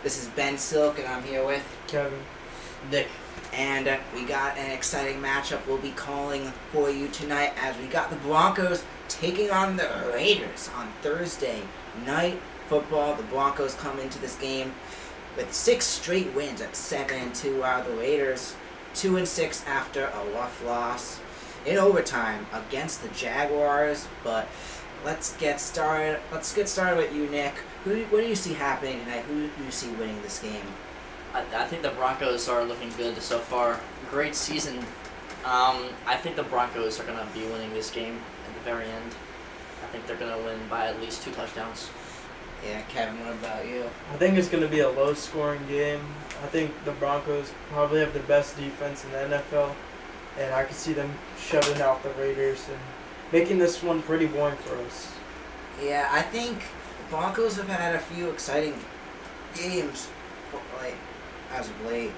This is Ben Silk, and I'm here with Kevin. Nick. And we got an exciting matchup we'll be calling for you tonight as we got the Broncos taking on the Raiders on Thursday night football. The Broncos come into this game with 6 straight wins at 7-2, while the Raiders 2-6 after a rough loss in overtime against the Jaguars. But let's get started. Let's get started with you, Nick. What do you see happening tonight? Who do you see winning this game? I think the Broncos are looking good so far. Great season. I think the Broncos are going to be winning this game at the very end. I think they're going to win by at least 2 touchdowns. Yeah, Kevin, what about you? I think it's going to be a low-scoring game. I think the Broncos probably have the best defense in the NFL, and I can see them shoving out the Raiders and making this one pretty boring for us. Yeah, I think the Broncos have had a few exciting games, as of late.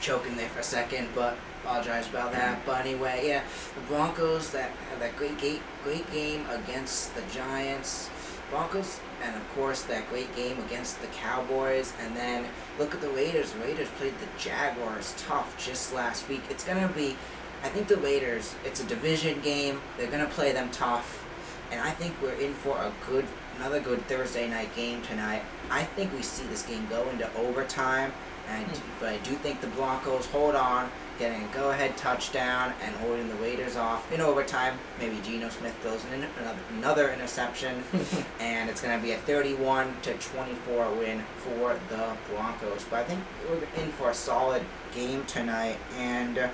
Choking there for a second, but apologize about that. But anyway, yeah, the Broncos that had that great game against the Giants. Broncos, and of course that great game against the Cowboys. And then look at the Raiders. The Raiders played the Jaguars tough just last week. It's going to be, I think the Raiders, it's a division game. They're going to play them tough. And I think we're in for another good Thursday night game tonight. I think we see this game go into overtime. But I do think the Broncos hold on, getting a go-ahead touchdown and holding the Raiders off in overtime. Maybe Geno Smith throws in another interception, and it's going to be a 31-24 win for the Broncos. But I think we're in for a solid game tonight, and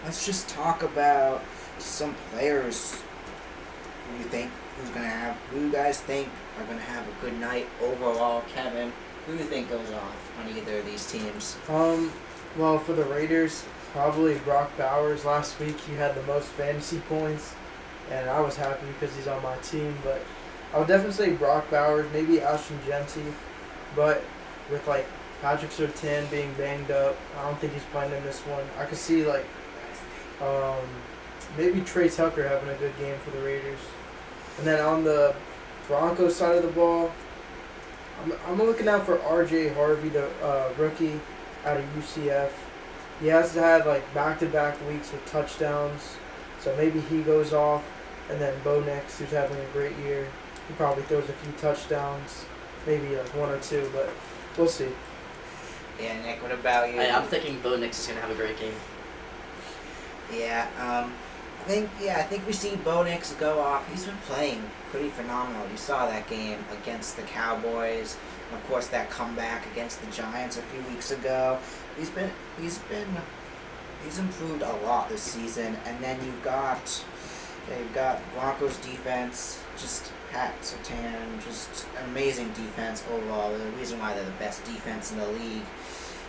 let's just talk about some players. Who you guys think are going to have a good night overall? Kevin, who do you think goes off on either of these teams? Well, for the Raiders, probably Brock Bowers. Last week he had the most fantasy points, and I was happy because he's on my team. But I would definitely say Brock Bowers, maybe Ashton Genty. But with Patrick Surtain being banged up, I don't think he's playing in this one. I could see maybe Trey Tucker having a good game for the Raiders. And then on the Broncos side of the ball, I'm looking out for R.J. Harvey, the rookie out of UCF. He has had back-to-back weeks with touchdowns, so maybe he goes off. And then Bo Nix, who's having a great year, he probably throws a few touchdowns, maybe 1 or 2, but we'll see. Yeah, Nick, what about you? I'm thinking Bo Nix is going to have a great game. Yeah, I think we see Bo Nix go off. He's been playing pretty phenomenal. You saw that game against the Cowboys, and of course that comeback against the Giants a few weeks ago. He's improved a lot this season. And then you've got Broncos defense, just Pat Surtain, just an amazing defense overall. The reason why they're the best defense in the league.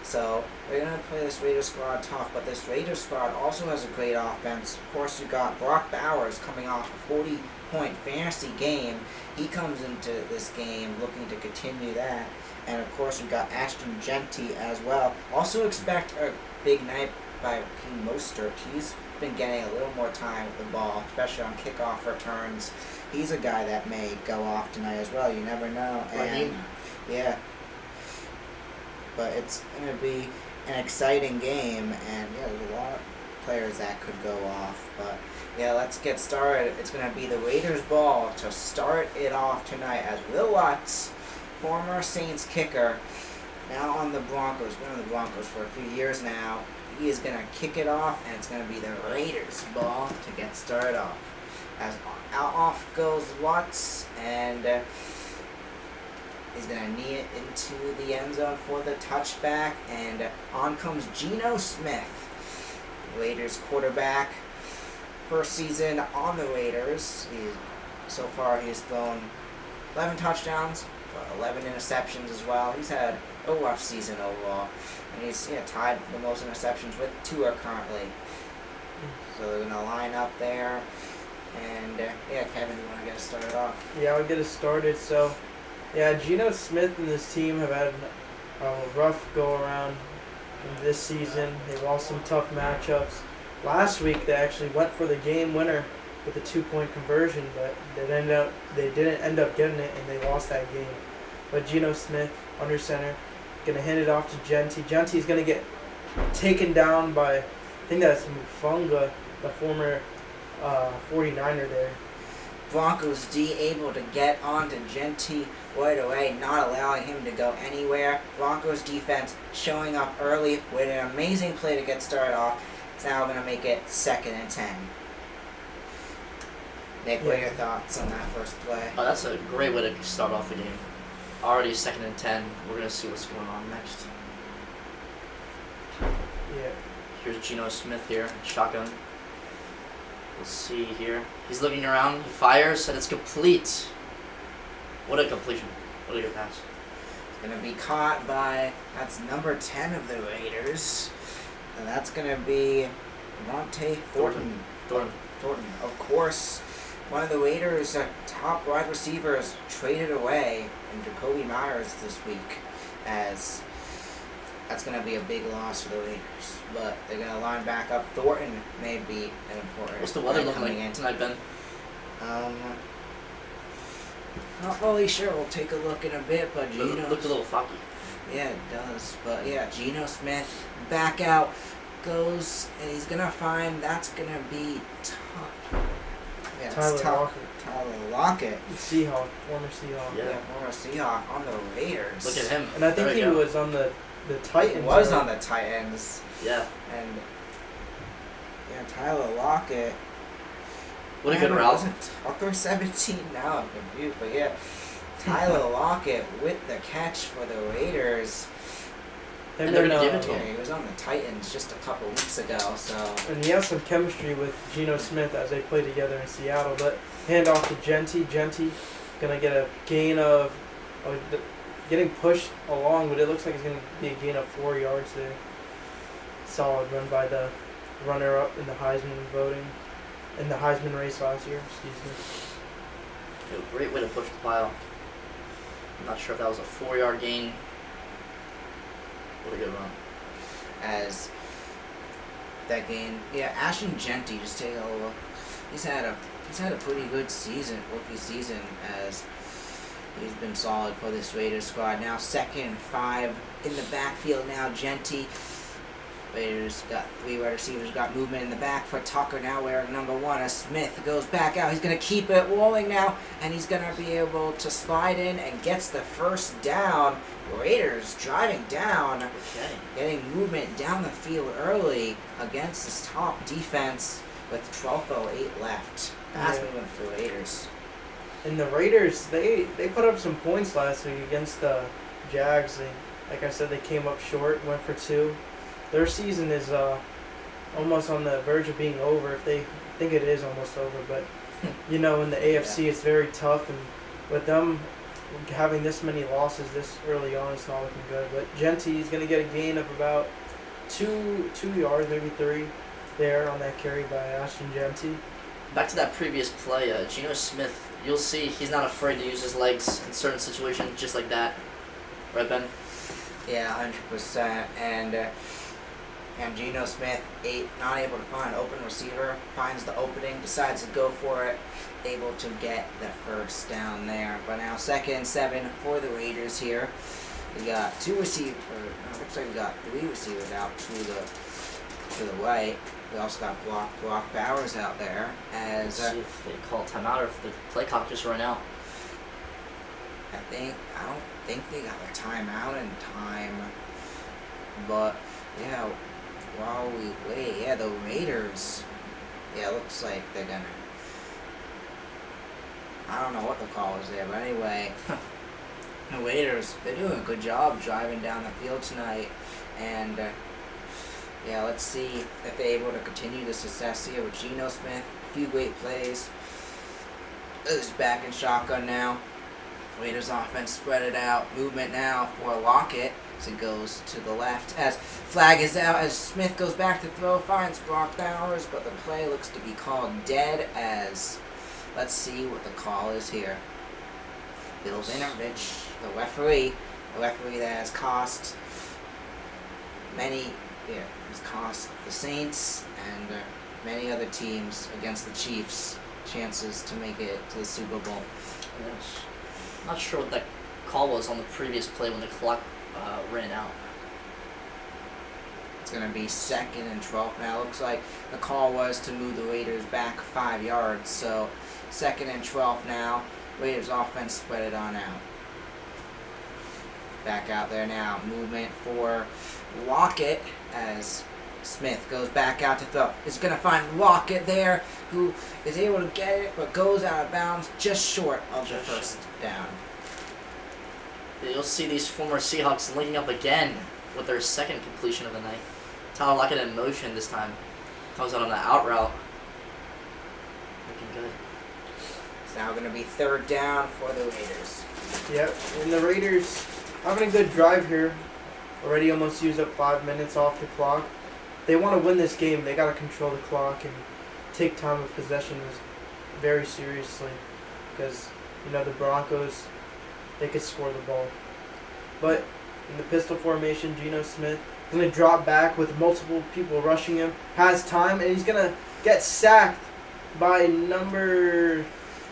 So they're going to play this Raiders squad tough, but this Raiders squad also has a great offense. Of course, you got Brock Bowers coming off a 40-point fantasy game. He comes into this game looking to continue that. And of course, we've got Ashton Genty as well. Also expect a big night by King Mostert. He's been getting a little more time with the ball, especially on kickoff returns. He's a guy that may go off tonight as well. You never know. And yeah. But it's going to be an exciting game, and yeah, there's a lot of players that could go off. But yeah, let's get started. It's going to be the Raiders' ball to start it off tonight as Will Lutz, former Saints kicker, now on the Broncos. Been on the Broncos for a few years now. He is going to kick it off, and it's going to be the Raiders' ball to get started off. As off goes Lutz, and he's going to knee it into the end zone for the touchback, and on comes Geno Smith, Raiders quarterback. First season on the Raiders. So far he's thrown 11 touchdowns, 11 interceptions as well. He's had a rough season overall, and he's tied for the most interceptions with Tua currently. So they're going to line up there, and Kevin, you want to get us started off? Yeah, I'll get us started. So, yeah, Geno Smith and his team have had a rough go-around this season. They lost some tough matchups. Last week, they actually went for the game winner with a 2-point conversion, but they didn't end up getting it, and they lost that game. But Geno Smith under center, gonna hand it off to Genti. Genti's gonna get taken down by, I think that's Mufunga, the former 49er there. Broncos D able to get onto Genti right away, not allowing him to go anywhere. Broncos defense showing up early with an amazing play to get started off. It's now going to make it 2nd and 10. Nick, what are your thoughts on that first play? Oh, that's a great way to start off the game. Already 2nd and 10. We're going to see what's going on next. Yeah. Here's Geno Smith here, shotgun. We'll see here. He's looking around, he fires, and it's complete. What a completion. What a good pass. It's going to be caught by, that's number 10 of the Raiders. And that's going to be Monte Thornton. Thornton, of course. One of the Raiders' top wide receivers traded away in Jacoby Myers this week, as that's going to be a big loss for the Raiders. But they're going to line back up. Thornton may be an important. What's the weather play looking coming like in. tonight, Ben? Not really sure. We'll take a look in a bit, but Geno. Looked a little foggy. Yeah, it does. But yeah, Geno Smith back out goes, and he's gonna find that's gonna be yeah, Tyler Lockett. Seahawk, former Seahawk. Yeah. Former Seahawk on the Raiders. Look at him. And I think There he we go. was on the Titans. He was right? on the Titans. Yeah. And yeah, Tyler Lockett. What a good Man, route. wasn't Tucker 17 now? I'm confused, but yeah, Tyler Lockett with the catch for the Raiders. Him And they're gonna give it to Yeah, him. he was on the Titans just a couple weeks ago, so And he has some chemistry with Geno Smith as they play together in Seattle. But hand off to Genti. Genti gonna get a gain of getting pushed along, but it looks like it's gonna be a gain of 4 yards there. Solid run by the runner-up in the Heisman voting, in the Heisman race last year. Excuse me. A great way to push the pile. I'm not sure if that was a 4-yard gain. What a good run. as that game, yeah, Ashton Genti, just take a look. He's had a pretty good rookie season, as he's been solid for this Raiders squad. Now 2nd and 5 in the backfield now. Genti. Raiders got 3 wide receivers, got movement in the back for Tucker now wearing number 1 as Smith goes back out. He's going to keep it rolling now, and he's going to be able to slide in and gets the first down. Raiders driving down, Okay. getting movement down the field early against this top defense with 12:08 left. Fast Yeah. movement for the Raiders. And the Raiders, they put up some points last week against the Jags. Like I said, they came up short, went for 2. Their season is almost on the verge of being over. If they think it is almost over, but in the AFC, it's very tough, and with them having this many losses this early on, it's not looking good. But Genti is going to get a gain of about 2 yards, maybe 3, there on that carry by Ashton Genti. Back to that previous play, Geno Smith, you'll see he's not afraid to use his legs in certain situations just like that. Right, Ben? Yeah, 100%. And Geno Smith, not able to find an open receiver, finds the opening, decides to go for it, able to get the first down there. But now 2nd and 7 for the Raiders here. We got 2 receivers, looks like we got 3 receivers out to the right. We also got Brock Bowers out there as See if they call timeout or if the play clock just ran out. I don't think they got a timeout in time. But yeah, while we wait, yeah, the Raiders, yeah, it looks like they're gonna, I don't know what the call was there, but anyway, the Raiders, they're doing a good job driving down the field tonight, and yeah, let's see if they're able to continue the success here with Geno Smith. A few great plays. Is back in shotgun now. Raiders offense spread it out. Movement now for Lockett as it goes to the left. As flag is out, as Smith goes back to throw, finds Brock Bowers, but the play looks to be called dead. As let's see what the call is here. Bill Vinovich, the referee that has cost has cost the Saints and many other teams against the Chiefs chances to make it to the Super Bowl. Yes. Not sure what that call was on the previous play when the clock ran out. It's going to be 2nd and 12 now. Looks like the call was to move the Raiders back 5 yards. So 2nd and 12 now. Raiders offense spread it on out. Back out there now. Movement for Lockett as Smith goes back out to throw. Is going to find Lockett there, who is able to get it, but goes out of bounds just short of the first down. You'll see these former Seahawks linking up again with their second completion of the night. Tyler Lockett in motion this time. Comes out on the out route. Looking good. It's now going to be 3rd down for the Raiders. Yep, and the Raiders having a good drive here. Already almost used up 5 minutes off the clock. They want to win this game. They got to control the clock and take time of possession very seriously, because the Broncos, they could score the ball. But in the pistol formation, Geno Smith is going to drop back with multiple people rushing him. Has time, and he's going to get sacked by number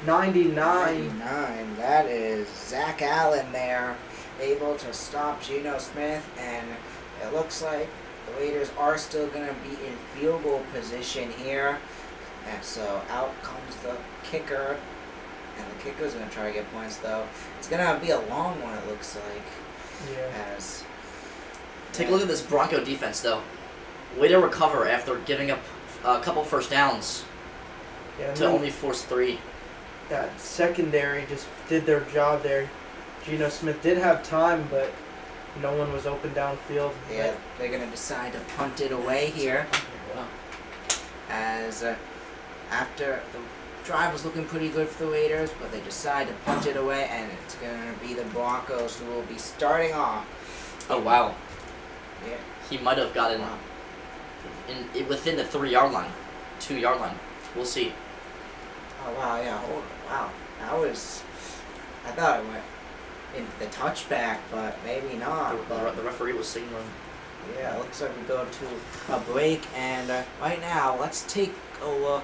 99. 99. That is Zach Allen there, able to stop Geno Smith, and it looks like the Raiders are still going to be in field goal position here. And so out comes the kicker. And the kicker's going to try to get points, though. It's going to be a long one, it looks like. Yeah. Take a look at this Bronco defense, though. Way to recover after giving up a couple first downs to only force 3. That secondary just did their job there. Geno Smith did have time, but no one was open downfield. Yeah, they're going to decide to punt it away here. Wow. As after the drive was looking pretty good for the Raiders, but they decide to punt it away, and it's going to be the Broncos who will be starting off. Oh, wow. Yeah. He might have gotten within the 3-yard line, 2-yard line. We'll see. Oh, wow, yeah. Wow. That was... I thought it went into the touchback, but maybe not. The referee was signaling. Yeah, it looks like we go to a break, and right now, let's take a look.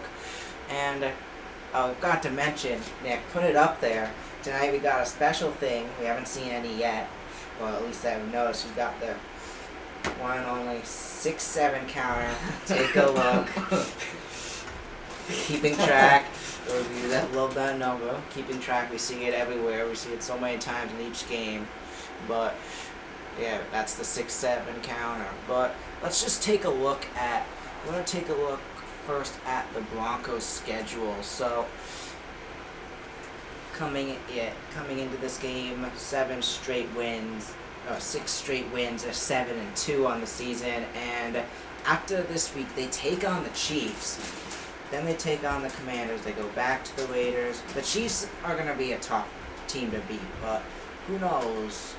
And we've got to mention, Nick, put it up there. Tonight we got a special thing. We haven't seen any yet. Well, at least I haven't noticed. We've got the one and only 6-7 counter. Take a look. Keeping track. Those of you that love that number, keeping track. We see it everywhere. We see it so many times in each game. But yeah, that's the 6-7 counter. But let's just take a look at. We're gonna take a look first at the Broncos' schedule. So coming into this game, 6 straight wins. They're 7-2 on the season, and after this week they take on the Chiefs. Then they take on the Commanders. They go back to the Raiders. The Chiefs are going to be a tough team to beat, but who knows?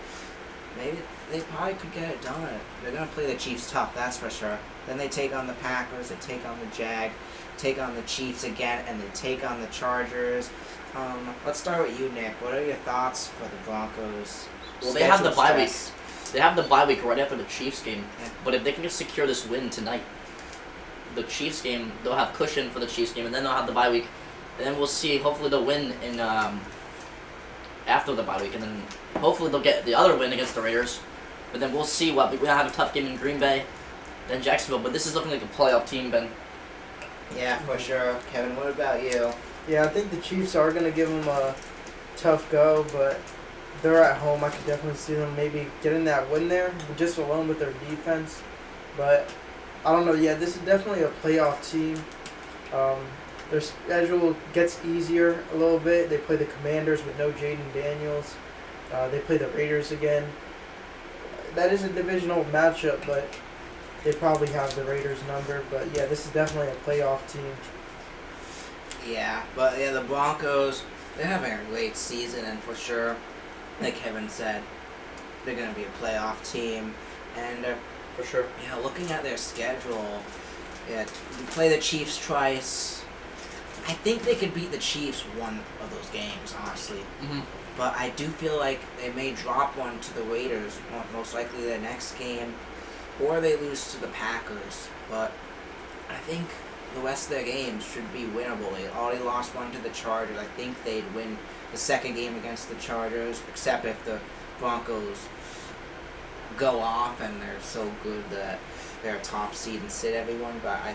Maybe they probably could get it done. They're going to play the Chiefs tough, that's for sure. Then they take on the Packers. They take on the Jags. Take on the Chiefs again, and they take on the Chargers. Let's start with you, Nick. What are your thoughts for the Broncos? Well, they have the bye week. stress? They have the bye week right after the Chiefs game. Yeah. But if they can just secure this win tonight, the Chiefs game, they'll have cushion for the Chiefs game, and then they'll have the bye week. And then we'll see. Hopefully they'll win in after the bye week, and then hopefully they'll get the other win against the Raiders. But then we'll see. We'll have a tough game in Green Bay, then Jacksonville. But this is looking like a playoff team, Ben. Yeah, for sure. Kevin, what about you? Yeah, I think the Chiefs are going to give them a tough go, but they're at home. I could definitely see them maybe getting that win there, just alone with their defense. But I don't know. Yeah, this is definitely a playoff team. Their schedule gets easier a little bit. They play the Commanders with no Jaden Daniels. They play the Raiders again. That is a divisional matchup, but they probably have the Raiders number. But yeah, this is definitely a playoff team. Yeah, but yeah, the Broncos, they're having a great season, and for sure, like Kevin said, they're going to be a playoff team. And For sure. Looking at their schedule, you play the Chiefs twice. I think they could beat the Chiefs one of those games, honestly. Mm-hmm. But I do feel like they may drop one to the Raiders, most likely their next game, or they lose to the Packers. But I think the rest of their games should be winnable. They already lost one to the Chargers. I think they'd win the second game against the Chargers, except if the Broncos go off and they're so good that they're a top seed and sit everyone. But I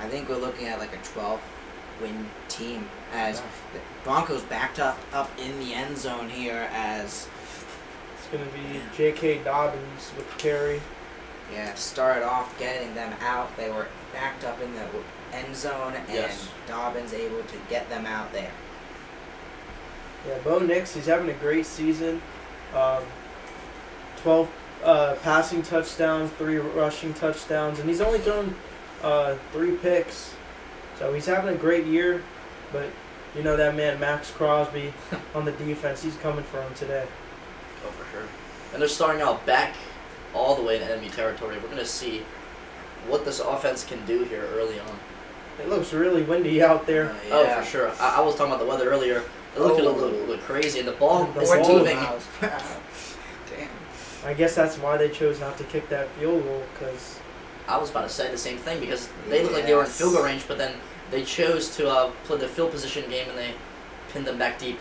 think we're looking at like a 12-win team as the Broncos backed up in the end zone here as It's going to be J.K. Dobbins with the carry. yeah started off getting them out. They were backed up in the end zone and Yes. Dobbins able to get them out there. Yeah, Bo Nix, he's having a great season. 12 passing touchdowns, 3 rushing touchdowns, and he's only thrown 3 picks. So he's having a great year, but you know that man Max Crosby on the defense, he's coming for him today. Oh, for sure. And they're starting out back all the way in enemy territory. We're going to see what this offense can do here early on. It looks really windy out there. Oh, for sure. I was talking about the weather earlier. It looked a little crazy, and the ball The is ball- moving. Damn. I guess that's why they chose not to kick that field goal, because I was about to say the same thing because they looked like they were in Yes. field goal range, but then they chose to play the field position game and they pinned them back deep.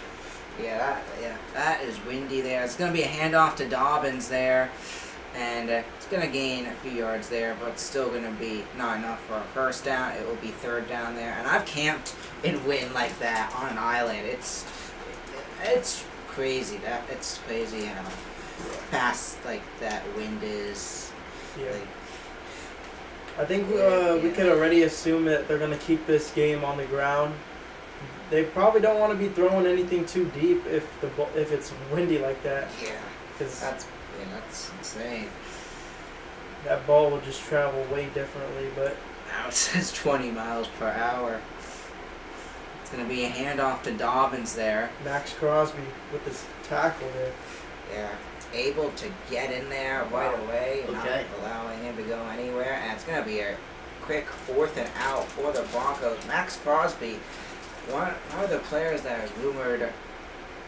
That is windy there. It's going to be a handoff to Dobbins there, and it's going to gain a few yards there, but it's still going to be not enough for a first down. It will be third down there, and I've camped in wind like that on an island. It's crazy. It's crazy how fast like that wind is. yeah. Like, I think Yeah. we can already assume that they're going to keep this game on the ground. They probably don't want to be throwing anything too deep if it's windy like that, yeah, because that's insane. that ball will just travel way differently. But Now it says 20 miles per hour. It's going to be a handoff to Dobbins there. Max Crosby with his tackle there. Yeah, able to get in there right away, and Okay. not allowing him to go anywhere. And it's going to be a quick 4th and out for the Broncos. Max Crosby, one of the players that is rumored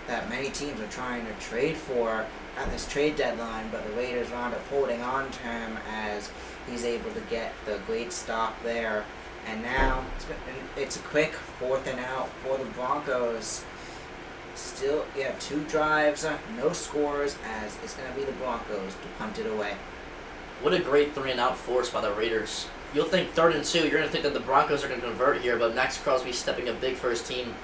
that many teams are trying to trade for at this trade deadline, but the Raiders wound up holding on to him as he's able to get the great stop there. And now it's a quick 4th and out for the Broncos. Still, 2 drives, no scores, as it's going to be the Broncos to punt it away. What a great 3-and-out force by the Raiders. You'll think 3rd and 2, you're going to think that the Broncos are going to convert here, but Max Crosby stepping up big for his team,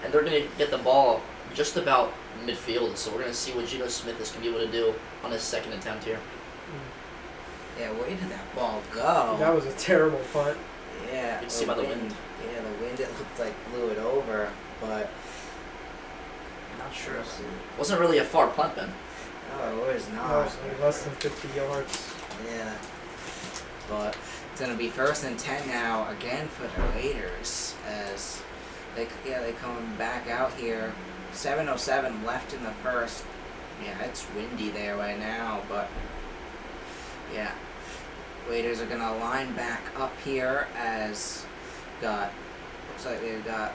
and they're going to get the ball just about midfield, so we're going to see what Geno Smith is going to be able to do on his 2nd attempt here. Yeah, where did that ball go? That was a terrible punt. Yeah, You can see by the wind. Yeah, the wind, it looked like blew it over, but Not sure. Wasn't really a far punt, Ben. no, it was That not. was like less than 50 yards. Yeah, but it's gonna be 1st and 10 now again for the Raiders as they come back out here. 7:07 left in the first. Yeah, it's windy there right now, but yeah, Raiders are gonna line back up here as looks like they've got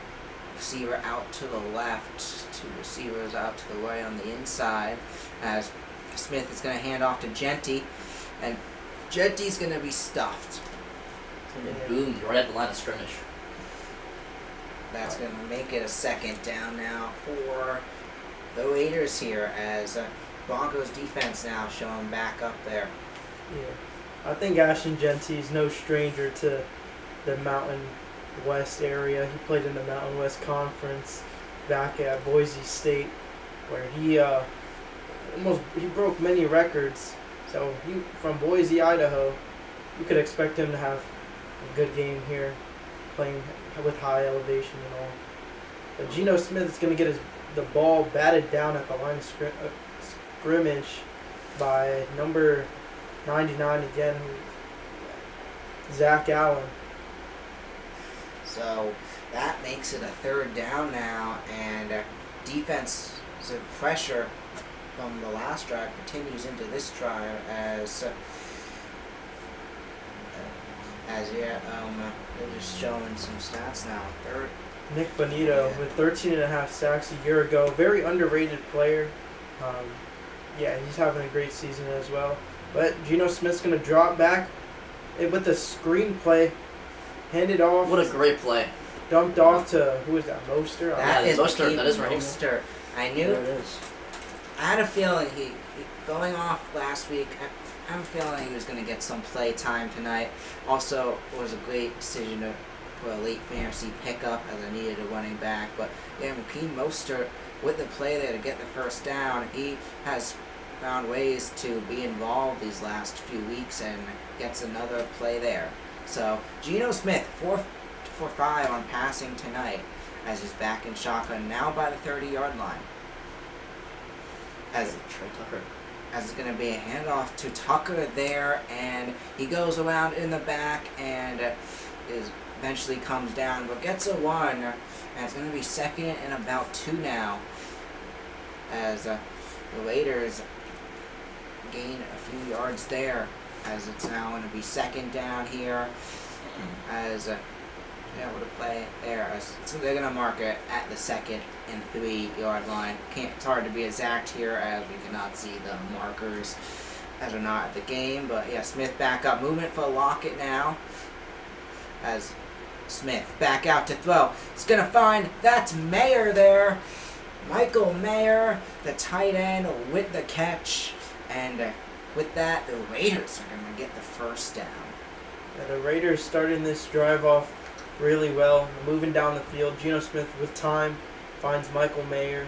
receiver out to the left, 2 receivers out to the right on the inside, as Smith is going to hand off to Genty, and Genty's going to be stuffed. Yeah. Boomed right at the line of scrimmage. That's going to make it a 2nd down now for the Raiders here, as Broncos defense now showing back up there. Yeah. I think Ashton Genty is no stranger to the Mountain West area. He played in the Mountain West Conference back at Boise State, where he broke many records. So he from Boise, Idaho. You could expect him to have a good game here, playing with high elevation and all. But Geno Smith is going to get the ball batted down at the line of scrimmage by number 99 again, Zach Allen. So that makes it a 3rd down now, and defensive pressure from the last drive continues into this drive they're just showing some stats now. Nick Bonito Yeah. with 13.5 sacks a year ago. Very underrated player. He's having a great season as well. But Geno Smith's going to drop back with the screenplay. handed off. What a great play. Dumped off to, who is that, Mostert? That Yeah, is Mostert, Raheem that is Raheem. Mostert. I knew. There it is. I had a feeling he going off last week. I have a feeling he was going to get some play time tonight. Also, it was a great decision for a late fantasy pickup as I needed a running back. But yeah, Raheem Mostert with the play there to get the first down, he has found ways to be involved these last few weeks and gets another play there. So Geno Smith 4 for 5 on passing tonight as he's back in shotgun now by the 30-yard line. As Trey Tucker. As it's going to be a handoff to Tucker there, and he goes around in the back and is eventually comes down, but gets a 1, and it's going to be second and about 2 now, as the Raiders gain a few yards there, as it's now going to be second down here, as what a play there. So they're going to mark it at the 2nd and 3-yard line. It's hard to be exact here as we cannot see the markers as are not at the game. But yeah, Smith back up. Movement for Lockett now. As Smith back out to throw. It's going to find, that's Mayer there. Michael Mayer, the tight end, with the catch. And with that, the Raiders are going to get the first down. Yeah, the Raiders starting this drive off really well, moving down the field. Geno Smith with time finds Michael Mayer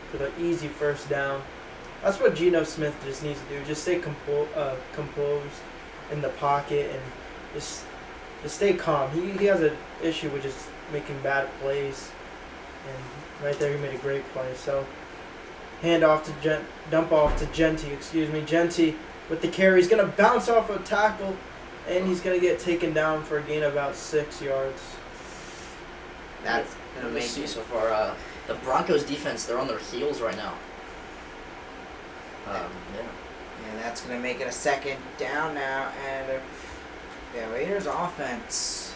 for the easy first down. That's what Geno Smith just needs to do. Just stay composed in the pocket and just stay calm. He has an issue with just making bad plays, and right there he made a great play. So dump off to Genty. Genty with the carry. He's gonna bounce off a tackle, and he's going to get taken down for a gain of about 6 yards. That's going to make see it. so far. The Broncos defense, they're on their heels right now. Yeah. And that's going to make it a second down now. And the Raiders offense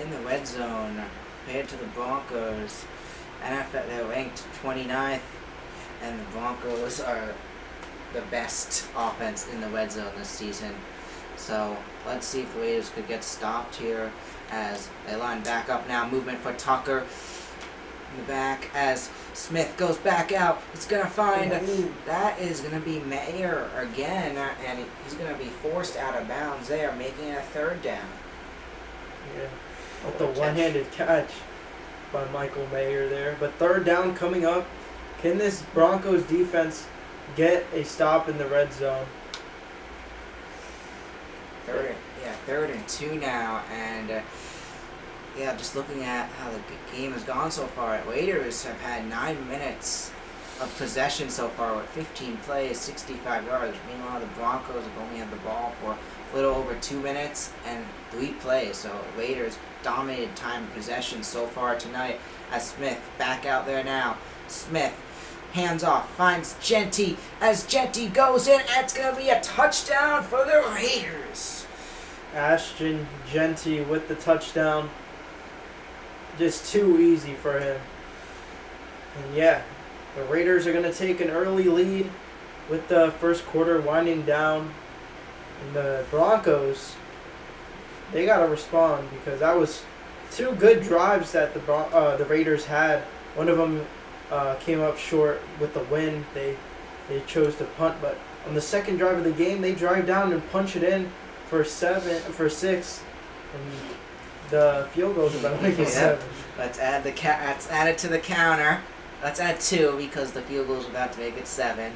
in the red zone compared to the Broncos. NFL, they're ranked 29th, and the Broncos are the best offense in the red zone this season. So let's see if the Raiders could get stopped here as they line back up now. Movement for Tucker in the back as Smith goes back out. It's going to find, that is going to be Mayer again, and he's going to be forced out of bounds there, making it a 3rd down. Yeah, with the one-handed catch by Michael Mayer there. But 3rd down coming up. Can this Broncos defense get a stop in the red zone? Third and 2 now, and just looking at how the game has gone so far, Raiders have had 9 minutes of possession so far with 15 plays, 65 yards. Meanwhile, the Broncos have only had the ball for a little over 2 minutes and 3 plays. So Raiders dominated time of possession so far tonight. As Smith back out there now. Smith hands off, finds Genty as Genty goes in, and it's going to be a touchdown for the Raiders. Ashton Genty with the touchdown. Just too easy for him. And yeah, the Raiders are going to take an early lead with the first quarter winding down. And the Broncos, they got to respond because that was 2 good drives that the Raiders had. One of them came up short with the win. They chose to punt, but on the second drive of the game, they drive down and punch it in for 6, and the field goal's about to make it 7. Let's add let's add it to the counter. Let's add 2 because the field goal's about to make it 7.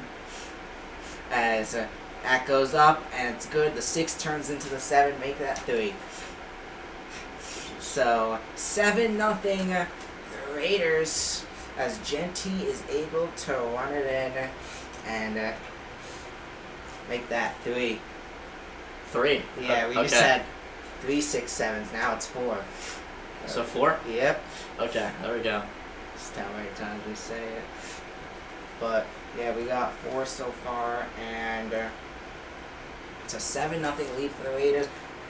As that goes up and it's good. The 6 turns into the 7, make that 3. So 7-0 the Raiders as Genty is able to run it in and make that 3. 3? Yeah, we just had 3 6 7s. Now it's 4. So 4? Yep. Okay, there we go. Just how many times we say it. But yeah, we got 4 so far, and it's a 7-0 lead for the Raiders.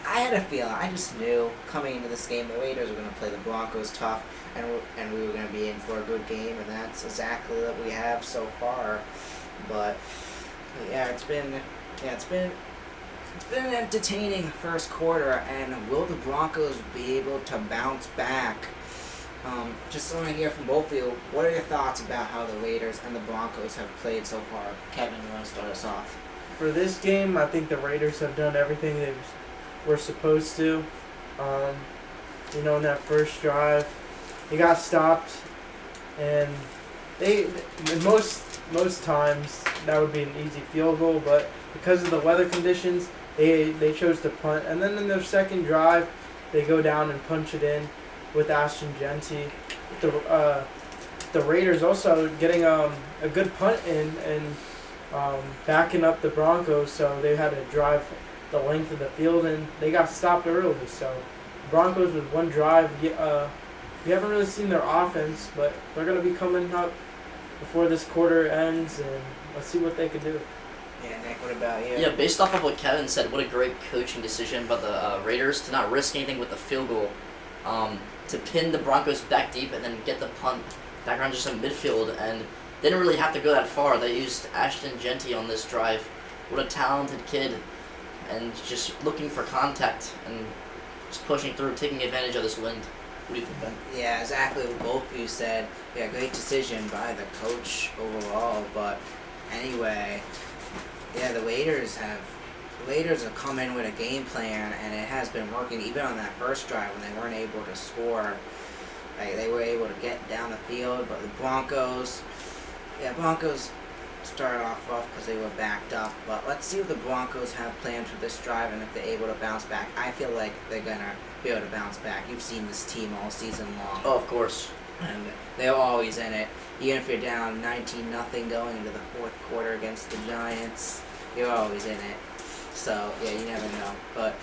I had a feeling. I just knew coming into this game the Raiders were going to play the Broncos tough, and we were going to be in for a good game, and that's exactly what we have so far. But yeah, it's been been an entertaining first quarter, and will the Broncos be able to bounce back? Just want to hear from both of you. What are your thoughts about how the Raiders and the Broncos have played so far? Kevin, you want to start us off? For this game, I think the Raiders have done everything they were supposed to. In that first drive, they got stopped, and they most times that would be an easy field goal, but because of the weather conditions, they chose to punt. And then in their second drive, they go down and punch it in with Ashton Genty. The Raiders also getting a good punt in and backing up the Broncos, so they had to drive the length of the field, and they got stopped early. So Broncos with one drive, you haven't really seen their offense, but they're going to be coming up before this quarter ends, and let's see what they can do. Yeah, Nick, what about you? Yeah, based off of what Kevin said, what a great coaching decision by the Raiders to not risk anything with the field goal, to pin the Broncos back deep and then get the punt back around just in midfield, and they didn't really have to go that far. They used Ashton Genty on this drive. What a talented kid, and just looking for contact and just pushing through, taking advantage of this wind. What do you think, Ben? Yeah, exactly what both of you said. Yeah, great decision by the coach overall. But anyway, yeah, the Raiders have come in with a game plan, and it has been working even on that first drive when they weren't able to score. Like, they were able to get down the field, but the Broncos started off rough because they were backed up. But let's see what the Broncos have planned for this drive and if they're able to bounce back. I feel like they're going to be able to bounce back. You've seen this team all season long. Oh, of course. And they're always in it. Even if you're down 19-0 going into the fourth quarter against the Giants, you're always in it. So, yeah, you never know. But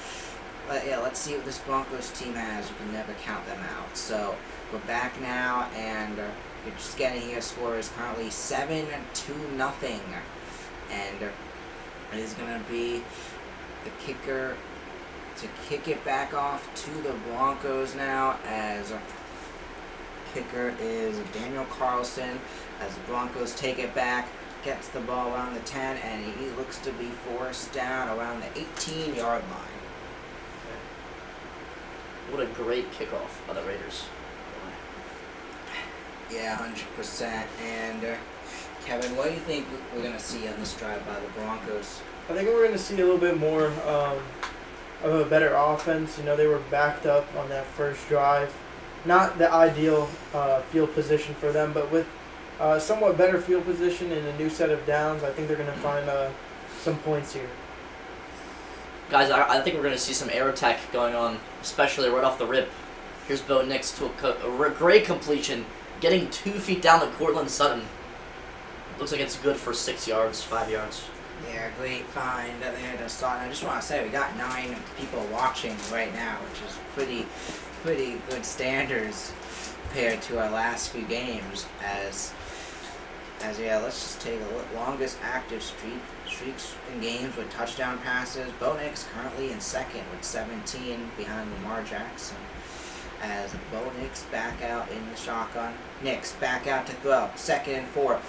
yeah, let's see what this Broncos team has. You can never count them out. So, we're back now, and you're just getting here. Score is currently 7-2-0. And it is going to be the kicker to kick it back off to the Broncos now, as kicker is Daniel Carlson, as the Broncos take it back, gets the ball around the 10, and he looks to be forced down around the 18-yard line. What a great kickoff by the Raiders. Yeah, 100%. And Kevin, what do you think we're going to see on this drive by the Broncos? I think we're going to see a little bit more of a better offense. They were backed up on that first drive. Not the ideal field position for them, but with somewhat better field position and a new set of downs, I think they're going to find some points here. Guys, I think we're going to see some air attack going on, especially right off the rip. Here's Bo Nix to a great completion, getting 2 feet down to Cortland Sutton. Looks like it's good for 6 yards, 5 yards. Yeah, great find there to start. I just want to say we got 9 people watching right now, which is pretty good standards compared to our last few games. As yeah, let's just take a look. Longest active streaks in games with touchdown passes. Bo Nix currently in second with 17 behind Lamar Jackson. As Bo Nix back out in the shotgun. Nix back out to throw. 2nd and 4.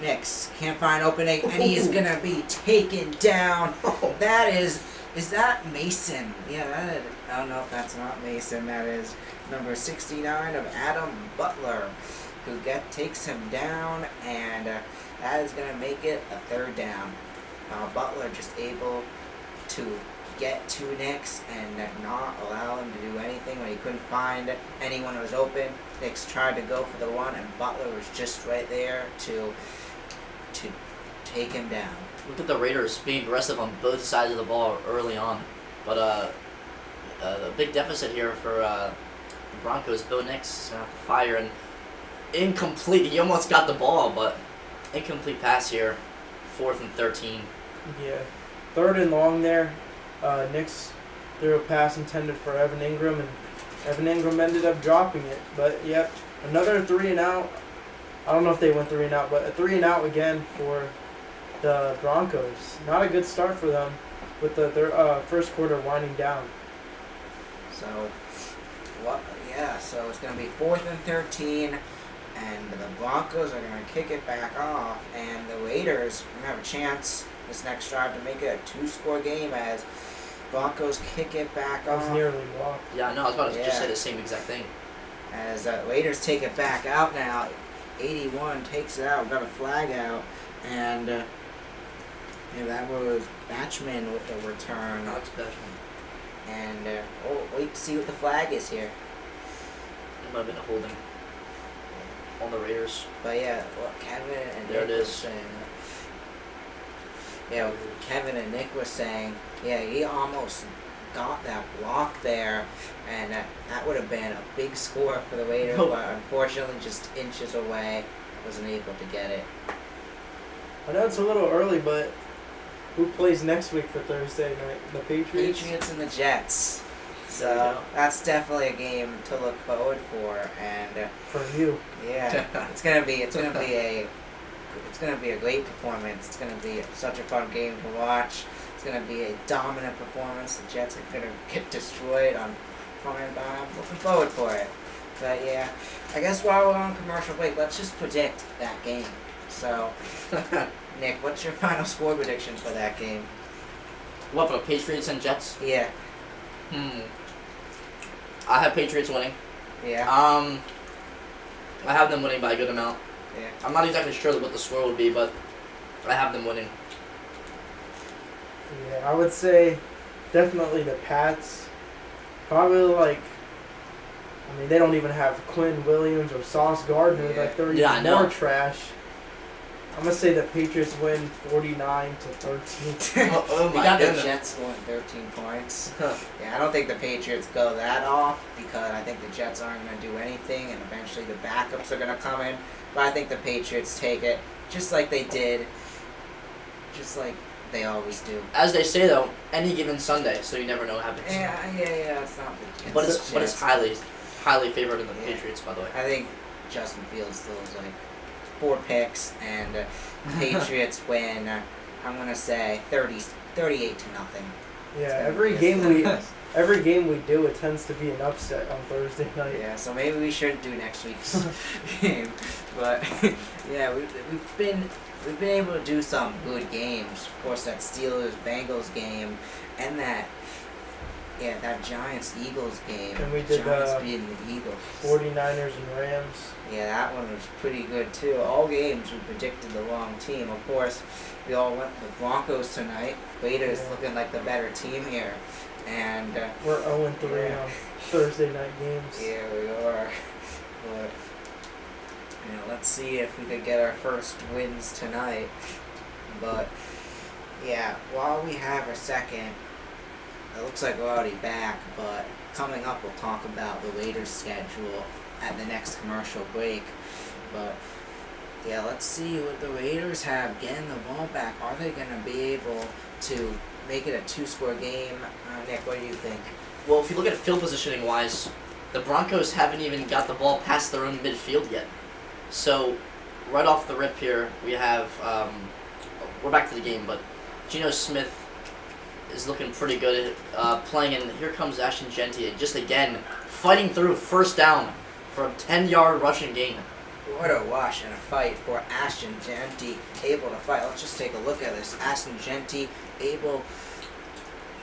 Nix can't find opening, and he is gonna be taken down. That is that Mason? Yeah, I don't know if that's not Mason. That is number 69 of Adam Butler, who takes him down, and that is gonna make it a 3rd down. Butler just able to get to Nix and not allow him to do anything when he couldn't find anyone who was open. Nix tried to go for the one, and Butler was just right there to take him down. Look at the Raiders being aggressive on both sides of the ball early on. But the big deficit here for the Broncos, Bo Nix fire and incomplete. He almost got the ball, but incomplete pass here. 4th and 13. Yeah. 3rd and long there. Nix threw a pass intended for Evan Ingram, and Evan Ingram ended up dropping it. But, yep, another 3 and out. I don't know if they went 3 and out, but a 3 and out again for the Broncos. Not a good start for them with their first quarter winding down. So, so it's going to be 4th and 13, and the Broncos are going to kick it back off, and the Raiders are going to have a chance this next drive to make it a 2-score game as Broncos kick it back I was off. nearly walked. Yeah, no, I was about to just Yeah. say the same exact thing. As Raiders take it back out now. 81 takes it out. We've got a flag out. And that was Batchman with the return. Alex Basham. And wait to see what the flag is here. It might have been a holding on the Raiders. But yeah, well, Kevin and There Nick it were is. saying. Yeah, Kevin and Nick were saying, yeah, he almost got that block there, and that would have been a big score for the Raiders, Nope. but unfortunately just inches away, wasn't able to get it. I know it's a little early, but who plays next week for Thursday night? The Patriots? Patriots and the Jets. There you So go. that's definitely a game to look forward for, and For you. yeah, it's gonna be a great performance. It's gonna be such a fun game to watch. It's gonna be a dominant performance. The Jets are gonna get destroyed on prime time. Looking forward for it. But yeah, I guess while we're on commercial break, let's just predict that game. So, Nick, what's your final score prediction for that game? What, for the Patriots and Jets? Yeah, I have Patriots winning. yeah, I have them winning by a good amount. yeah. I'm not exactly sure what the score would be, but I have them winning. Yeah, I would say definitely the Pats. Probably like, I mean, they don't even have Quinn Williams or Sauce Gardner. Yeah. Like, they're Yeah, I even know. more trash. I'm going to say the Patriots win 49-13. Oh We my got the goodness. Jets scoring 13 points. Yeah, I don't think the Patriots go that off because I think the Jets aren't going to do anything and eventually the backups are going to come in. But I think the Patriots take it just like they did, just like they always do. As they say though, any given Sunday, so you never know what happens. Yeah, it's not the Jets. But it's Jets. highly favored in the Yeah. Patriots, by the way. I think Justin Fields throws like 4 picks and Patriots win, I'm going to say 38 to nothing. Yeah, gonna every be a- game we do, it tends to be an upset on Thursday night. Yeah, so maybe we shouldn't do next week's game, but yeah, we've been able to do some good games. Of course, that Steelers Bengals game, and that Giants Eagles game. And we did, Giants beating the Eagles. 49ers and Rams. Yeah, that one was pretty good too. All games we predicted the wrong team. Of course, we all went with the Broncos tonight. Raiders Yeah. looking like the better team here, and. We're 0-3 Yeah. on Thursday night games. Yeah, we are. But let's see if we could get our first wins tonight. But yeah, while we have a second, it looks like we're already back. But coming up, we'll talk about the Raiders' schedule at the next commercial break. But yeah, let's see what the Raiders have getting the ball back. Are they going to be able to make it a 2-score game? Nick, what do you think? Well, if you look at field positioning wise, the Broncos haven't even got the ball past their own midfield yet. So, right off the rip here, we have, we're back to the game, but Geno Smith is looking pretty good playing, and here comes Ashton Genty, just again, fighting through first down for a 10-yard rushing gain. What a wash and a fight for Ashton Genty, able to fight. Let's just take a look at this. Ashton Genty able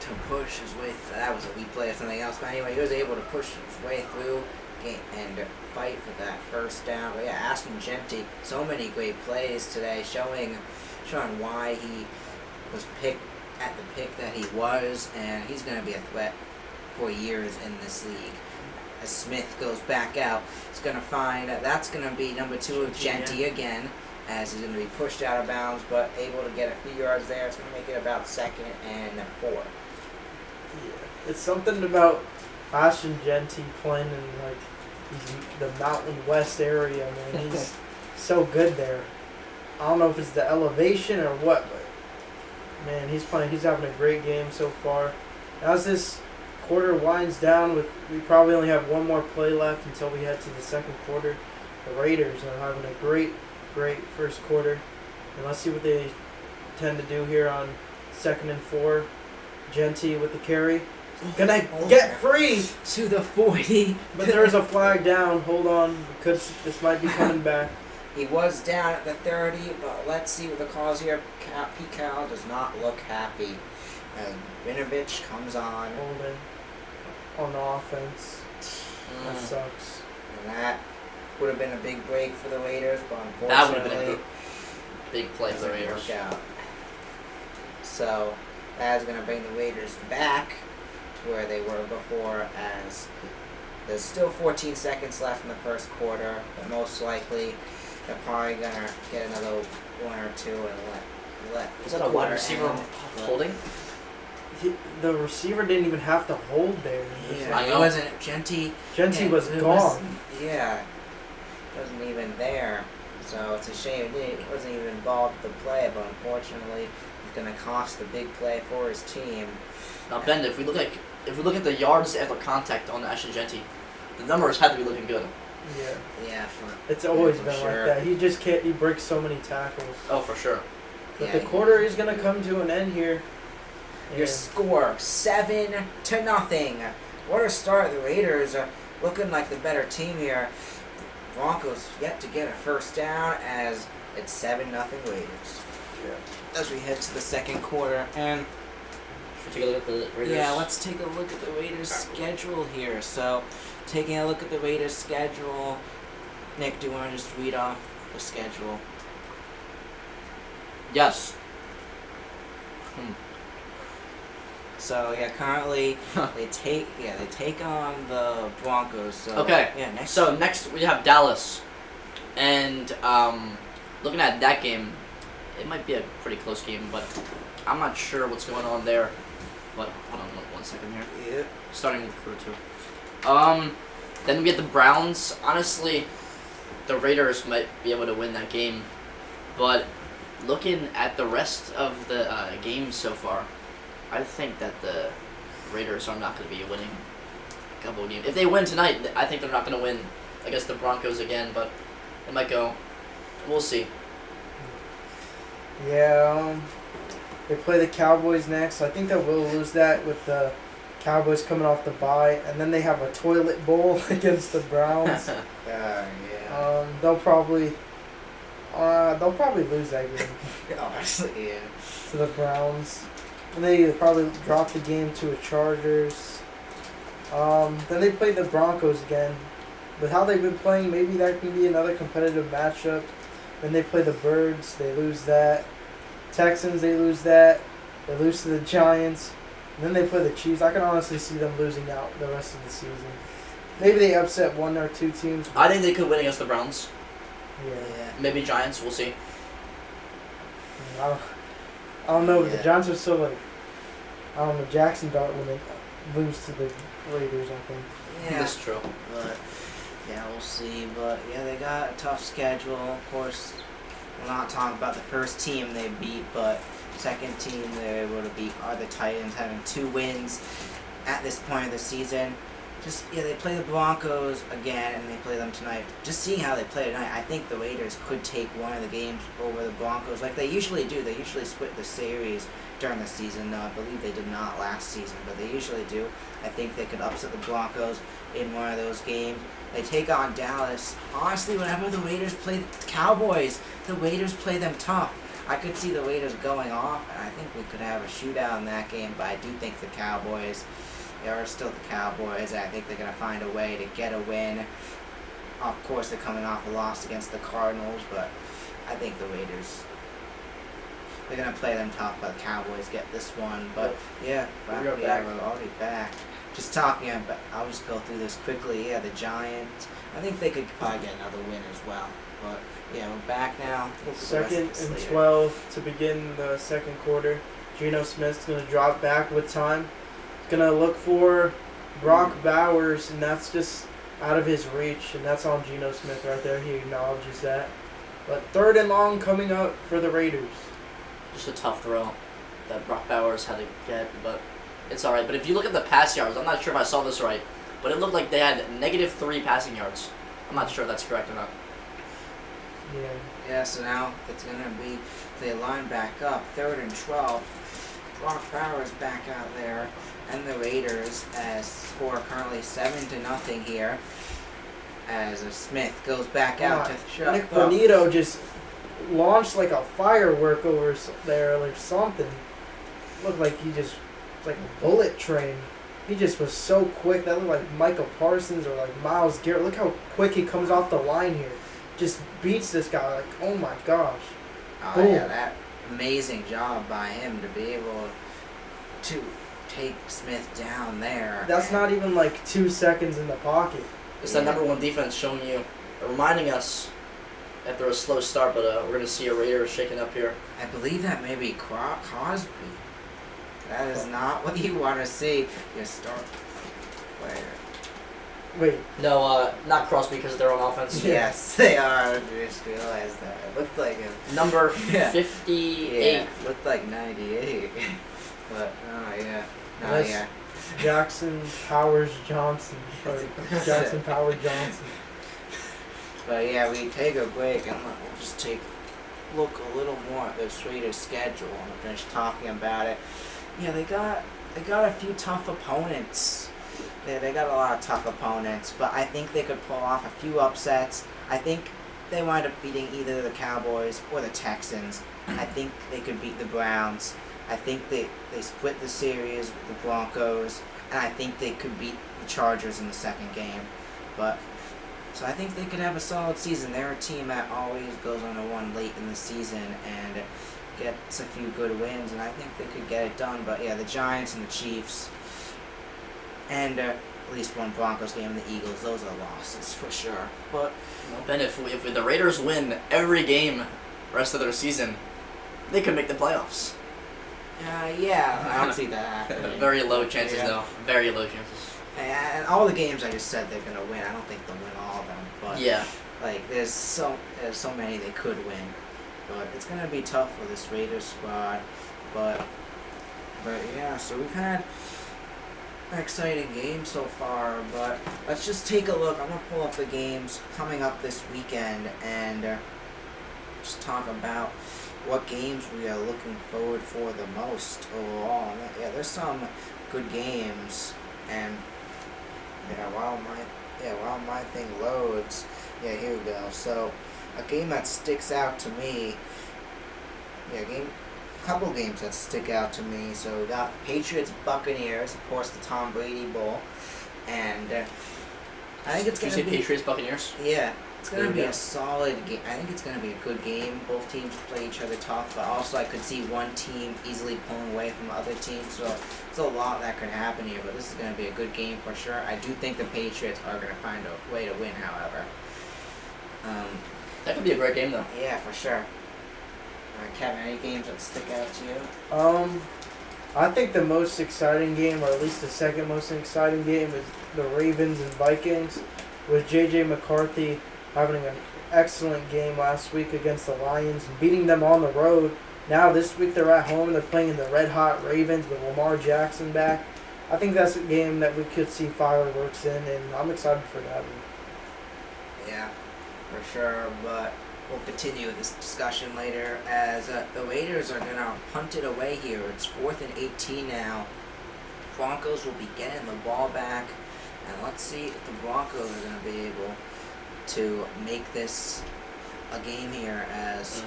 to push his way through. That was a weak play or something else. But anyway, he was able to push his way through and fight for that first down. But yeah, Ashton Genty, so many great plays today, showing why he was picked at the pick that he was, and he's going to be a threat for years in this league. As Smith goes back out, he's going to find that's going to be number 2 of Genty again, as he's going to be pushed out of bounds, but able to get a few yards there. It's going to make it about 2nd and 4. Yeah. It's something about Ashton Genty playing in like the Mountain West area, man. He's so good there. I don't know if it's the elevation or what, but man, he's having a great game so far. As this quarter winds down, we probably only have one more play left until we head to the second quarter. The Raiders are having a great first quarter, and let's see what they tend to do here on 2nd and 4. Genty with the carry, gonna get free to the 40. but there's a flag down. Hold on, because this might be coming back. He was down at the 30, but let's see what the calls here. Pete Carroll does not look happy. And Winovich comes on. Holding on offense. That sucks. And that would have been a big break for the Raiders, but That would have been unfortunately, a big play for the doesn't Raiders. work out. So that is going to bring the Raiders back to where they were before, as there's still 14 seconds left in the first quarter, but most likely they're probably going to get another one or two and let Was that the a wide quarter receiver end. holding? The receiver didn't even have to hold there. Yeah, I it know. wasn't Genty. Genty was it gone. Yeah, wasn't even there. So it's a shame he wasn't even involved with the play, but unfortunately, it's going to cost a big play for his team. Now, Ben, if we look at the yards after contact on Ashton Genty, the numbers had to be looking good. Yeah. Yeah, It's always for been sure. like that. He just can't. He breaks so many tackles. Oh, for sure. But Yeah, the quarter is gonna come to an end here. Your And score 7-0. What a start! The Raiders are looking like the better team here. Broncos yet to get a first down, as it's 7-0 Raiders. Yeah. As we head to the second quarter, and Should we take a look at the Raiders? yeah, let's take a look at the Raiders' schedule here. So, taking a look at the Raiders' schedule, Nick, do you want to just read off the schedule? Yes. So yeah, currently they take on the Broncos. So Okay. yeah, next. So next we have Dallas, and looking at that game, it might be a pretty close game, but I'm not sure what's going on there. But hold on one second here. Yeah. Starting with crew 2. Then we get the Browns. Honestly, the Raiders might be able to win that game, but looking at the rest of the games so far, I think that the Raiders are not going to be winning a couple of games. If they win tonight, I think they're not going to win against the Broncos again, but it might go. We'll see. Yeah. They play the Cowboys next. I think they will lose that with the Cowboys coming off the bye, and then they have a toilet bowl against the Browns. Yeah. They'll probably lose that game Honestly, yeah. to the Browns. And they probably drop the game to the Chargers. Then they play the Broncos again. With how they've been playing, maybe that can be another competitive matchup. Then they play the Birds. They lose that. Texans, they lose that. They lose to the Giants. And then they play the Chiefs. I can honestly see them losing out the rest of the season. Maybe they upset one or two teams. I think they could win against the Browns. Yeah. Maybe Giants. We'll see. I don't know. Yeah. The Giants are still like, I don't know. Jackson Dart when they lose to the Raiders, I think. Yeah. That's true. But yeah, we'll see. But yeah, they got a tough schedule. Of course, we're not talking about the first team they beat, but second team they're able to beat are the Titans, having 2 wins at this point of the season. Just yeah, they play the Broncos again, and they play them tonight. Just seeing how they play tonight, I think the Raiders could take one of the games over the Broncos, like they usually do. They usually split the series during the season. Though I believe they did not last season, but they usually do. I think they could upset the Broncos in one of those games. They take on Dallas. Honestly, whenever the Raiders play the Cowboys, the Raiders play them tough. I could see the Raiders going off, and I think we could have a shootout in that game, but I do think the Cowboys, they are still the Cowboys, and I think they're going to find a way to get a win. Of course, they're coming off a loss against the Cardinals, but I think the Raiders, they're going to play them tough, but the Cowboys get this one. But yeah, We're already back. Just talking about, I'll just go through this quickly. Yeah, the Giants, I think they could probably get another win as well. But yeah, we're back now. We'll do the rest Second of this and later. 12 to begin the second quarter. Geno Smith's going to drop back with time. He's going to look for Brock Bowers, and that's just out of his reach, and that's on Geno Smith right there. He acknowledges that. But 3rd and long coming up for the Raiders. Just a tough throw that Brock Bowers had to get, but it's alright. But if you look at the pass yards, I'm not sure if I saw this right, but it looked like they had -3 passing yards. I'm not sure if that's correct or not. Yeah. Yeah, so now it's going to be, they line back up, 3rd and 12. Brock Bowers back out there, and the Raiders score currently 7-0 here. as Smith goes back out to shut Nick up. Bonito just launched like a firework over there or something. Looked like he just like a bullet train. He just was so quick. That looked like Michael Parsons or like Myles Garrett. Look how quick he comes off the line here. Just beats this guy. Like, oh my gosh. Oh Boom. yeah, that amazing job by him to be able to take Smith down there. That's and- not even like 2 seconds in the pocket. It's that number one defense showing you, reminding us after a slow start, but we're going to see a Raiders shaking up here. I believe that may be Cosby. That is not what you want to see. Your star player. Wait, No, not Crosby because they're on offense. Yes, they are. I just realized that. It looked like a Number Yeah. 58. Yeah, looked like 98. But oh yeah, no Let's- yeah. Jackson Powers Johnson. Or Jackson Powers Johnson. But yeah, we take a break and we'll just look a little more at the Raiders' schedule and we'll finish talking about it. Yeah, they got a few tough opponents. Yeah, they got a lot of tough opponents, but I think they could pull off a few upsets. I think they wind up beating either the Cowboys or the Texans. I think they could beat the Browns. I think they split the series with the Broncos, and I think they could beat the Chargers in the second game. But so I think they could have a solid season. They're a team that always goes on a run late in the season and gets a few good wins, and I think they could get it done. But yeah, the Giants and the Chiefs, and at least one Broncos game and the Eagles, those are losses for sure. But Ben, if the Raiders win every game rest of their season, they could make the playoffs. yeah, I don't see that happening. Very low chances, Yeah. though. Very low chances. And all the games I just said they're gonna win. I don't think they'll win all of them, but Yeah. like there's so many they could win. But it's gonna be tough for this Raiders squad. But yeah, so we've had an exciting game so far. But let's just take a look. I'm gonna pull up the games coming up this weekend and just talk about what games we are looking forward for the most overall. Yeah, there's some good games, and while my thing loads, here we go. So a game that sticks out to me, couple games that stick out to me. So we got Patriots Buccaneers, of course, the Tom Brady Bowl, and I think it's Did you gonna say be Patriots Buccaneers? yeah. It's going to There be we go. a solid game. I think it's going to be a good game. Both teams play each other tough, but also I could see one team easily pulling away from the other team. So it's a lot that could happen here, but this is going to be a good game for sure. I do think the Patriots are going to find a way to win, however. That could be a great game, though. Yeah, for sure. Kevin, any games that stick out to you? I think the most exciting game, or at least the second most exciting game, is the Ravens and Vikings, with J.J. McCarthy having an excellent game last week against the Lions and beating them on the road. Now this week they're at home and they're playing in the red-hot Ravens with Lamar Jackson back. I think that's a game that we could see fireworks in, and I'm excited for that one. Yeah, for sure, but we'll continue this discussion later as the Raiders are going to punt it away here. It's 4th and 18 now. Broncos will be getting the ball back, and let's see if the Broncos are going to be able to make this a game here as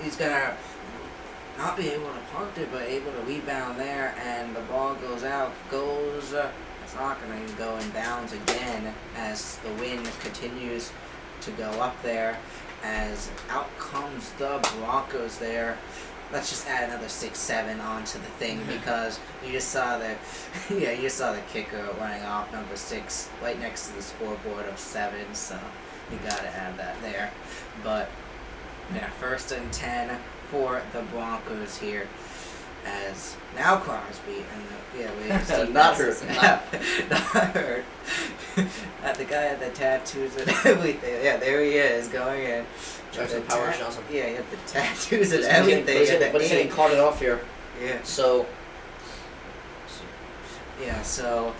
he's going to not be able to punt it, but able to rebound there, and the ball goes out, it's not going to go in bounds again as the wind continues to go up there, as out comes the Broncos there. Let's just add another 6-7 onto the thing because you just saw the kicker running off number 6 right next to the scoreboard of 7, so you gotta add that there. But yeah, 1st and 10 for the Broncos here. As now Crosby and Not hurt. not hurt. The guy had the tattoos and everything. Yeah, there he is going in. Jackson Powers Johnson. Yeah, he had the tattoos and But everything. he's getting caught it off here. Yeah. So So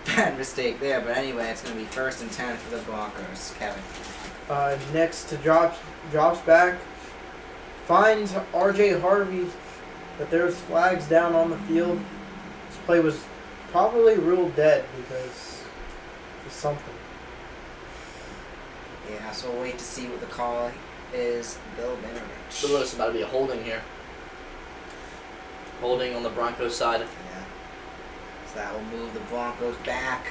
bad mistake there. But anyway, it's gonna be 1st and 10 for the Broncos. Kevin. Next to drops back, finds R.J. Harvey, but there's flags down on the field. This play was probably ruled dead because of something. Yeah, so we'll wait to see what the call is. Bill Vinovich. So there's about to be a holding here. Holding on the Broncos side. Yeah. So that will move the Broncos back.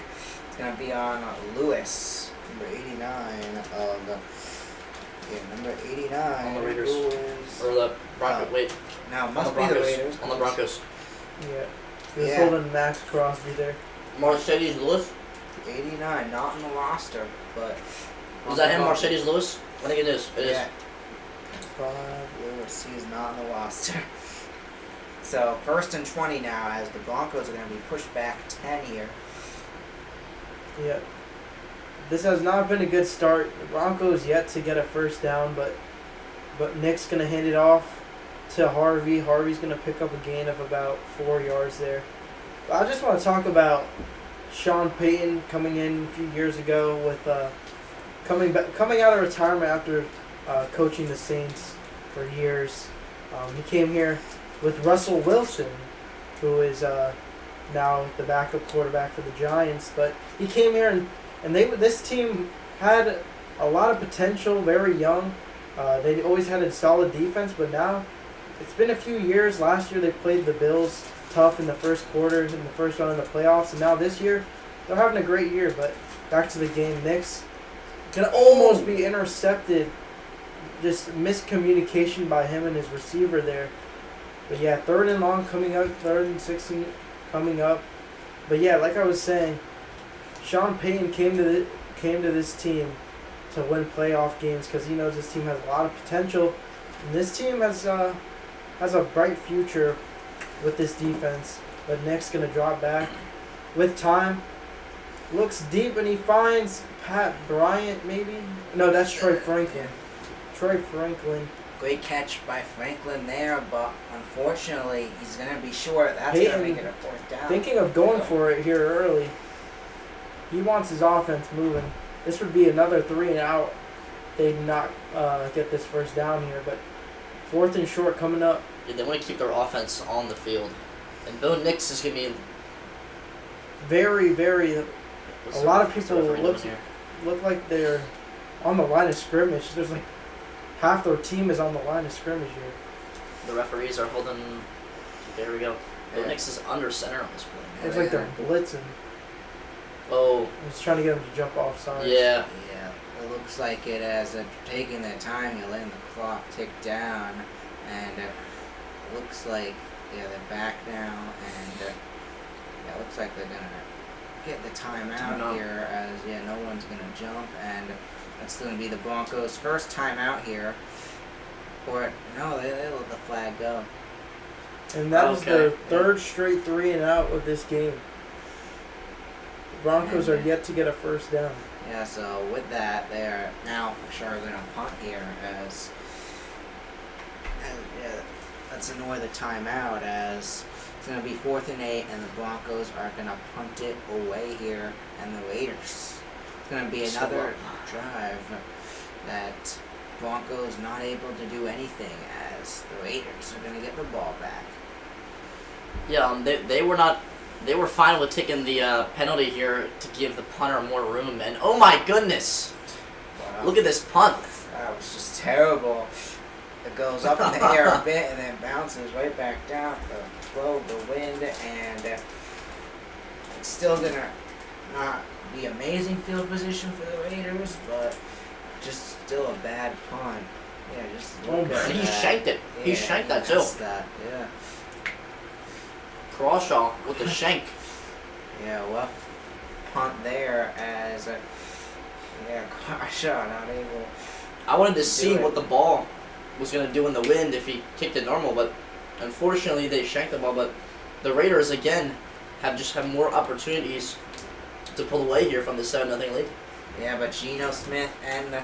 It's going to be on Lewis, number 89 of the... Yeah, number 89. On the Raiders. Lewis. Or the Broncos. Wait. No, it On must the be the Broncos. Raiders. On the Broncos. Yeah. He was Yeah. holding Max Crosby there. Mercedes Lewis? 89, not in the roster, but... Was that him, Mercedes Lewis? I think it is. It is. Yeah. Lewis, he's not in the roster. So, 1st and 20 now, as the Broncos are going to be pushed back 10 here. Yeah. This has not been a good start. The Broncos yet to get a first down, but Nick's going to hand it off to Harvey. Harvey's going to pick up a gain of about 4 yards there. But I just want to talk about Sean Payton coming in a few years ago with coming out of retirement after coaching the Saints for years. He came here with Russell Wilson, who is now the backup quarterback for the Giants. But he came here and this team had a lot of potential, very young. They always had a solid defense, but now it's been a few years. Last year they played the Bills tough in the first quarter, in the first round of the playoffs, and now this year they're having a great year. But back to the game, Knicks can almost be intercepted. Just miscommunication by him and his receiver there. But yeah, 3rd and long coming up, 3rd and 16 coming up. But yeah, like I was saying, Sean Payton came to this team to win playoff games because he knows this team has a lot of potential, and this team has a bright future with this defense. But Nick's gonna drop back with time. Looks deep and he finds Pat Bryant maybe. No, that's Troy Franklin. Troy Franklin. Great catch by Franklin there, but unfortunately he's going to be short. That's Payton, going to make it a 4th down. Thinking of going for it here early. He wants his offense moving. This would be another 3 and out. They did not get this first down here, but 4th and short coming up. Yeah, they want to keep their offense on the field. And Bill Nix is going to be... Very, very... what's A the- lot of what's the people referee doing here? look like they're on the line of scrimmage. There's like half their team is on the line of scrimmage here. The referees are holding... There we go. Bill Yeah. Nix is under center on this play. It's like they're blitzing. Oh, He's trying to get them to jump off sides. yeah. Yeah, it looks like it as taking their time. You're letting the clock tick down, and it looks like they're back now, and it looks like they're gonna get the timeout Timeout. here. As no one's gonna jump, and that's gonna be the Broncos' first timeout here. Or no, they let the flag go. And that was their Okay. 3rd straight 3 and out of this game. The Broncos are yet to get a first down. Yeah, so with that, they're now for sure going to punt here as let's annoy the timeout as it's going to be 4th and 8, and the Broncos are going to punt it away here, and the Raiders. It's going to be Still another up. drive that Broncos not able to do anything as the Raiders are going to get the ball back. Yeah, they were not... They were fine with taking the penalty here to give the punter more room. And oh my goodness! Wow. Look at this punt. That was just terrible. It goes up in the air a bit and then bounces right back down to blow the wind, and it's still gonna not be amazing field position for the Raiders, but just still a bad punt. Yeah, just look at And he that. shanked it. He Yeah, shanked that too. missed that, yeah. Crawshaw with the shank. Yeah, well, punt there as Crawshaw not able. I wanted to see it. what the ball was going to do in the wind if he kicked it normal, but unfortunately they shanked the ball. But the Raiders, again, have more opportunities to pull away here from the 7-0 lead. Yeah, but Geno Smith and the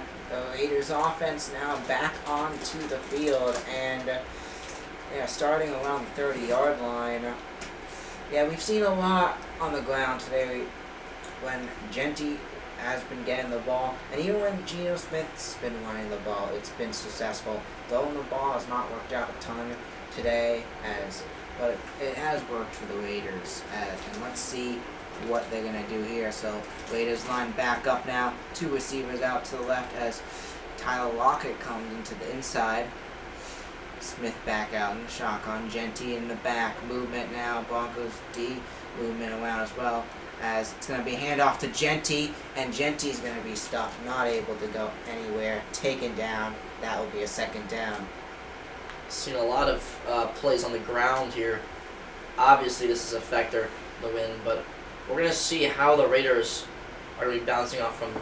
Raiders offense now back onto the field, and starting around the 30-yard line. Yeah, we've seen a lot on the ground today when Genty has been getting the ball, and even when Geno Smith's been running the ball, it's been successful. Throwing the ball has not worked out a ton today, but it has worked for the Raiders. And let's see what they're going to do here. So Raiders line back up now. 2 receivers out to the left as Tyler Lockett comes into the inside. Smith back out in the shotgun. Genty in the back. Movement now. Broncos D movement around as well. As it's going to be a handoff to Genty, and Genty's going to be stuffed, not able to go anywhere. Taken down. That will be a 2nd down. Seen a lot of plays on the ground here. Obviously, this is a factor in the win, but we're going to see how the Raiders are going to be bouncing off from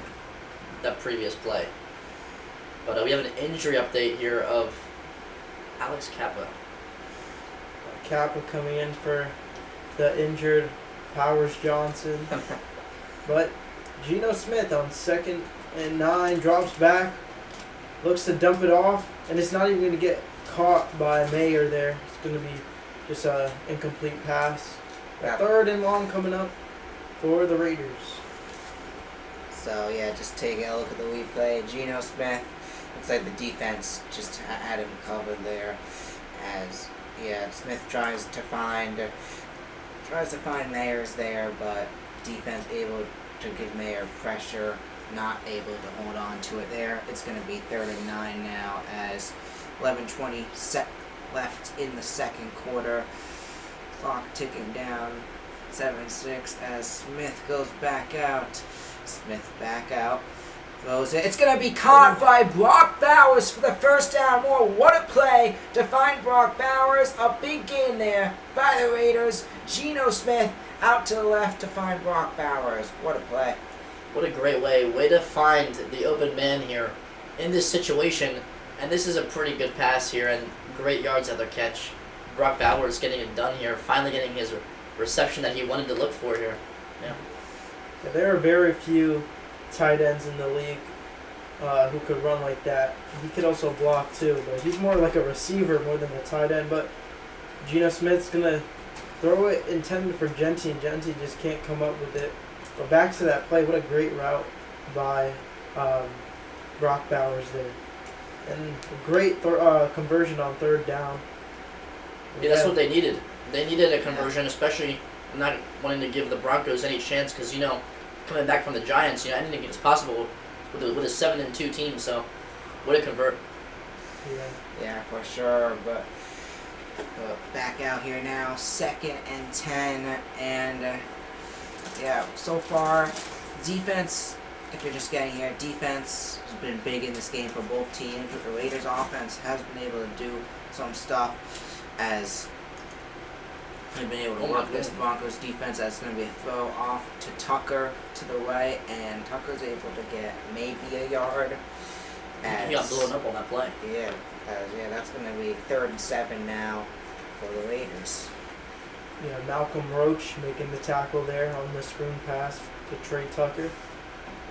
that previous play. But we have an injury update here of Alex Kappa. Kappa coming in for the injured Powers Johnson. But Geno Smith on 2nd and 9 drops back, looks to dump it off, and it's not even going to get caught by Mayer there. It's going to be just an incomplete pass. 3rd and long coming up for the Raiders. So, yeah, just taking a look at the replay. Geno Smith, looks like the defense just had him covered there. As, yeah, Smith tries to find Mayers there, but defense able to give Mayer pressure, not able to hold on to it there. It's going to be 3rd and 9 now as 11:20 left in the 2nd quarter. Clock ticking down. 7-6 as Smith goes back out. Smith back out. Throws it. It's going to be caught by Brock Bowers for the 1st down. More. What a play to find Brock Bowers. A big gain there by the Raiders. Geno Smith out to the left to find Brock Bowers. What a play. What a great way to find the open man here in this situation. And this is a pretty good pass here and great yards after catch. Brock Bowers getting it done here, finally getting his reception that he wanted to look for here. Yeah. There are very few tight ends in the league who could run like that. He could also block too, but he's more like a receiver more than a tight end. But Geno Smith's going to throw it intended for Genty, and Genty just can't come up with it. But back to that play, what a great route by Brock Bowers there. And a great conversion on 3rd down. Yeah, that's what they needed. They needed a conversion, especially not wanting to give the Broncos any chance because, coming back from the Giants, anything is possible with a 7-2 team, so way to convert. Yeah, for sure, but back out here now, 2nd and 10, and so far, defense, if you're just getting here, defense has been big in this game for both teams, but the Raiders offense has been able to do some stuff as they've been able to work this Broncos defense. That's going to be a throw off to Tucker to the right, and Tucker's able to get maybe a yard. He got blown up on that play. Yeah, that's going to be 3rd and 7 now for the Raiders. Yeah, Malcolm Roach making the tackle there on the screen pass to Trey Tucker.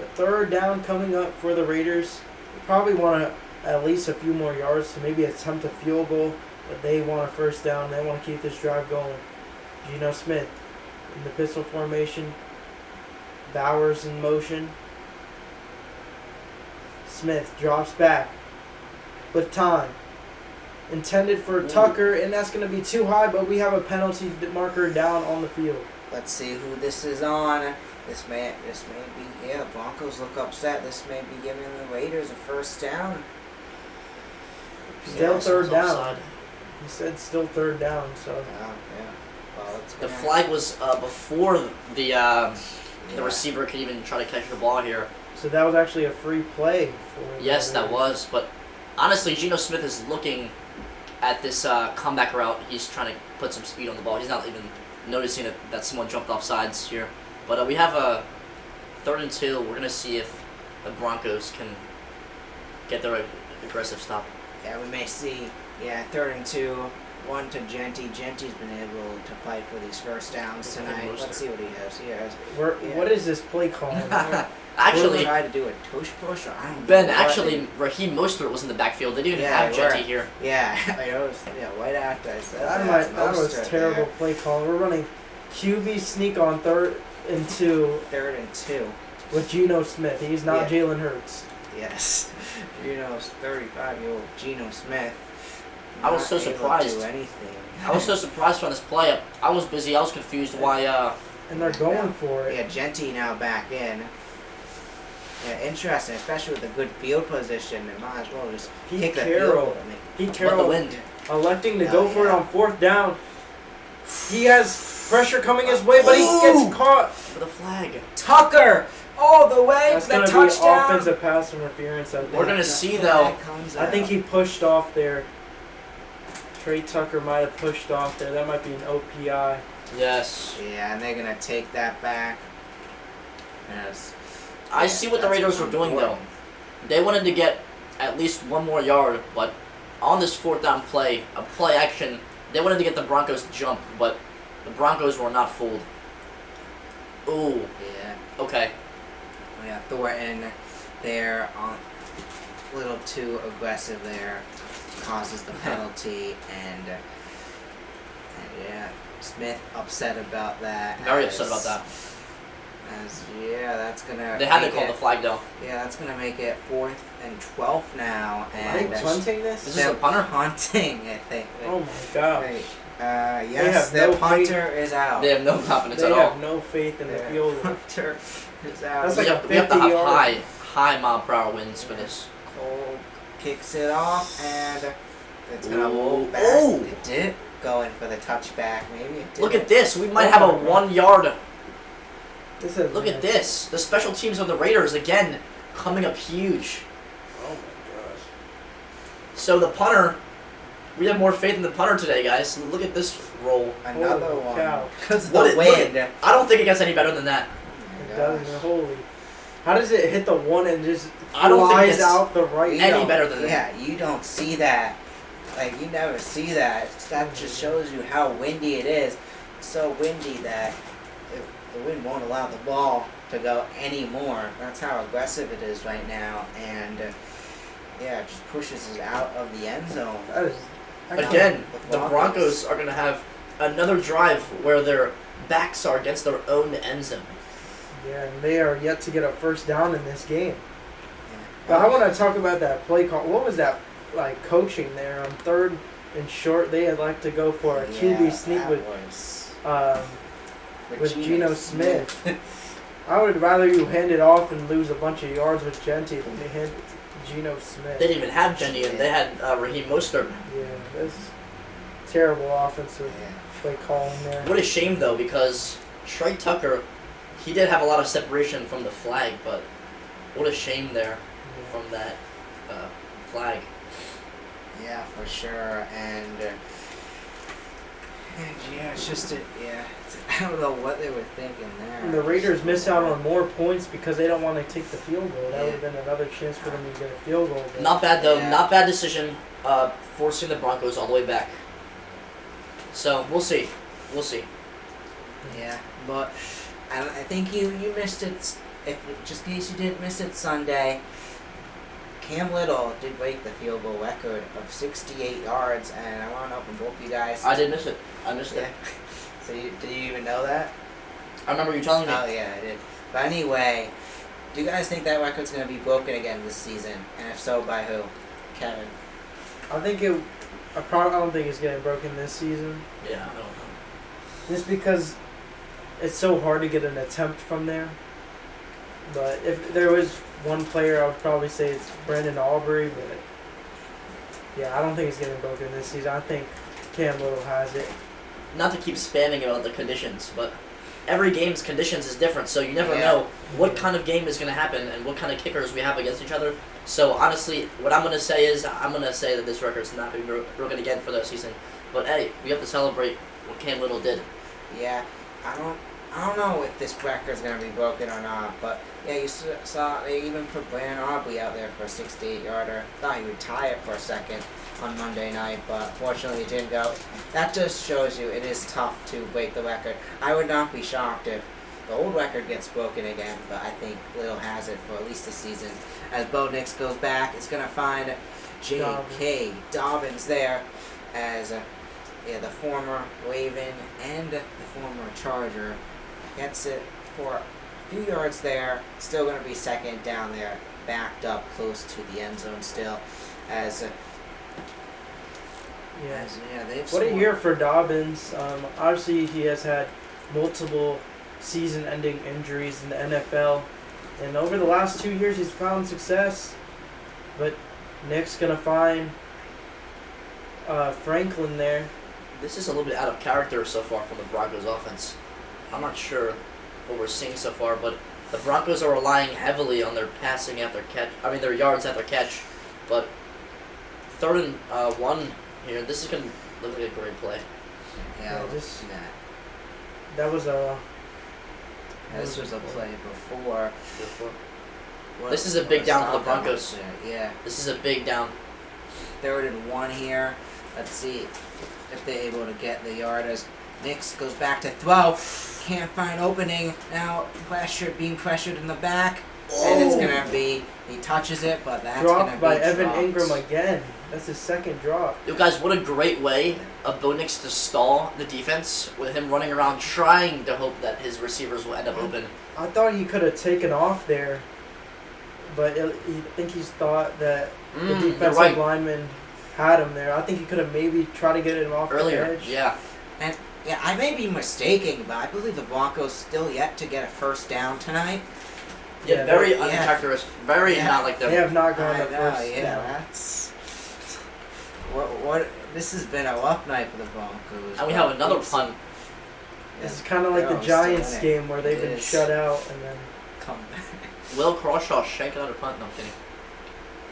The 3rd down coming up for the Raiders. They probably want at least a few more yards to maybe attempt a field goal, but they want a 1st down. They want to keep this drive going. Geno Smith in the pistol formation. Bowers in motion. Smith drops back with time. Intended for Tucker, and that's going to be too high, but we have a penalty marker down on the field. Let's see who this is on. This may be, Broncos look upset. This may be giving the Raiders a 1st down. Still 3rd down. He said still 3rd down, so. Yeah. Well, the flag was before the receiver could even try to catch the ball here. So that was actually a free play for. Yes, that was. But honestly, Geno Smith is looking at this comeback route. He's trying to put some speed on the ball. He's not even noticing that someone jumped off sides here. But we have a 3rd and 2. We're going to see if the Broncos can get their aggressive stop. Yeah, we may see. 3rd and 2. 1 to Genty. Genty's been able to fight for these 1st downs tonight. Let's see what he has. What is this play called? Actually, try to do a tush push. Or I don't Ben, know actually, Raheem Mostert was in the backfield. They didn't have Genty here. Yeah, right after I said that was terrible play call. We're running QB sneak on 3rd and 2. 3rd and 2. With Geno Smith. He's not Jalen Hurts. Yes. 35-year-old Geno Smith. I was so surprised. Do anything. I was so surprised on this play. I was busy. I was confused why and they're going for it. Yeah, Genty now back in. Yeah, interesting, especially with a good field position. They might as well just kick the field goal. Pete What the Carroll wind? electing to Oh, go for it yeah. on 4th down. He has pressure coming his way, but he gets caught. For the flag. Tucker all the way That's to going the to be touchdown. offensive pass interference, I think. We're gonna The see, flag though. comes I think out. he pushed off there. Trey Tucker might have pushed off there. That might be an OPI. Yes. Yeah, and they're gonna take that back. Yes. I Yeah, see what the that's Raiders were doing, though. important. They wanted to get at least one more yard, but on this 4th down play, a play action, they wanted to get the Broncos to jump, but the Broncos were not fooled. Ooh, Yeah. okay. Yeah, Thornton there on a little too aggressive there, causes the penalty, and yeah, Smith upset about that. Very upset about that. That's gonna. They had to make call it- the flag, though. Yeah, that's gonna make it 4th and 12 now, Are they and punting this? Is this they're a punter? punting. I think. Oh my gosh. Wait, yes, have the no punter is out. They have no confidence They at all. have no faith in the Their field goal. punter is out. That's We like have, a we have to 50 have yard. high mile per hour wins for this. Cole kicks it off, and it's gonna roll Ooh. back. Ooh. It did go in for the touchback. Maybe it did. Look at this. We might Oh have a my God. 1 yard. This is Look at this. The special teams of the Raiders, again, coming up huge. Oh my gosh. So the punter, we have more faith in the punter today, guys. Look at this roll. Another Holy one. cow. Because of What the it- look wind. I don't think it gets any better than that. Oh It my doesn't. gosh. Holy. How does it hit the one and just I don't think flies it's out the right? You any don't- better than that. Yeah, you don't see that. Like, you never see that. That just shows you how windy it is. It's so windy that the wind won't allow the ball to go anymore. That's how aggressive it is right now. And, yeah, it just pushes it out of the end zone. That is. Again, The the Broncos. Broncos are going to have another drive where their backs are against their own end zone. Yeah, and they are yet to get a first down in this game. Yeah. But I want to talk about that play call. What was that like coaching there on 3rd and short? They had like to go for a QB sneak that with was Geno Smith. I would rather you hand it off and lose a bunch of yards with Genty than to hand it to Geno Smith. They didn't even have Jenny, and they had Raheem Mostert. Yeah, that's terrible offensive Yeah. play calling there. What a shame, though, because Trey Tucker, he did have a lot of separation from the flag, but what a shame there Yeah. from that flag. Yeah, for sure. And yeah, it's just I don't know what they were thinking there. And the Raiders miss out on more points because they don't want to take the field goal. That Yeah. would have been another chance for them to get a field goal. But Not bad, though. Yeah. Not bad decision, forcing the Broncos all the way back. So, we'll see. We'll see. Yeah, but I think you missed it. If just in case you didn't miss it Sunday, Cam Little did break the field goal record of 68 yards, and I want to know from both you guys. I did miss it. I missed Yeah. it. So did you even know that? I remember you telling me. Oh yeah, I did. But anyway, do you guys think that record's gonna be broken again this season? And if so, by who? Kevin. I think it. I don't think it's getting broken this season, Yeah, I don't know. just because it's so hard to get an attempt from there. But if there was one player, I would probably say it's Brandon Aubrey. But yeah, I don't think it's getting broken this season. I think Cam Little has it. Not to keep spamming about the conditions, but every game's conditions is different, so you never Yeah. know what kind of game is going to happen and what kind of kickers we have against each other. So honestly, what I'm going to say is I'm going to say that this record's not going to be broken again for the season. But hey, we have to celebrate what Cam Little did. Yeah, I don't know if this record's gonna be broken or not, but yeah, you saw they even put Brandon Aubrey out there for a 68-yarder. Thought he would tie it for a second on Monday night, but fortunately it didn't go. That just shows you it is tough to break the record. I would not be shocked if the old record gets broken again, but I think Little has it for at least a season. As Bo Nix goes back, it's gonna find J.K. Dobbins there as the former Raven and the former Charger gets it for a few yards there. Still going to be second down there, backed up close to the end zone still. Yeah. They've What a scored. year for Dobbins. Obviously, he has had multiple season-ending injuries in the NFL. And over the last 2 years, he's found success. But Nick's going to find Franklin there. This is a little bit out of character so far from the Broncos offense. I'm not sure what we're seeing so far, but the Broncos are relying heavily on their passing after catch. I mean, their yards after catch. But 3rd and 1 here. This is going to look like a great play. Yeah, Yeah, just- that. That was a... This was a play before. This is a big What down for the stop that Broncos. was there. Yeah. This is a big down. 3rd and 1 here. Let's see if they're able to get the yard as Nix goes back to throw. Can't find opening. Now being pressured in the back. And it's going to be, he touches it, but that's going to dropped be by Evan dropped. Ingram again. That's his second drop. You guys, what a great way of Bo Nix to stall the defense with him running around trying to hope that his receivers will end up open. I thought he could have taken off there, but I think he's thought that the You're defensive right. lineman had him there. I think he could have maybe tried to get him off Earlier, the edge. yeah. And yeah, I may be mistaken, but I believe the Broncos still yet to get a first down tonight. Yeah, Yeah, very yeah. uncharacteristic. Very Yeah. not like them. They have not gone I the know, first yeah, down. that's what. This has been a rough night for the Broncos. And we have another punt. This is kind of like the They're Giants still in it. game where they've It been is. shut out and then Come back. Will Crawshaw shank another punt? No, I'm kidding.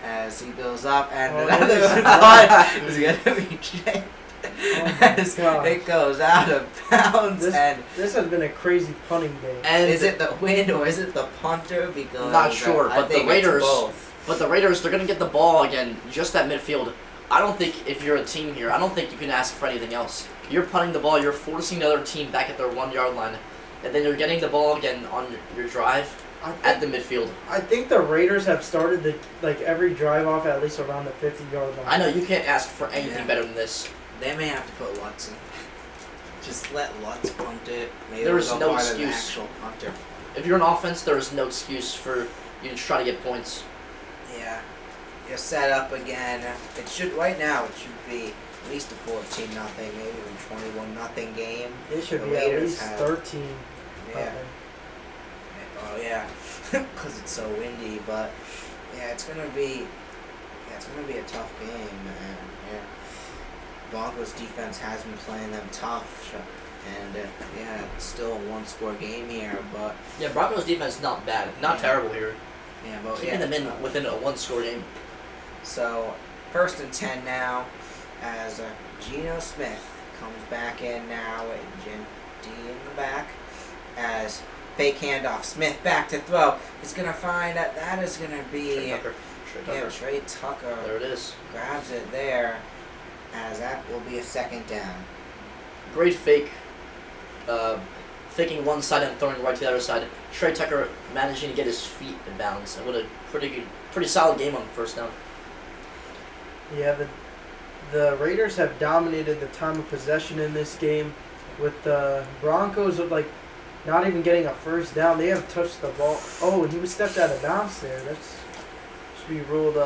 As he goes up and Oh, another yeah. punt is going to be shanked. Oh my As God. it goes out of bounds. And this has been a crazy punting day. And is it the wind or is it the punter? Because Not sure, I but the think it's Raiders- both. But the Raiders, they're going to get the ball again just at midfield. I don't think if you're a team here, I don't think you can ask for anything else. You're punting the ball, you're forcing the other team back at their 1 yard line, and then you're getting the ball again on your drive at the midfield. I think the Raiders have started every drive off at least around the 50-yard line. I know you can't ask for anything Yeah. better than this. They may have to put Lutz in. Just let Lutz punt it. Maybe There's they'll no go farther than the excuse. actual punter. If you're an offense, there is no excuse for you to try to get points. Yeah. You're set up again. It should right now. It should be at least a 14-0, maybe even 21-0 game. It should The be at Raiders least have- 13. Yeah. Oh yeah, because it's so windy. But yeah, it's gonna be a tough game, and yeah, Broncos defense has been playing them tough, and yeah, it's still a 1-score game here, but Yeah, Broncos defense is not bad, not Yeah. terrible here. yeah, but Keeping yeah. them in within a 1-score game. So 1st and 10 now, as Geno Smith comes back in now with Jim D in the back, as fake handoff. Smith back to throw. He's gonna find that is gonna be Trey Tucker. yeah, Trey Tucker There it is. grabs it there, as that will be a 2nd down. Great fake. Faking one side and throwing right to the other side. Trey Tucker managing to get his feet in bounds. And what a pretty solid game on 1st down. Yeah, the Raiders have dominated the time of possession in this game, with the Broncos not even getting a 1st down. They have touched the ball. Oh, and he was stepped out of bounds there. That's should be ruled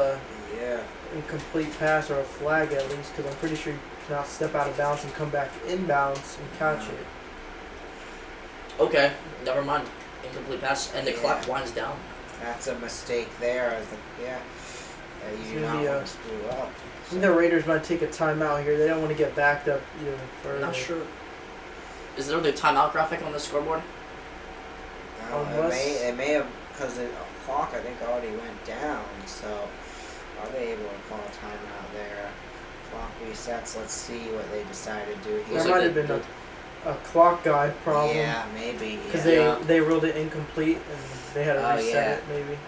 Yeah. incomplete pass or a flag at least, because I'm pretty sure you cannot step out of bounds and come back inbounds and catch it. Okay, never mind. Incomplete pass, and the Yeah. clock winds down. That's a mistake there. As It's you do gonna not be want to screw up. I think the Raiders might take a timeout here. They don't want to get backed up even further. Not sure. Is there the timeout graphic on the scoreboard? It may have, because the clock I think already went down. So are they able to call a timeout there? Clock resets. Let's see what they decide to do here. There Looks might like have been a clock guide problem. Yeah, maybe. Because yeah. they ruled it incomplete and they had to Oh, reset yeah. it maybe.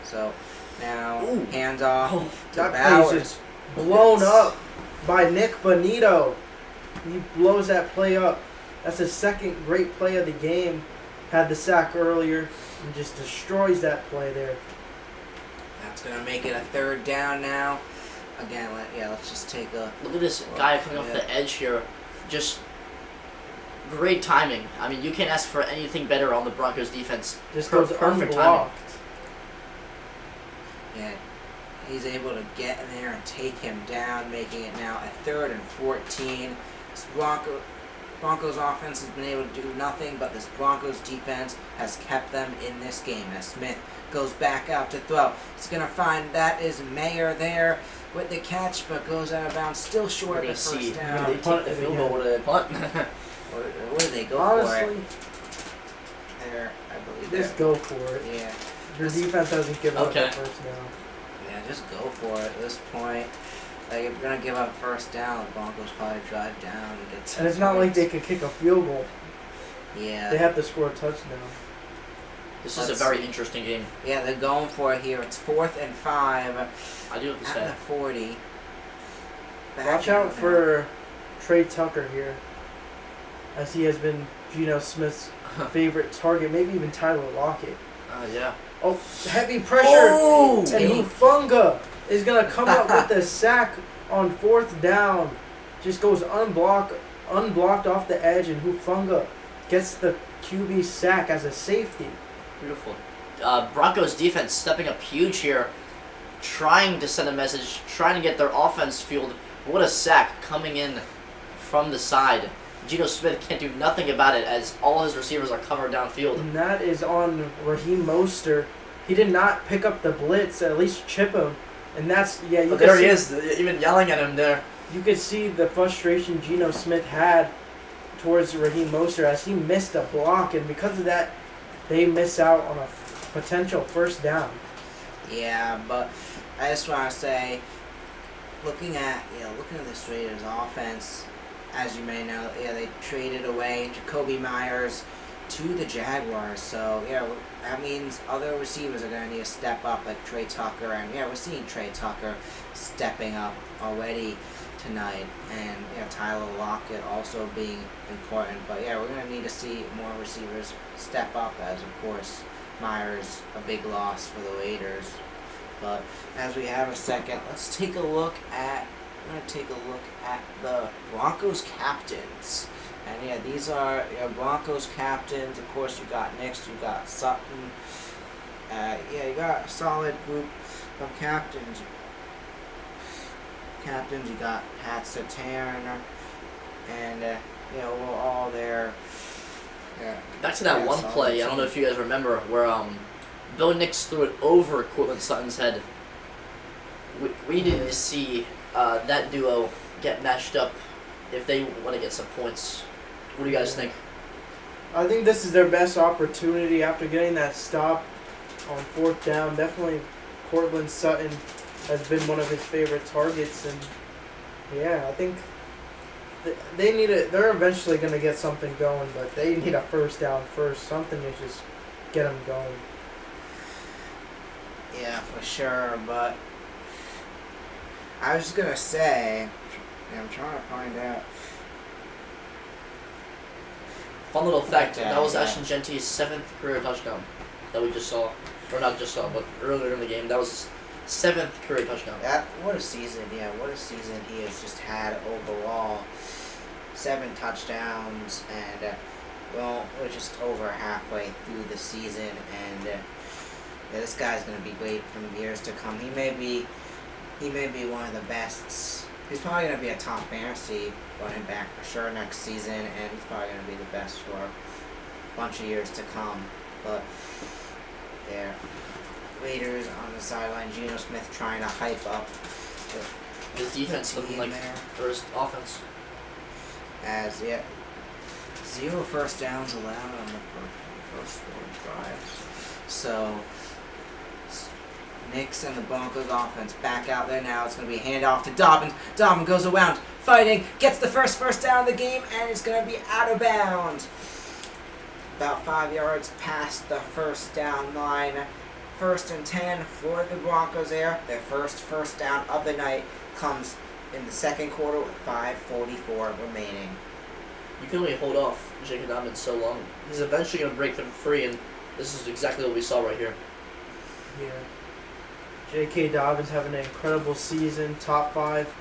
So now Ooh. hands off Oh, to That Bowers. play is just blown up by Nick Bonito. He blows that play up. That's his 2nd great play of the game. Had the sack earlier and just destroys that play there. That's gonna make it a 3rd down now. Again, let's just take a Look at this guy coming off the edge here. Just great timing. I mean, you can't ask for anything better on the Broncos defense. Just Per- goes perfect unblocked. Yeah, he's able to get in there and take him down, making it now a 3rd and 14. Broncos offense has been able to do nothing, but this Broncos defense has kept them in this game. As Smith goes back out to throw, he's going to find that is Mayer there with the catch, but goes out of bounds, still short of the first down. They take the field goal, or do they punt? What do they go Honestly, for it? There, I believe. just go for it. Yeah. Your defense doesn't give up Okay. the first down. Yeah, just go for it at this point. Like, if you're going to give up first down, the Broncos probably drive down and get some And it's not like points. they could kick a field goal. Yeah. They have to score a touchdown. This is a very interesting game. Yeah, they're going for it here. It's 4th and 5 I do have to at say. the 40. Watch out for Trey Tucker here, as he has been Geno Smith's favorite target, maybe even Tyler Lockett. Yeah. Oh, heavy pressure! Oh! And Hufanga is going to come up with a sack on 4th down. Just goes unblocked off the edge, and Hufanga gets the QB sack as a safety. Beautiful. Broncos defense stepping up huge here, trying to send a message, trying to get their offense fueled. What a sack coming in from the side. Geno Smith can't do nothing about it as all his receivers are covered downfield. And that is on Raheem Mostert. He did not pick up the blitz, at least chip him. And that's, yeah, you But can there see, he is, even yelling at him there. You could see the frustration Geno Smith had towards Raheem Mostert as he missed a block, and because of that, they miss out on a potential first down. Yeah, but I just want to say, looking at this Raiders offense, as you may know, they traded away Jacoby Myers to the Jaguars. So that means other receivers are going to need to step up, like Trey Tucker, and we're seeing Trey Tucker stepping up already tonight, and Tyler Lockett also being important. But we're going to need to see more receivers step up, as of course Myers a big loss for the Raiders. But as we have a second, let's take a look at the Broncos captains. And these are Broncos captains. Of course, you got Nix, you got Sutton. You got a solid group of captains. You got Pat Surtain, and we're all there. Back to that one play, I don't know if you guys remember, where Bill Nix threw it over Cortland Sutton's head. We need to see that duo get matched up if they want to get some points. What do you guys think? I think this is their best opportunity after getting that stop on 4th down. Definitely Cortland Sutton has been one of his favorite targets, and I think they need it. They're eventually going to get something going, but they need a first down first. Something to just get them going. Yeah, for sure. But I was just gonna say, I'm trying to find out. Fun little fact, Yeah, that was yeah. Ashton Genty's 7th career touchdown that we just saw. Or not just saw, but earlier in the game. That was his 7th career touchdown. What a season! What a season he has just had overall. 7 touchdowns, and we're just over halfway through the season, and this guy's gonna be great from years to come. He may be one of the best. He's probably gonna be a top fantasy running back for sure next season, and he's probably gonna be the best for a bunch of years to come. But Raiders on the sideline. Geno Smith trying to hype up His defense looking like, or his offense. as 0 first downs allowed on the first 4 drives. So Nix and the Broncos offense back out there now. It's going to be a handoff to Dobbins. Dobbins goes around, fighting, gets the first down of the game, and it's going to be out of bounds. About 5 yards past the first down line. 1st and 10 for the Broncos there. Their first down of the night comes in the second quarter with 5:44 remaining. You can only hold off J.K. Dobbins so long. He's eventually going to break them free, and this is exactly what we saw right here. Yeah. J.K. Dobbins having an incredible season, top 5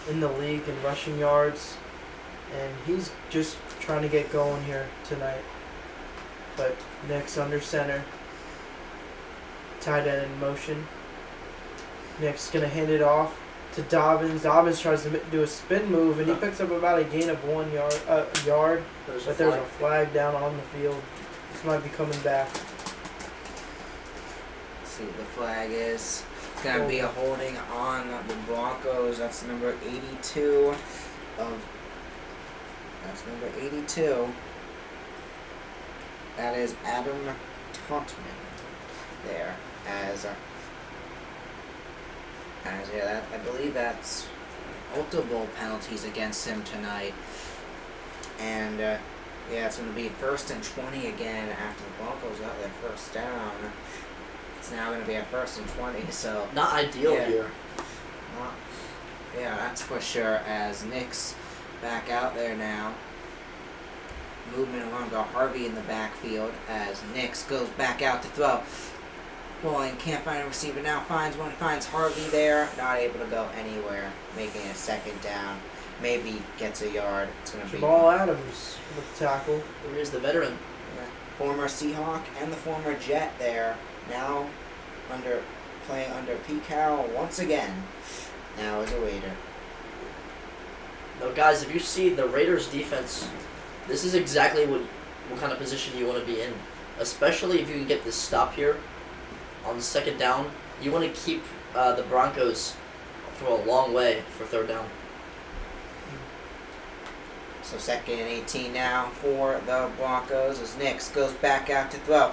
in the league in rushing yards, and he's just trying to get going here tonight. But Nix under center, tight end in motion. Nix gonna hand it off to Dobbins. Dobbins tries to do a spin move, and he picks up about a gain of 1 yard. But there's a flag down on the field. This might be coming back. Let's see what the flag is. It's going to be a holding on the Broncos. That's number 82 of... That's number 82. That is Adam Totman there as yeah, that, I believe that's multiple penalties against him tonight. And yeah, it's going to be 1st and 20 again after the Broncos got their first down. It's now going to be a 1st and 20, so not ideal here. Yeah, that's for sure. As Nick's back out there now. Movement along to Harvey in the backfield as Nix goes back out to throw. Pulling, can't find a receiver now, finds Harvey there, not able to go anywhere, making a 2nd down. Maybe gets a yard. It's going to be Jamal Adams with the tackle. Here's the veteran. Former Seahawk and the former Jet there, now playing under Pete Carroll once again, now as a Raider. Now, guys, if you see the Raiders' defense, this is exactly what kind of position you want to be in. Especially if you can get this stop here on 2nd down. You want to keep the Broncos for a long way for 3rd down. So 2nd and 18 now for the Broncos as Nix goes back out to throw.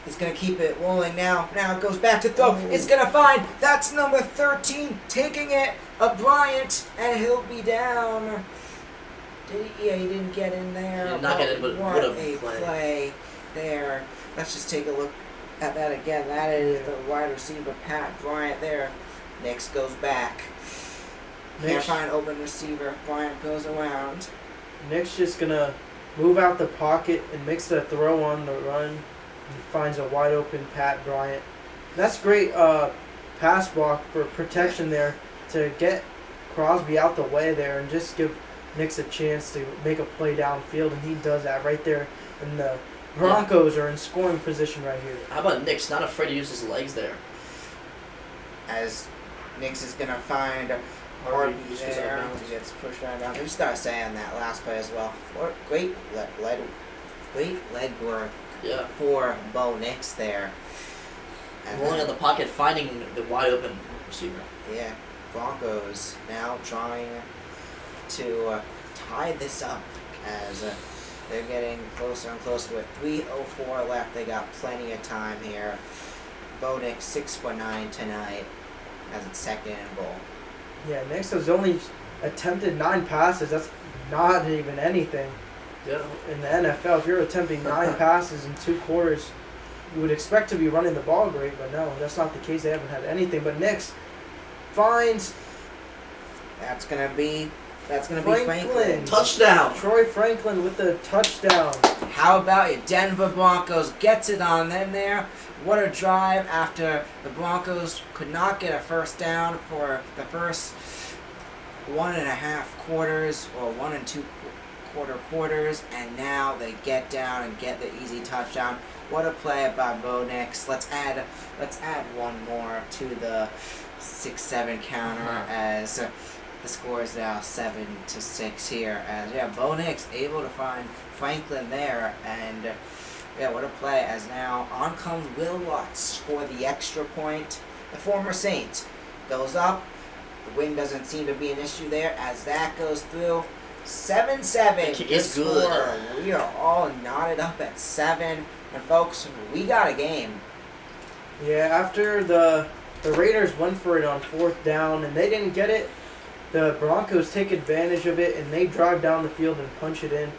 He's going to keep it rolling now. Now it goes back to throw. It's going to find, that's number 13, taking it, Bryant, and he'll be down. Yeah, he didn't get in there. He did not get in, but what what a play there. Let's just take a look at that again. That is the wide receiver, Pat Bryant there. Nix goes back. Can't find open receiver. Bryant goes around. Nick's just going to move out the pocket and makes the throw on the run. He finds a wide open Pat Bryant. That's great pass block for protection there to get Crosby out the way there and just give Nick's a chance to make a play downfield, and he does that right there. And the Broncos are in scoring position right here. How about Nick's not afraid to use his legs there? As Nix is going to find Harvey there. He gets pushed right down. I just got to say on that last play as well. Great leg work for Bo Nix there. And rolling in the pocket, finding the wide open receiver. Yeah, Broncos now trying to tie this up as they're getting closer and closer with 3:04 left. They got plenty of time here. Bo Nix 6 for 9 tonight as it's 2nd and goal. Yeah, Nix has only attempted 9 passes. That's not even anything. Yeah. In the NFL, if you're attempting 9 passes in 2 quarters, you would expect to be running the ball great, but no, that's not the case. They haven't had anything. But Nix finds... That's gonna be Franklin. Touchdown! Troy Franklin with the touchdown. How about you? Denver Broncos gets it on them there. What a drive after the Broncos could not get a 1st down for the first 1.5 quarters or 1 2/4 quarters, and now they get down and get the easy touchdown. What a play by Bo Nix. Let's add one more to the 6-7 counter as the score is now 7-6 here. As Bo Nix able to find Franklin there, and what a play. As now on comes Will Lutz for the extra point. The former Saint goes up. The wind doesn't seem to be an issue there as that goes through. 7-7. Kick is good. We are all knotted up at 7, and folks, we got a game. Yeah, after the Raiders went for it on 4th down and they didn't get it, the Broncos take advantage of it and they drive down the field and punch it in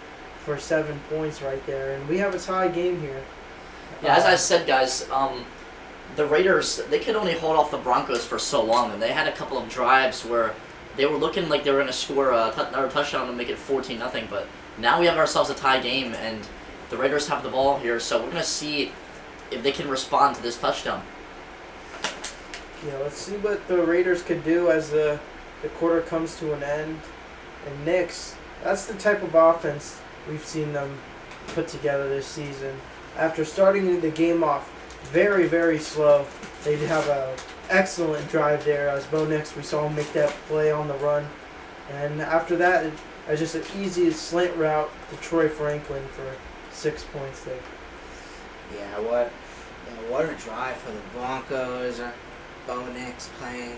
for 7 points right there. And we have a tie game here. Yeah, as I said, guys, the Raiders, they could only hold off the Broncos for so long, and they had a couple of drives where they were looking like they were going to score another touchdown and make it 14-0, but now we have ourselves a tie game, and the Raiders have the ball here, so we're going to see if they can respond to this touchdown. Yeah, let's see what the Raiders could do as the quarter comes to an end. And Nix, that's the type of offense we've seen them put together this season. After starting the game off very, very slow, they have a excellent drive there. As Bo Nix, we saw him make that play on the run. And after that, it was just an easy slant route to Troy Franklin for 6 points there. Yeah, what a drive for the Broncos. Bo Nix playing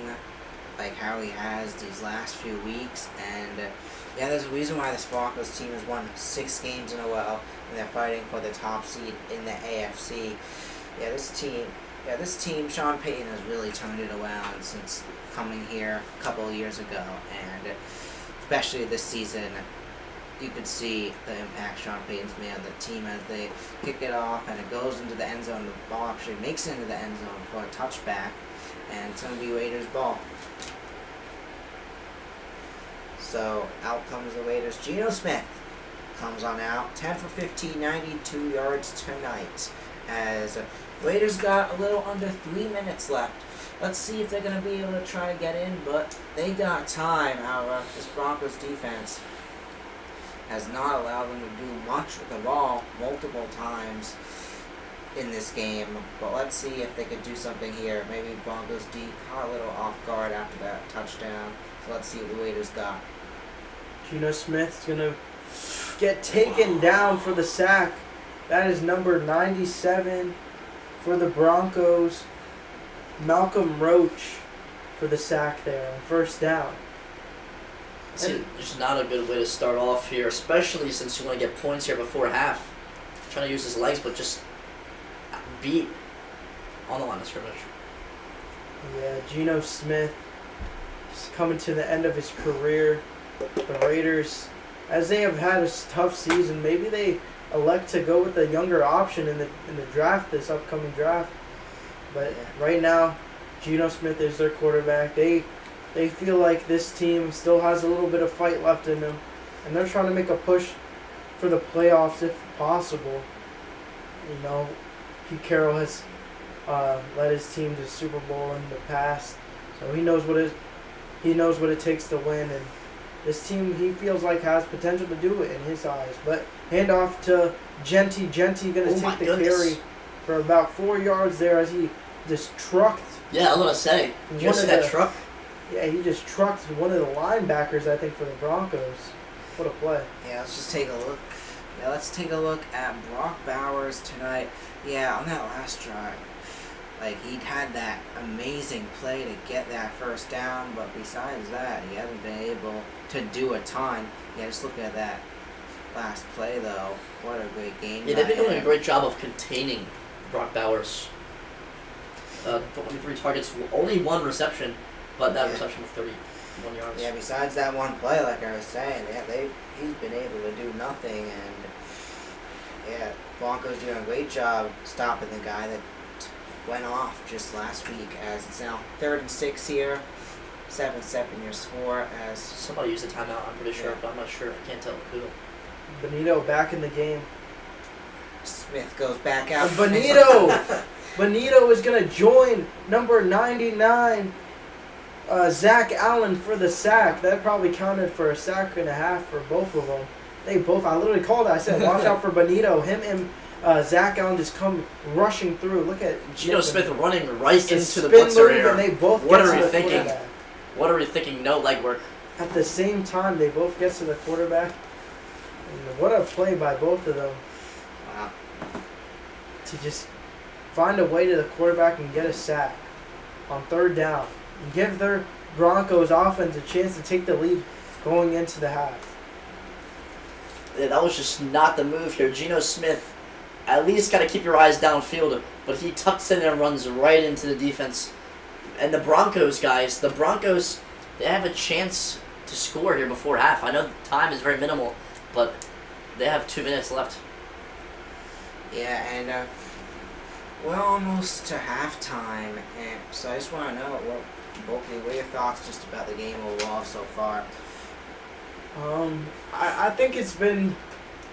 like how he has these last few weeks, and there's a reason why this Broncos team has won 6 games in a row, and they're fighting for the top seed in the AFC. This team, Sean Payton has really turned it around since coming here a couple of years ago, and especially this season, you could see the impact Sean Payton's made on the team as they kick it off and it goes into the end zone. The ball actually makes it into the end zone for a touchback, and it's going to be Raiders' ball. So out comes the Raiders. Geno Smith comes on out, 10 for 15, 92 yards tonight, as Raiders got a little under 3 minutes left. Let's see if they're going to be able to try to get in, but they got time out of this Broncos defense. Has not allowed them to do much with the ball multiple times in this game, but let's see if they could do something here. Maybe Broncos D caught a little off guard after that touchdown, so let's see what the Raiders got. Geno Smith's going to get taken down for the sack. That is number 97 for the Broncos. Malcolm Roach for the sack there on first down. It's just not a good way to start off here, especially since you want to get points here before half. Trying to use his legs, but just beat on the line of scrimmage. Yeah, Geno Smith is coming to the end of his career. The Raiders, as they have had a tough season, maybe they elect to go with the younger option in the draft, this upcoming draft. But right now, Geno Smith is their quarterback. They feel like this team still has a little bit of fight left in them, and they're trying to make a push for the playoffs if possible. You know, Pete Carroll has led his team to the Super Bowl in the past, so he knows what it takes to win. And this team, he feels like, has potential to do it in his eyes. But handoff to Genty. Genty going to take the carry for about 4 yards there as he just trucked. Yeah, I was gonna say. Did you see that truck? Yeah, he just trucked one of the linebackers, I think, for the Broncos. What a play. Yeah, let's just take a look. Yeah, let's take a look at Brock Bowers tonight. Yeah, on that last drive, like, he'd had that amazing play to get that first down, but besides that, he hasn't been able to do a ton. Yeah, just looking at that last play, though, what a great game. Yeah, they've been doing a great job of containing Brock Bowers. 23 targets, only 1 reception, but that reception was 31 yards. Yeah, besides that one play, like I was saying, he's been able to do nothing, and Broncos doing a great job stopping the guy that went off just last week, as it's now 3rd and 6 here. 7-7 your score as somebody used a timeout, I'm pretty sure, but I'm not sure. I can't tell who. Benito back in the game. Smith goes back out. Benito is going to join number 99, Zach Allen, for the sack. That probably counted for a sack and a half for both of them. I literally called it. I said, watch out for Benito. Him and Zach Allen just come rushing through. Look at Geno Smith running right into the blitzer here. And they both what are we thinking? What are we thinking? No leg work. At the same time, they both get to the quarterback. And what a play by both of them. Wow. To just find a way to the quarterback and get a sack on 3rd down. And give their Broncos offense a chance to take the lead going into the half. Yeah, that was just not the move here. Geno Smith, at least got to keep your eyes downfield, but he tucks in and runs right into the defense. And the Broncos, guys, they have a chance to score here before half. I know the time is very minimal, but they have 2 minutes left. Yeah, and we're almost to halftime, and so I just want to know what are your thoughts just about the game overall so far? I think it's been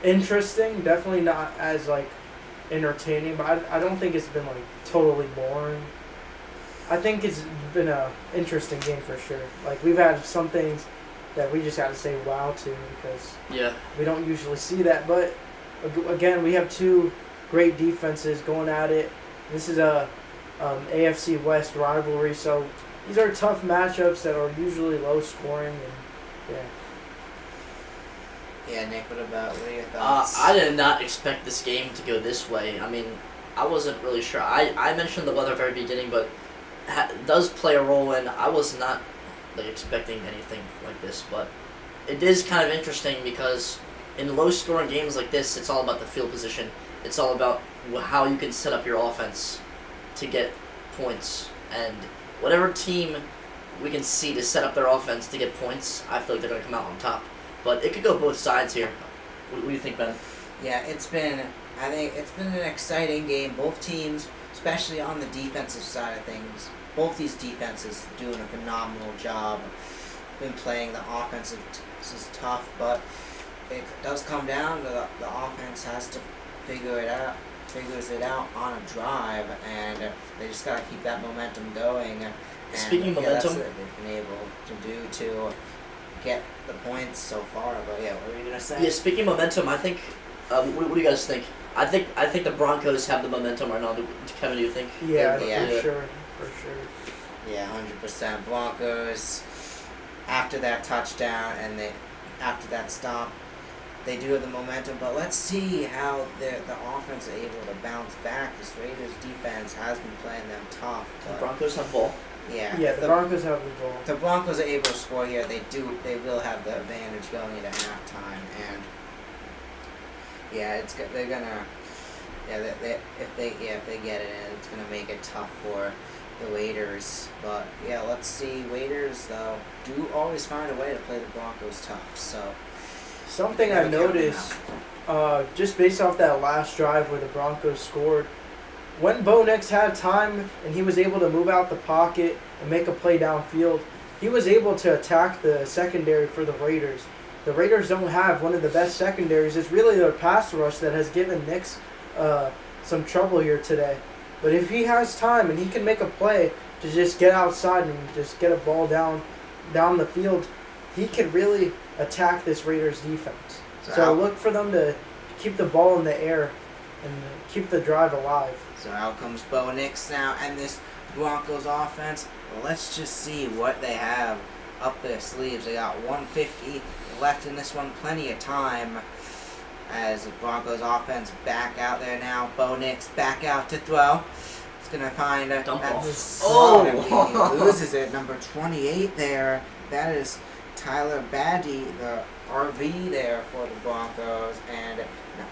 interesting. Definitely not as entertaining, but I don't think it's been totally boring. I think it's been a interesting game for sure. We've had some things that we just got to say wow to because we don't usually see that. But again, we have 2 great defenses going at it. This is a AFC West rivalry. So these are tough matchups that are usually low scoring. And Yeah, Nick, what are your thoughts? I did not expect this game to go this way. I mean, I wasn't really sure. I mentioned the weather at the very beginning, but does play a role in. I was not expecting anything like this, but it is kind of interesting because in low-scoring games like this, it's all about the field position. It's all about how you can set up your offense to get points, and whatever team we can see to set up their offense to get points, I feel like they're going to come out on top. But it could go both sides here. What do you think, Ben? Yeah, I think it's been an exciting game. Both teams, especially on the defensive side of things, both these defenses doing a phenomenal job. Been playing the offensive. This is tough, but it does come down to the offense has to figures it out on a drive, and they just gotta keep that momentum going. And Speaking of that's momentum, what they've been able to do to get the points so far. But yeah, what were you gonna say? Yeah, speaking of momentum, I think. What do you guys think? I think the Broncos have the momentum right now. Kevin, do you think? yeah, Yeah. for sure. Yeah, 100%. Broncos, after that touchdown and after that stop, they do have the momentum. But let's see how the offense is able to bounce back. This Raiders defense has been playing them tough. The But Broncos have the ball. yeah, Yeah, if the Broncos have the ball. the Broncos are able to score here, they will have the advantage going into halftime. And yeah, they're gonna. Yeah, if they get it in, it's gonna make it tough for the Raiders. But yeah, let's see. Raiders though do always find a way to play the Broncos tough. So Something never I've count them noticed, just based off that last drive where the Broncos scored, when Bo Nix had time and he was able to move out the pocket and make a play downfield, he was able to attack the secondary for the Raiders. The Raiders don't have one of the best secondaries. It's really their pass rush that has given Nix some trouble here today. But if he has time and he can make a play to just get outside and just get a ball down the field, he can really attack this Raiders defense. So look for them to keep the ball in the air and keep the drive alive. So out comes Bo Nix now, and this Broncos offense. Well, let's just see what they have up their sleeves. They got 150 left in this one, plenty of time. As the Broncos offense back out there now, Bo Nix back out to throw. He's gonna find a Dump off. Oh! He loses it. Number 28 there. That is Tyler Badie, the RB there for the Broncos, and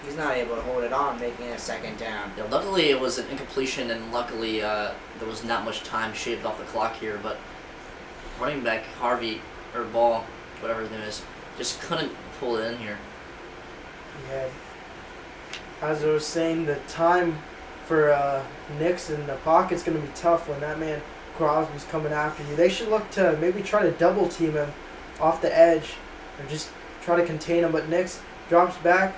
he's not able to hold it on, making it a second down. Yeah, luckily it was an incompletion, and luckily there was not much time shaved off the clock here. But running back Harvey or Ball, whatever his name is, just couldn't pull it in here. Yeah. As I was saying, the time for Nix in the pocket's going to be tough when that man Crosby's coming after you. They should look to maybe try to double team him off the edge or just try to contain him. But Nix drops back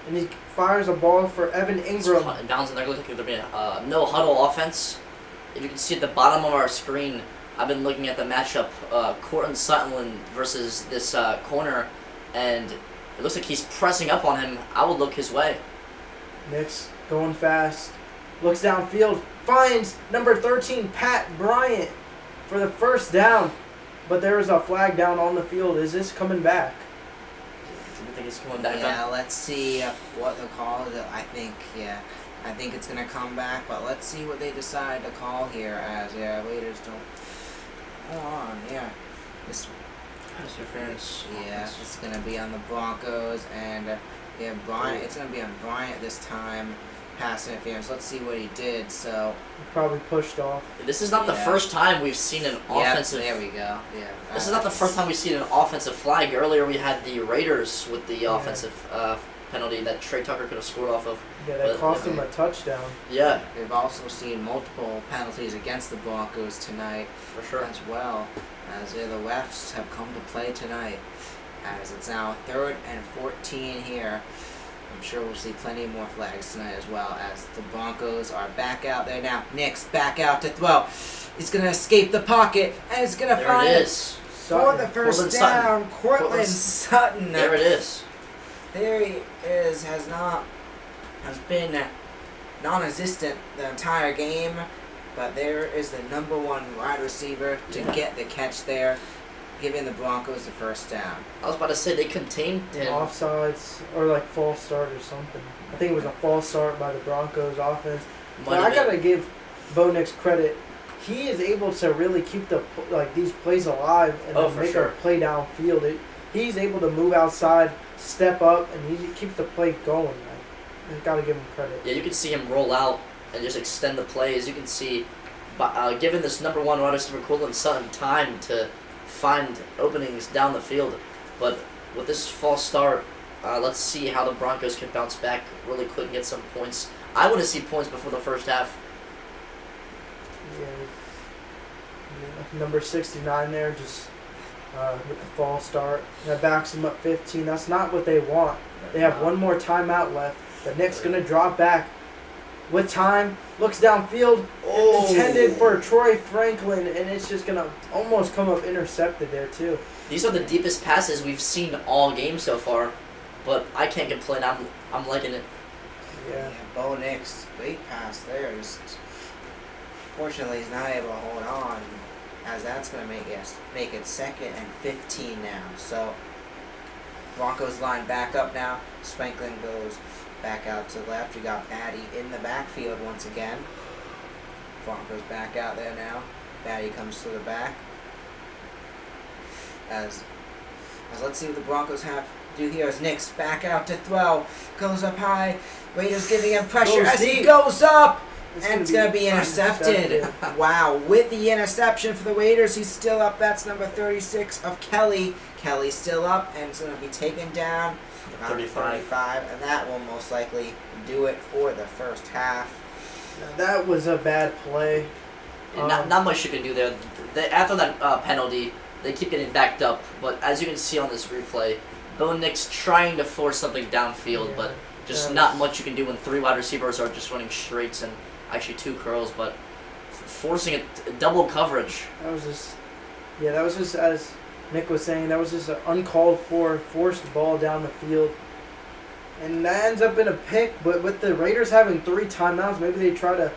and he fires a ball for Evan Ingram. It bounds in there. Looks like there'll be a no huddle offense. If you can see at the bottom of our screen, I've been looking at the matchup, Cortland Sutton versus this corner, and it looks like he's pressing up on him. I would look his way. Nix going fast, looks downfield, finds number 13 Pat Bryant for the first down, but there is a flag down on the field. Is this coming back? Do you think he's coming back? Yeah, let's see what the call is. I think it's gonna come back, but let's see what they decide to call here. As Raiders don't. Hold on, yeah. This Pass interference. Yeah, it's gonna be on the Broncos, and Bryant. It's gonna be on Bryant this time. Pass interference. Let's see what he did. So He probably pushed off. This is not the first time we've seen an offensive. there we go. Yeah. This is not the first time we've seen an offensive flag. Earlier we had the Raiders with the offensive penalty that Trey Tucker could have scored off of. Yeah, that cost him a touchdown. Yeah, We've also seen multiple penalties against the Broncos tonight for sure. as well. As the refs have come to play tonight. As it's now 3rd and 14 here. I'm sure we'll see plenty more flags tonight as well, as the Broncos are back out there now. Nix back out to throw. He's going to escape the pocket, and he's going to There find it is. for the first Cortland down. Cortland Cortland Sutton. There it is. There he is. Has been non-existent the entire game. but there is the number one wide receiver to get the catch there, giving the Broncos the first down. I was about to say they contained him. Offsides or like false start or something. I think it was a false start by the Broncos offense. But I gotta give Bo Nix credit. He is able to really keep these plays alive and make a play downfield. He's able to move outside, step up, and he keeps the play going. I gotta give him credit. Yeah, you can see him roll out and just extend the plays. You can see, giving this number one wide receiver Courtland Sutton time to find openings down the field. But with this false start, let's see how the Broncos can bounce back really quick and get some points. I want to see points before the first half. Yeah. Number 69 there, just with the false start. That backs them up 15. That's not what they want. They have one more timeout left. The Knicks going to drop back with time. Looks downfield. Intended for Troy Franklin, and it's just going to almost come up intercepted there, too. These are the deepest passes we've seen all game so far, but I can't complain. I'm liking it. Yeah. Bo Nix, great pass there. Just fortunately, he's not able to hold on, as that's going to make it 2nd and 15 now. So Broncos line back up now. Franklin goes back out to the left. We got Batty in the backfield once again. Broncos back out there now. Batty comes to the back. As let's see what the Broncos have to do here. As Nix back out to throw. Goes up high. Raiders giving him pressure as he goes up. And it's going to be intercepted. Wow. With the interception for the Raiders, he's still up. That's number 36 of Kelly. Kelly's still up, and it's going to be taken down. 35. And that will most likely do it for the first half. Now, that was a bad play. Not much you can do there. After that penalty, they keep getting backed up. But as you can see on this replay, Bo Nix trying to force something downfield, but just not much you can do when 3 wide receivers are just running straights and actually 2 curls, but forcing it double coverage. That was just as Nick was saying, that was just an uncalled for, forced ball down the field. And that ends up in a pick, but with the Raiders having 3 timeouts, maybe they try to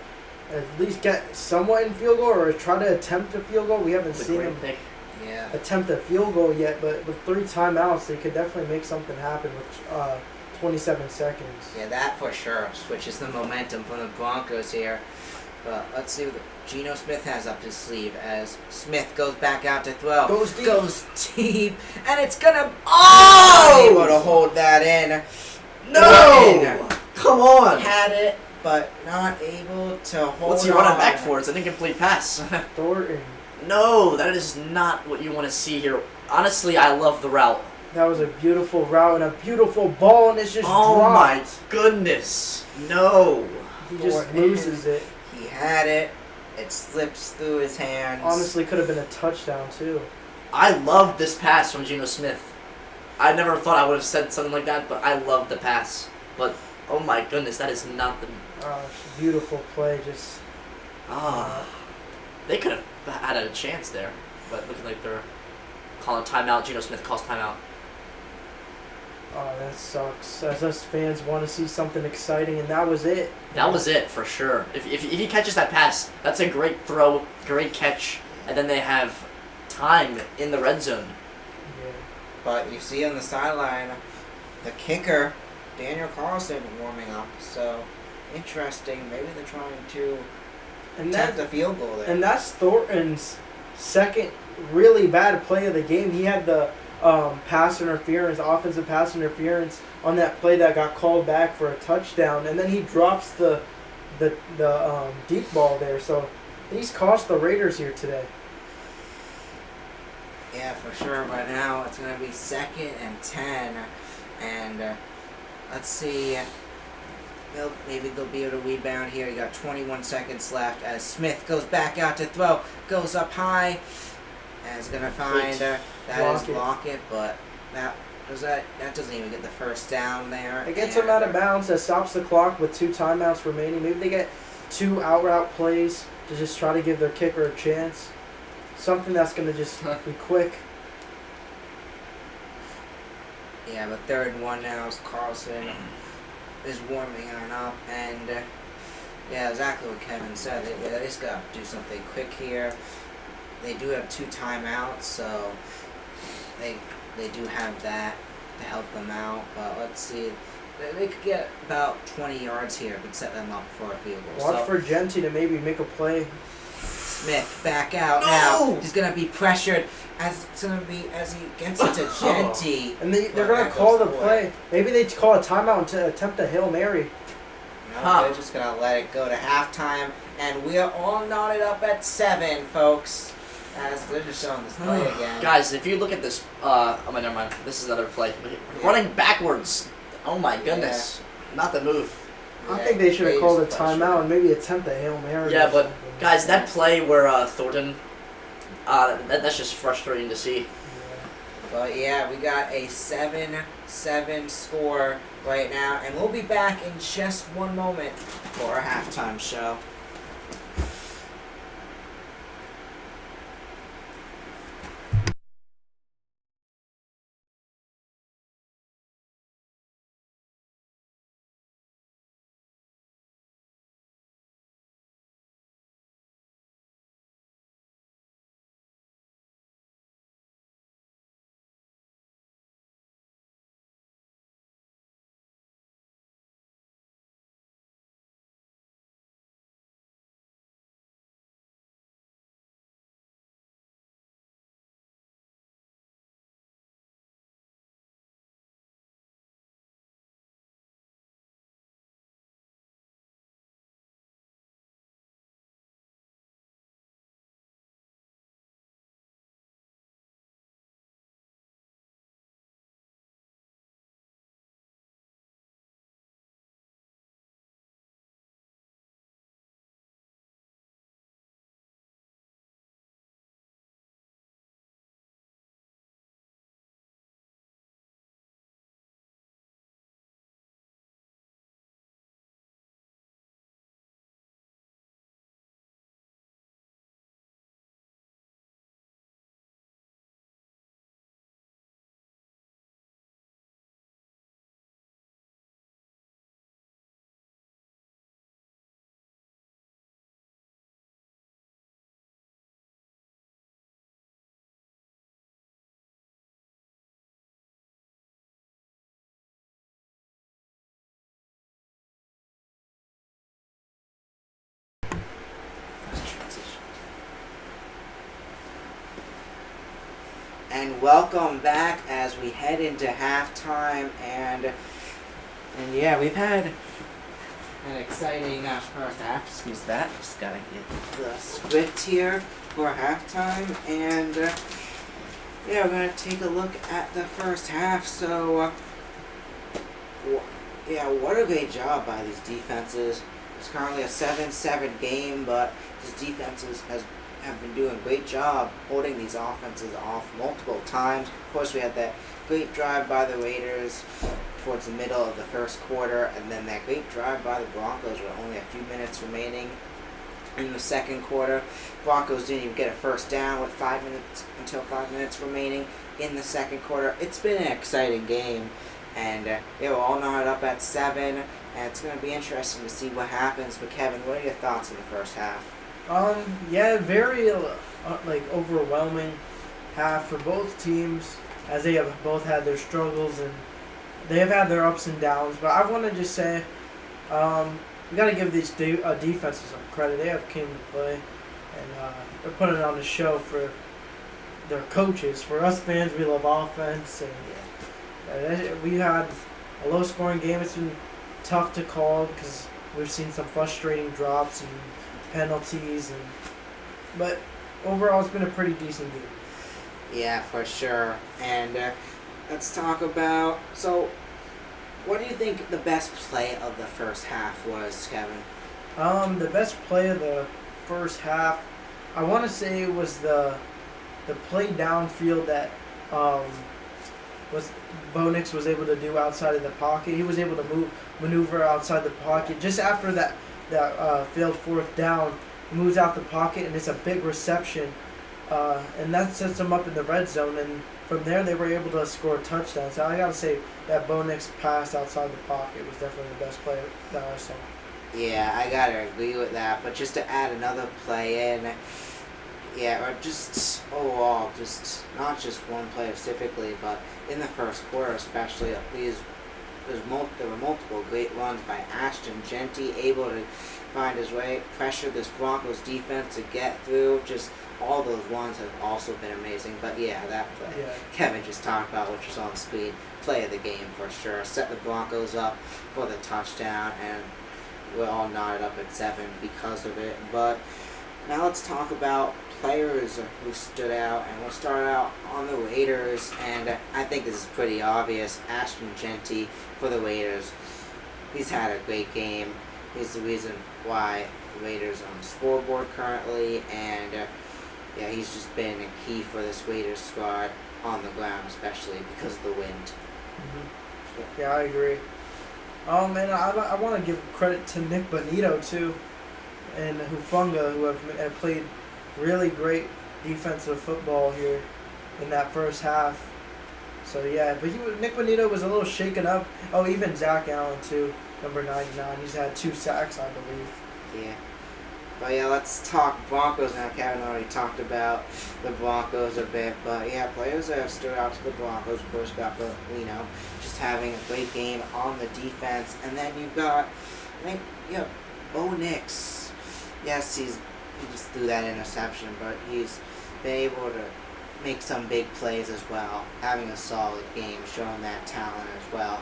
at least get somewhat in field goal or try to attempt a field goal. We haven't seen them attempt a field goal yet, but with 3 timeouts, they could definitely make something happen with 27 seconds. Yeah, that for sure switches the momentum from the Broncos here. But let's see what Geno Smith has up his sleeve as Smith goes back out to throw. Goes deep. And it's going to... Oh! Able to hold that in. No! Come on! Had it, but not able to hold on. What's he running back for? It's an incomplete pass. Thornton. No, that is not what you want to see here. Honestly, I love the route. That was a beautiful route and a beautiful ball, and it's just dropped. My goodness. No. He just loses it. He had it. It slips through his hands. Honestly, could have been a touchdown, too. I love this pass from Geno Smith. I never thought I would have said something like that, but I love the pass. But, oh my goodness, that is not the... beautiful play, just... They could have had a chance there, but looking like they're calling timeout. Geno Smith calls timeout. Oh, that sucks. As us fans want to see something exciting, and that was it. That was it, for sure. If he catches that pass, that's a great throw, great catch, and then they have time in the red zone. Yeah. But you see on the sideline, the kicker, Daniel Carlson, warming up. So, interesting. Maybe they're trying to attempt a field goal there. And that's Thornton's second really bad play of the game. He had the offensive pass interference on that play that got called back for a touchdown, and then he drops the deep ball there. So he's cost the Raiders here today. Yeah, for sure. Right now it's going to be 2nd and 10, and let's see. Maybe they'll be able to rebound here. You got 21 seconds left as Smith goes back out to throw, goes up high, and is going to find Lockett, but that doesn't even get the first down there. It gets them out of bounds. That stops the clock with 2 timeouts remaining. Maybe they get 2 out-route plays to just try to give their kicker a chance. Something that's going to just be quick. Yeah, but 3rd and 1 now as Carlson is warming on up, and Yeah, exactly what Kevin said. They just got to do something quick here. They do have 2 timeouts, so they do have that to help them out. But let's see. They could get about 20 yards here. Could set them up for a field goal. Watch for Genti to maybe make a play. Smith back out now. He's gonna be pressured as he gets into Genti. And they're gonna call the play. Maybe they call a timeout to attempt a Hail Mary. No, they're just gonna let it go to halftime, and we are all knotted up at 7, folks. As they're just showing this play again. Guys, if you look at this, never mind. This is another play. Running backwards. Oh my goodness. Not the move. I think they should have called a timeout and maybe attempt a Hail Mary. Yeah, but guys, that play where Thornton, that's just frustrating to see. Yeah. But yeah, we got a 7-7 score right now, and we'll be back in just one moment for our halftime show. And welcome back as we head into halftime, and yeah, we've had an exciting first half. Excuse that. Just gotta get the script here for halftime, and yeah, we're gonna take a look at the first half. So yeah, what a great job by these defenses. It's currently a 7-7 game, but these defenses have been doing a great job holding these offenses off multiple times. Of course, we had that great drive by the Raiders towards the middle of the first quarter, and then that great drive by the Broncos with only a few minutes remaining in the second quarter. Broncos didn't even get a first down with 5 minutes remaining in the second quarter. It's been an exciting game, and they were all knotted up at 7, and it's going to be interesting to see what happens. But Kevin, what are your thoughts in the first half? Yeah, very overwhelming half for both teams, as they have both had their struggles and they have had their ups and downs. But I want to just say, we got to give these defenses some credit. They have came to play, and they're putting on a show for their coaches. For us fans, we love offense, and we had a low-scoring game. It's been tough to call because we've seen some frustrating drops and penalties, but overall it's been a pretty decent game. Yeah, for sure. And let's talk about, so what do you think the best play of the first half was, Kevin? The best play of the first half, I want to say it was the play downfield that was Bo Nix was able to do outside of the pocket. He was able to maneuver outside the pocket just after that failed fourth down. Moves out the pocket, and it's a big reception, and that sets them up in the red zone, and from there they were able to score a touchdown. So I gotta say that Bo Nix pass outside the pocket was definitely the best play that I saw. Yeah, I gotta agree with that. But just to add another play in, yeah, or just overall, just not just one player specifically, but in the first quarter especially, there were multiple great runs by Ashton Genty, able to find his way, pressure this Broncos defense to get through. Just all those runs have also been amazing. But yeah, that play Yeah. Kevin just talked about, which was on the screen, play of the game for sure. Set the Broncos up for the touchdown, and we're all knotted up at 7 because of it. But now let's talk about players who stood out, and we'll start out on the Raiders, and I think this is pretty obvious. Ashton Genty for the Raiders. He's had a great game. He's the reason why the Raiders are on the scoreboard currently, and yeah, he's just been a key for this Raiders squad on the ground, especially because of the wind. Yeah, I agree. Oh man, I want to give credit to Nick Bonito too, and Hufunga, who have played really great defensive football here in that first half. So yeah, but Nick Bonito was a little shaken up. Oh, even Zach Allen too, number 99. He's had 2 sacks, I believe. Yeah. But yeah, let's talk Broncos now. Kevin already talked about the Broncos a bit, but yeah, players that have stood out to the Broncos. Of course, got Bonito just having a great game on the defense, and then you've got, I think, Bo Nix. Yes, he just threw that interception, but he's been able to make some big plays as well, having a solid game, showing that talent as well,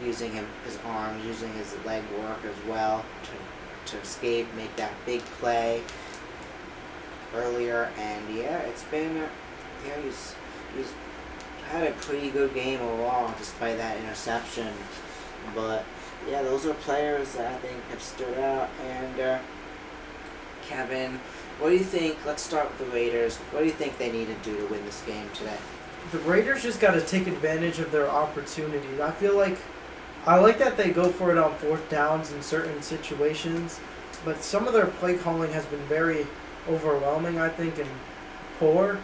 using his arms, using his leg work as well to escape, make that big play earlier, and yeah, it's been he's had a pretty good game overall despite that interception. But yeah, those are players that I think have stood out. And Kevin, what do you think? Let's start with the Raiders. What do you think they need to do to win this game today? The Raiders just got to take advantage of their opportunities. I like that they go for it on 4th downs in certain situations, but some of their play calling has been very overwhelming, I think, and poor.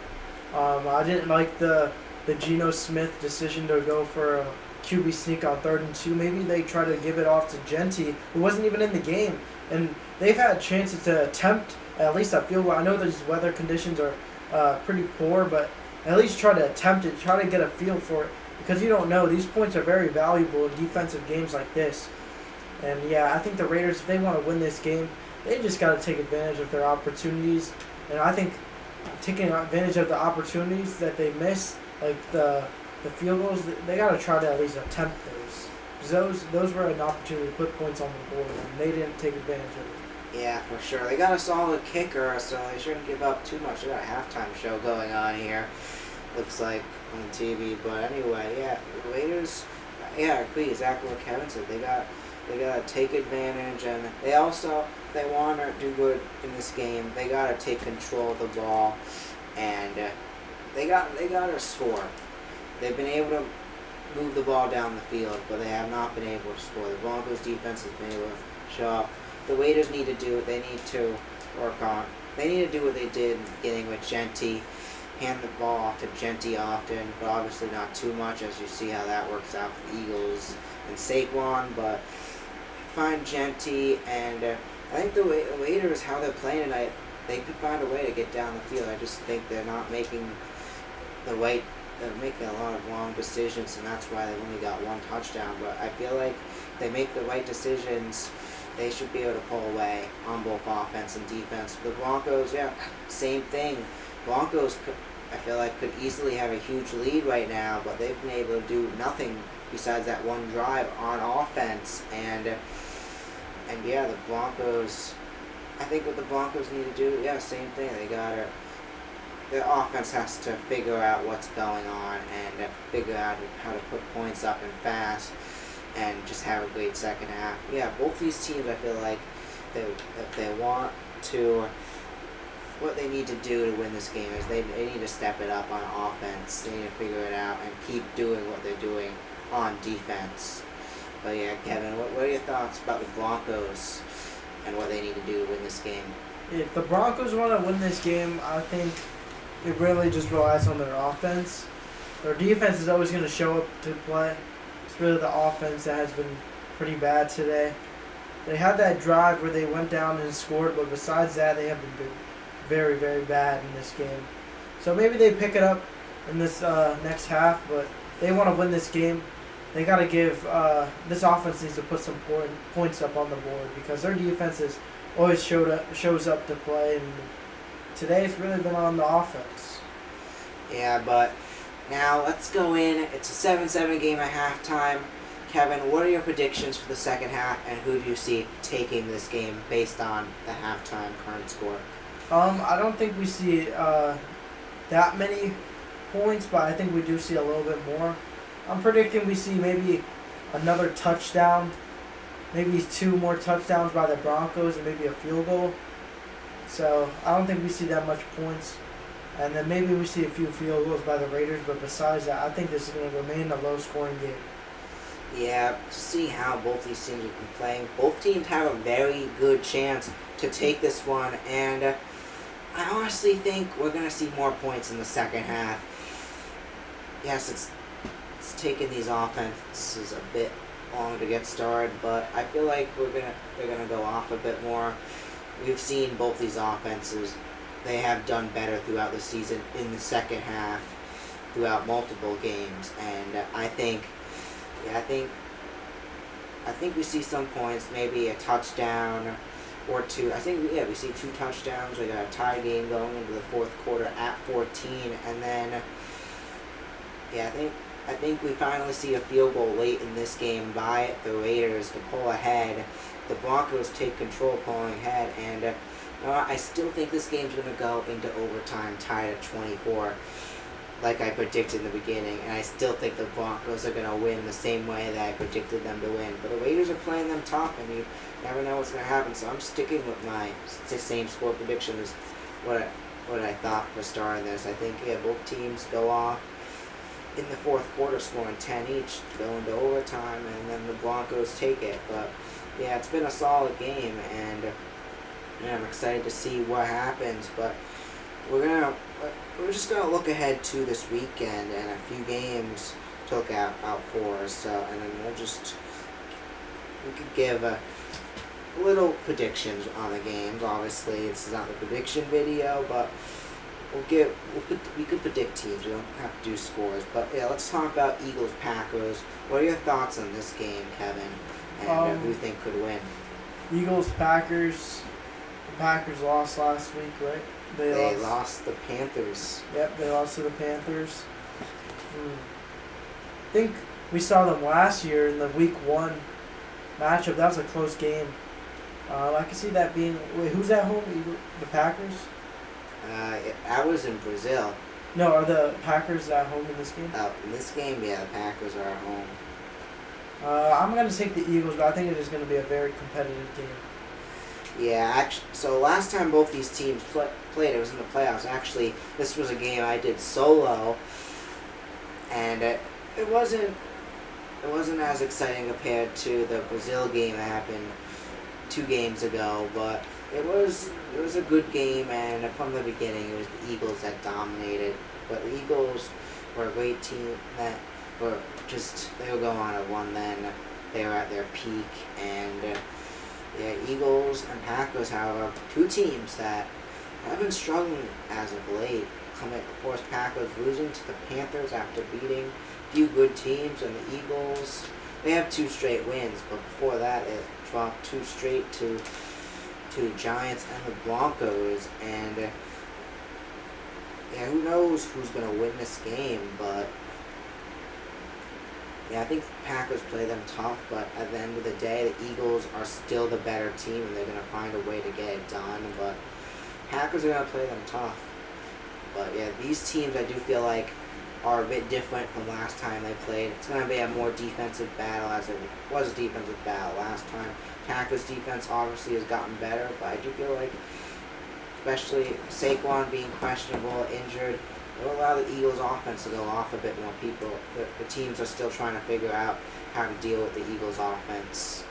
I didn't like the Geno Smith decision to go for a QB sneak on 3rd and 2. Maybe they try to give it off to Genty, who wasn't even in the game, and they've had chances to attempt. At least I know these weather conditions are pretty poor, but at least try to attempt it, try to get a feel for it, because you don't know. These points are very valuable in defensive games like this. And yeah, I think the Raiders, if they want to win this game, they just got to take advantage of their opportunities. And I think taking advantage of the opportunities that they miss, like the field goals, they got to try to at least attempt those. Because those were an opportunity to put points on the board, and they didn't take advantage of it. Yeah, for sure. They got a solid kicker, so they shouldn't give up too much. They got a halftime show going on here, looks like, on TV. But anyway, yeah, the Raiders, yeah, I agree exactly what Kevin said. They got to take advantage, and they want to do good in this game. They got to take control of the ball, and they got to score. They've been able to move the ball down the field, but they have not been able to score. The Broncos defense has been able to show up. The Raiders need to do what they need to work on. They need to do what they did in the beginning with Genty. Hand the ball off to Genty often, but obviously not too much, as you see how that works out for the Eagles and Saquon. But find Genty, and I think the Raiders, how they're playing tonight, they could find a way to get down the field. I just think they're not making they're making a lot of wrong decisions, and that's why they've only got 1 touchdown. But I feel like they make the right decisions, they should be able to pull away on both offense and defense. The Broncos, yeah, same thing. Broncos, I feel like, could easily have a huge lead right now, but they've been able to do nothing besides that one drive on offense. And yeah, the Broncos, I think what the Broncos need to do, yeah, same thing. Their offense has to figure out what's going on and figure out how to put points up and fast, and just have a great second half. Yeah, both these teams, I feel like, if they want to, what they need to do to win this game is they need to step it up on offense. They need to figure it out and keep doing what they're doing on defense. But yeah, Kevin, what are your thoughts about the Broncos and what they need to do to win this game? If the Broncos want to win this game, I think it really just relies on their offense. Their defense is always going to show up to play. It's really the offense that has been pretty bad today. They had that drive where they went down and scored, but besides that, they have been very, very bad in this game. So maybe they pick it up in this next half, but they want to win this game. They got to give this offense needs to put some points up on the board because their defense is always shows up to play, and today it's really been on the offense. Yeah, but now let's go in. It's a 7-7 game at halftime. Kevin, what are your predictions for the second half, and who do you see taking this game based on the halftime current score? I don't think we see that many points, but I think we do see a little bit more. I'm predicting we see maybe another touchdown, maybe 2 more touchdowns by the Broncos, and maybe a field goal. So I don't think we see that much points. And then maybe we see a few field goals by the Raiders, but besides that, I think this is going to remain a low-scoring game. Yeah, to see how both these teams have been playing. Both teams have a very good chance to take this one, and I honestly think we're going to see more points in the second half. Yes, it's taken these offenses a bit long to get started, but I feel like they're gonna go off a bit more. We've seen both these offenses; they have done better throughout the season in the second half, throughout multiple games, and I think we see some points, maybe a touchdown or 2. I think we see 2 touchdowns. We got a tie game going into the fourth quarter at 14, and then I think we finally see a field goal late in this game by the Raiders to pull ahead. The Broncos take control, pulling ahead, and I still think this game's going to go into overtime, tied at 24, like I predicted in the beginning, and I still think the Broncos are going to win the same way that I predicted them to win. But the Raiders are playing them tough, and you never know what's going to happen, so I'm sticking with my same score prediction as what I thought for starting this. I think both teams go off in the fourth quarter, scoring 10 each, go into overtime, and then the Broncos take it. But yeah, it's been a solid game, and I'm excited to see what happens. But we're just gonna look ahead to this weekend and a few games to look out for us. So, and then we could give little predictions on the games. Obviously, this is not the prediction video, but we could predict teams. We don't have to do scores. But yeah, let's talk about Eagles-Packers. What are your thoughts on this game, Kevin? And who you think could win? Eagles-Packers. The Packers lost last week, right? They lost the Panthers. Yep, they lost to the Panthers. I think we saw them last year in the Week 1 matchup. That was a close game. I can see that being... Wait, who's at home? The Packers? I was in Brazil. No, are the Packers at home in this game? In this game, yeah, the Packers are at home. I'm going to take the Eagles, but I think it is going to be a very competitive game. Yeah, actually, so last time both these teams played, it was in the playoffs. Actually, this was a game I did solo, and it wasn't as exciting compared to the Brazil game that happened 2 games ago, but it was a good game, and from the beginning it was the Eagles that dominated. But the Eagles were a great team that they were going on a run then. They were at their peak, and Eagles and Packers, however, 2 teams that have been struggling as of late. Of course, Packers losing to the Panthers after beating a few good teams, and the Eagles, they have 2 straight wins, but before that it dropped 2 straight to the Giants and the Broncos, and who knows who's going to win this game, but I think Packers play them tough, but at the end of the day, the Eagles are still the better team, and they're going to find a way to get it done, but Packers are going to play them tough. But these teams I do feel like are a bit different from last time they played. It's going to be a more defensive battle, as it was a defensive battle last time. Packers defense obviously has gotten better, but I do feel like, especially Saquon being questionable, injured, it will allow the Eagles offense to go off a bit more people. The teams are still trying to figure out how to deal with the Eagles offense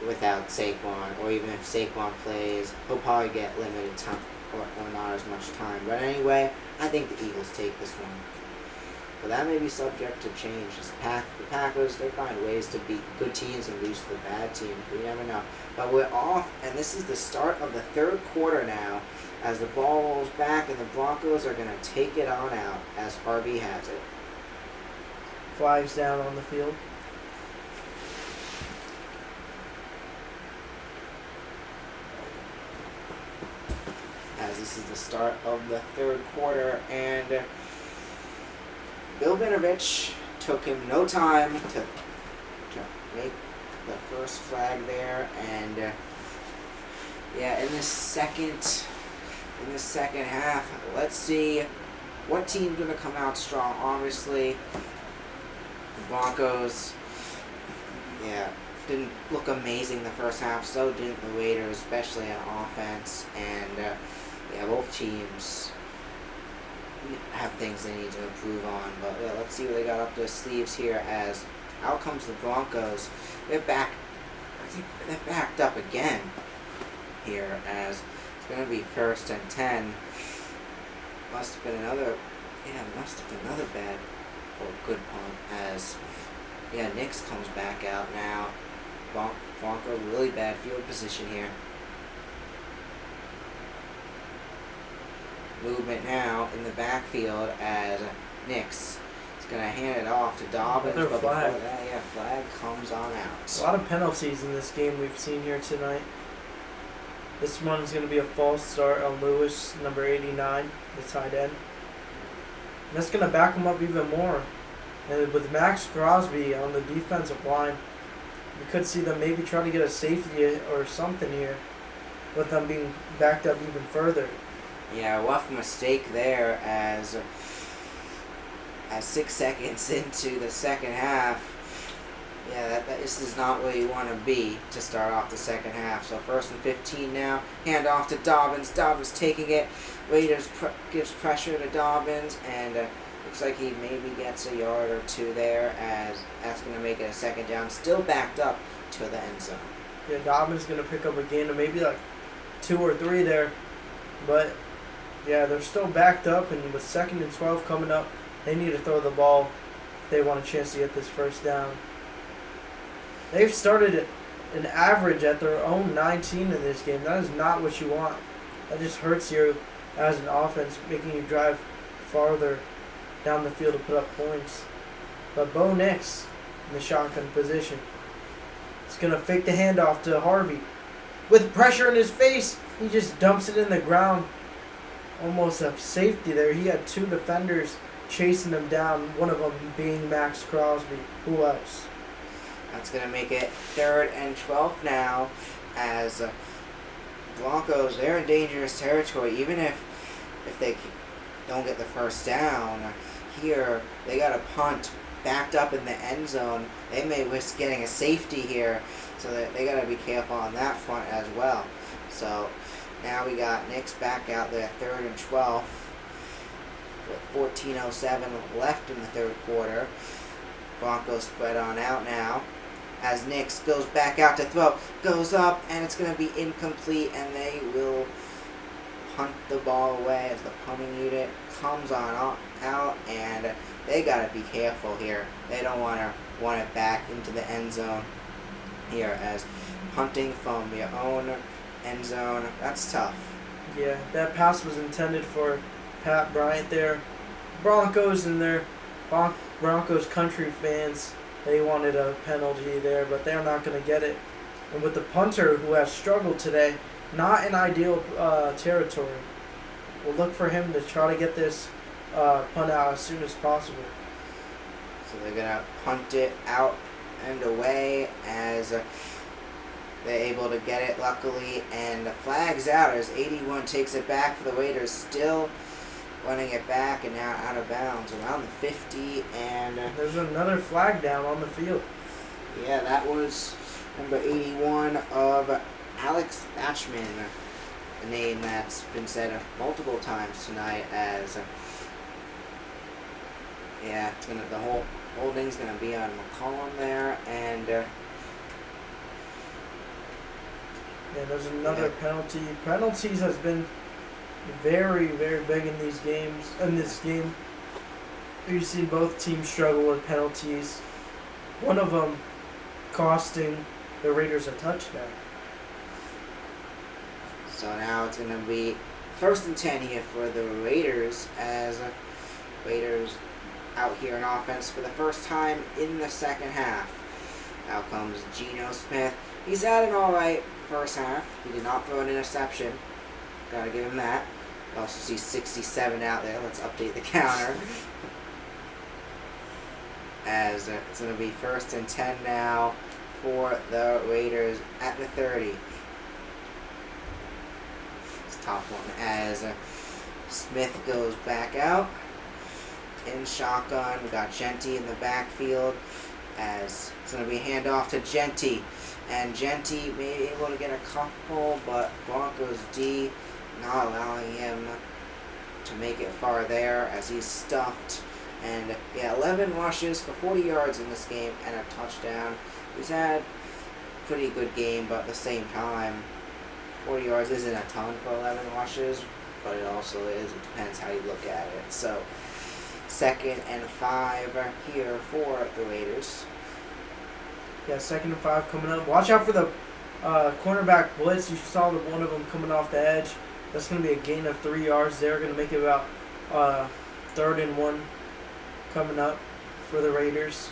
without Saquon, or even if Saquon plays, he'll probably get limited time or not as much time. But anyway, I think the Eagles take this one. but that may be subject to change. The Packers, they find ways to beat good teams and lose to the bad teams. We never know. But we're off, and this is the start of the third quarter now, as the ball rolls back, and the Broncos are going to take it on out as Harvey has it. Flags down on the field. As this is the start of the third quarter, and Bill Vinovich took him no time to make the first flag there, and in this second half, let's see what team's gonna come out strong. Obviously, the Broncos, didn't look amazing the first half. So didn't the Raiders, especially on offense, and both teams have things they need to improve on. But let's see what they got up their sleeves here. As out comes the Broncos. They're back. I think they're backed up again here, as it's going to be 1st and 10. Must have been another bad or good punt. As Nix comes back out now. Broncos really bad field position here. Movement now in the backfield as Nix is going to hand it off to Dobbins. Another flag. Before that, flag comes on out. A lot of penalties in this game we've seen here tonight. This one's going to be a false start on Lewis, number 89, the tight end. And that's going to back him up even more. And with Max Crosby on the defensive line, we could see them maybe try to get a safety or something here, with them being backed up even further. Rough mistake there as 6 seconds into the second half. This is not where you want to be to start off the second half. So 1st and 15 now. Hand off to Dobbins. Dobbins taking it. Raiders gives pressure to Dobbins, and looks like he maybe gets a yard or two there, as that's going to make it a second down. Still backed up to the end zone. Dobbins going to pick up a gain of maybe like 2 or 3 there. But they're still backed up, and with 2nd and 12 coming up, they need to throw the ball if they want a chance to get this first down. They've started an average at their own 19 in this game. That is not what you want. That just hurts you as an offense, making you drive farther down the field to put up points. But Bo Nix in the shotgun position. He's going to fake the handoff to Harvey. With pressure in his face, he just dumps it in the ground. Almost a safety there. He had 2 defenders chasing him down, one of them being Max Crosby. Who else? That's going to make it 3rd and 12 now, as Broncos, they're in dangerous territory. Even if they don't get the first down, here they got a punt backed up in the end zone. They may risk getting a safety here, so that they got to be careful on that front as well. So now we got Nix back out there, 3rd and 12, with 14:07 left in the third quarter. Broncos spread on out now, as Nix goes back out to throw, goes up, and it's going to be incomplete, and they will punt the ball away as the punting unit comes on out, and they got to be careful here. They don't want it back into the end zone here, as punting from your own end zone, that's tough. That pass was intended for Pat Bryant there. Broncos and their Broncos country fans, they wanted a penalty there, but they're not going to get it. And with the punter, who has struggled today, not in ideal territory, we'll look for him to try to get this punt out as soon as possible. So they're going to punt it out and away, as they're able to get it luckily, and the flag's out as 81 takes it back for the Raiders, still running it back and now out of bounds around the 50, and there's another flag down on the field. That was number 81 of Alex Batchman, a name that's been said multiple times tonight, as it's gonna, the whole holding's gonna be on McCollum there, and there's another penalty. Penalties has been very, very big in these games. In this game, You see both teams struggle with penalties. One of them costing the Raiders a touchdown. So now it's going to be 1st and 10 here for the Raiders, as Raiders out here in offense for the first time in the second half. Out comes Geno Smith. He's had an alright first half. He did not throw an interception. Gotta give him that. You also see 67 out there. Let's update the counter. As it's going to be 1st and 10 now for the Raiders at the 30. It's top one as Smith goes back out in shotgun. We got Genty in the backfield, as it's going to be a handoff to Genty. And Genty may be able to get a couple, but Broncos D not allowing him to make it far there as he's stuffed. And 11 rushes for 40 yards in this game and a touchdown. He's had a pretty good game, but at the same time, 40 yards isn't a ton for 11 rushes, but it also is. It depends how you look at it. So, 2nd and 5 here for the Raiders. Yeah, 2nd and 5 coming up. Watch out for the cornerback blitz. You saw one of them coming off the edge. That's going to be a gain of 3 yards. They're going to make it about 3rd and 1 coming up for the Raiders.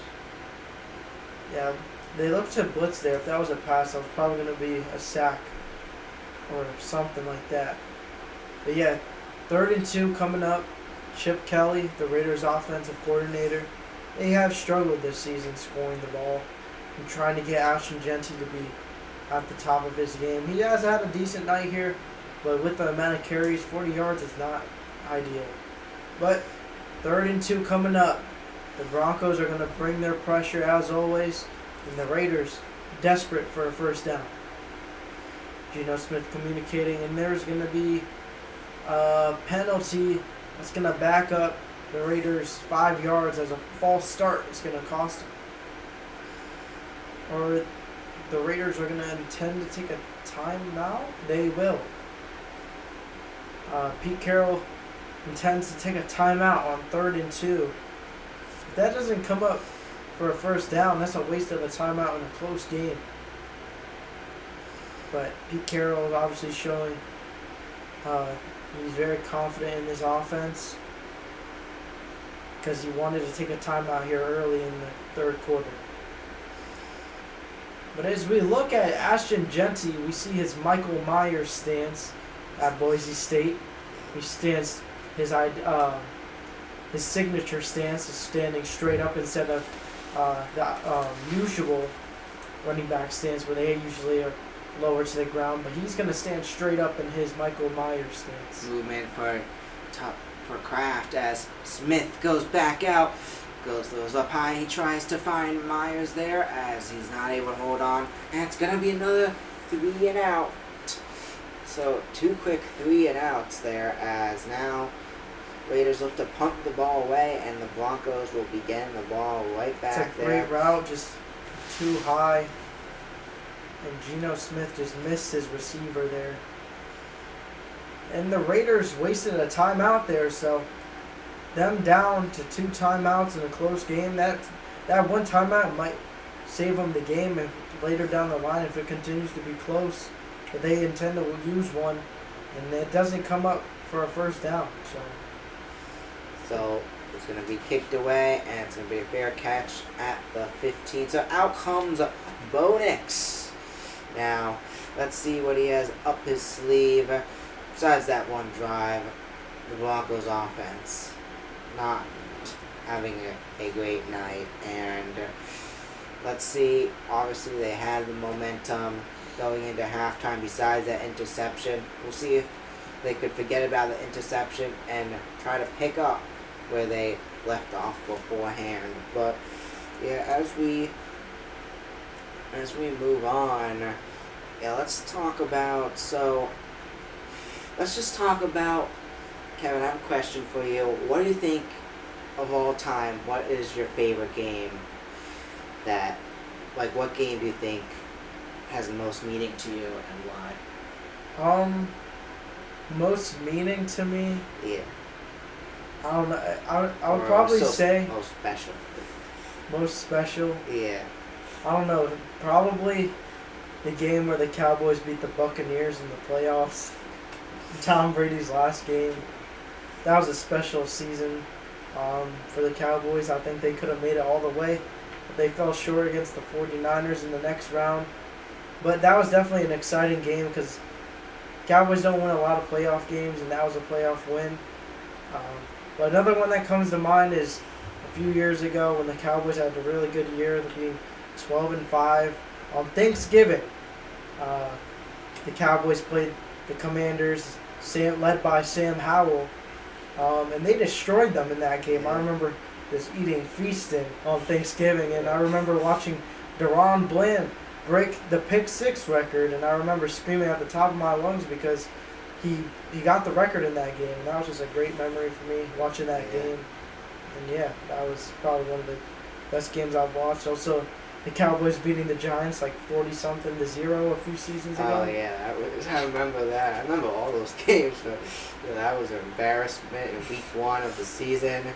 Yeah, they look to blitz there. If that was a pass, that was probably going to be a sack or something like that. But yeah, 3rd and 2 coming up. Chip Kelly, the Raiders offensive coordinator, they have struggled this season scoring the ball and trying to get Ashton Genty to be at the top of his game. He has had a decent night here, but with the amount of carries, 40 yards is not ideal. But 3rd and 2 coming up. The Broncos are going to bring their pressure as always, and the Raiders desperate for a first down. Geno Smith communicating, and there's going to be a penalty that's going to back up the Raiders 5 yards as a false start. It's going to cost them. Or the Raiders are going to intend to take a timeout? They will. Pete Carroll intends to take a timeout on 3rd and 2. If that doesn't come up for a first down, that's a waste of a timeout in a close game. But Pete Carroll is obviously showing he's very confident in his offense because he wanted to take a timeout here early in the 3rd quarter. But as we look at Ashton Genty, we see his Michael Myers stance at Boise State. He stands his signature stance is standing straight up instead of the usual running back stance where they usually are lower to the ground. But he's going to stand straight up in his Michael Myers stance. Movement for Kraft as Smith goes back out. Goes up high. He tries to find Myers there as he's not able to hold on. And it's going to be another 3 and out. So 2 quick 3 and outs there as now Raiders look to punt the ball away and the Broncos will be getting the ball right back it's a there. great route, just too high. And Geno Smith just missed his receiver there. And the Raiders wasted a timeout there, so them down to 2 timeouts in a close game, that one timeout might save them the game and later down the line if it continues to be close. But they intend to use one, and it doesn't come up for a first down. So it's going to be kicked away, and it's going to be a fair catch at the 15. So out comes Bo Nix. Now, let's see what he has up his sleeve. Besides that one drive, the Broncos offense not having a great night. And let's see, obviously they had the momentum going into halftime besides that interception. We'll see if they could forget about the interception and try to pick up where they left off beforehand. But yeah, as we move on, let's just talk about Kevin, I have a question for you. What do you think of all time, what is your favorite game what game do you think has the most meaning to you and why? Most meaning to me? Yeah. I don't know. I would Or probably so say most special. most special. Yeah. I don't know. Probably the game where the Cowboys beat the Buccaneers in the playoffs. Tom Brady's last game. That was a special season for the Cowboys. I think they could have made it all the way, but they fell short against the 49ers in the next round. But that was definitely an exciting game because Cowboys don't win a lot of playoff games, and that was a playoff win. But another one that comes to mind is a few years ago when the Cowboys had a really good year, being 12-5 on Thanksgiving. The Cowboys played the Commanders, led by Sam Howell, and they destroyed them in that game. I remember just feasting on Thanksgiving, and I remember watching Deron Bland break the pick six record, and I remember screaming at the top of my lungs because he got the record in that game, and that was just a great memory for me watching that game. And yeah, that was probably one of the best games I've watched. Also, the Cowboys beating the Giants like 40-something to 0 a few seasons ago. Oh yeah, I remember that. I remember all those games. So, that was an embarrassment in week 1 of the season. Yeah.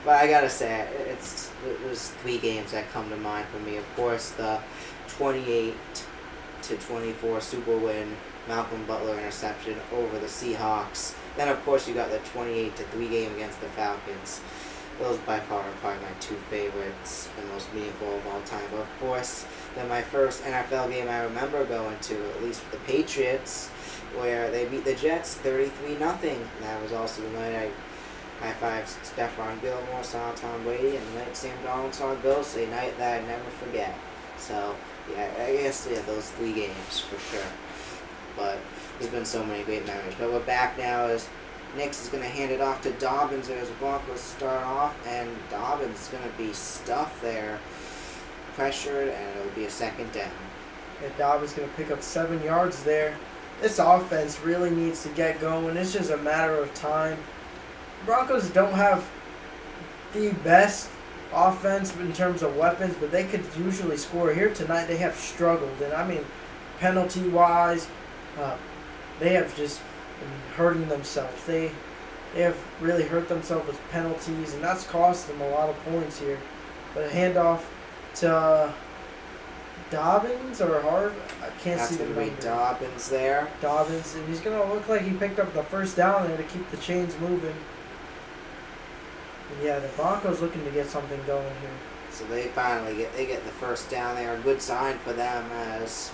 But I gotta say, there's 3 games that come to mind for me. Of course, the 28-24 Super win, Malcolm Butler interception over the Seahawks. Then of course you got the 28-3 game against the Falcons. Those by far are probably my 2 favorites and most meaningful of all time. But of course, then my first NFL game I remember going to, at least with the Patriots, where they beat the Jets 33-0. That was also the night I high-fived Stephon Gilmore, saw Tom Brady, and the night Sam Darnold saw Ghost, a night that I never forget. So, yeah, I guess those 3 games for sure. But there's been so many great memories. But we're back now as Nix is going to hand it off to Dobbins as the Broncos start off, and Dobbins is going to be stuffed there, pressured, and it'll be a second down. And Dobbins going to pick up 7 yards there. This offense really needs to get going. It's just a matter of time. Broncos don't have the best offense in terms of weapons, but they could usually score. Here tonight they have struggled, and I mean penalty-wise, they have just been hurting themselves. They have really hurt themselves with penalties, and that's cost them a lot of points here. But a handoff to Dobbins or Harvey, I can't see the number. That's going to be Dobbins there. Dobbins, and he's going to look like he picked up the first down there to keep the chains moving. And yeah, the Broncos looking to get something going here. So they finally get the first down there. A good sign for them as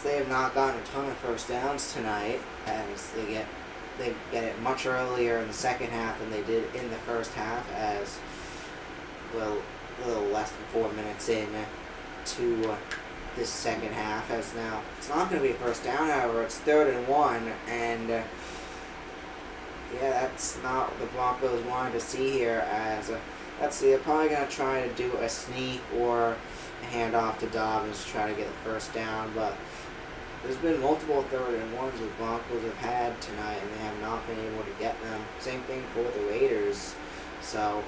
they have not gotten a ton of first downs tonight, as they get it much earlier in the second half than they did in the first half, as a little less than 4 minutes in to this second half. As now it's not going to be a first down, however, it's 3rd and 1, and yeah, that's not what the Broncos wanted to see here. As let's see, they're probably going to try to do a sneak or a handoff to Dobbins to try to get the first down, but there's been multiple 3rd and 1s the Broncos have had tonight, and they have not been able to get them. Same thing for the Raiders. So,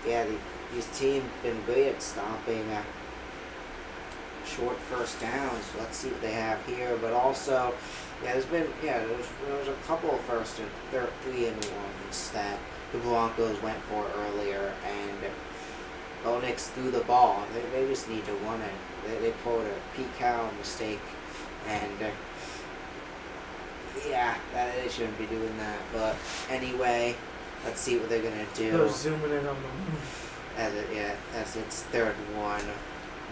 yeah, these teams have been great at stopping short first downs. Let's see what they have here. But also, yeah, there was a couple of 1st and 3 and 1s that the Broncos went for earlier, and Bonix threw the ball. They just need to run it. They pulled a Pete Carroll mistake. And, yeah, they shouldn't be doing that. But anyway, let's see what they're going to do. They're zooming in on them. As it's 3rd and 1.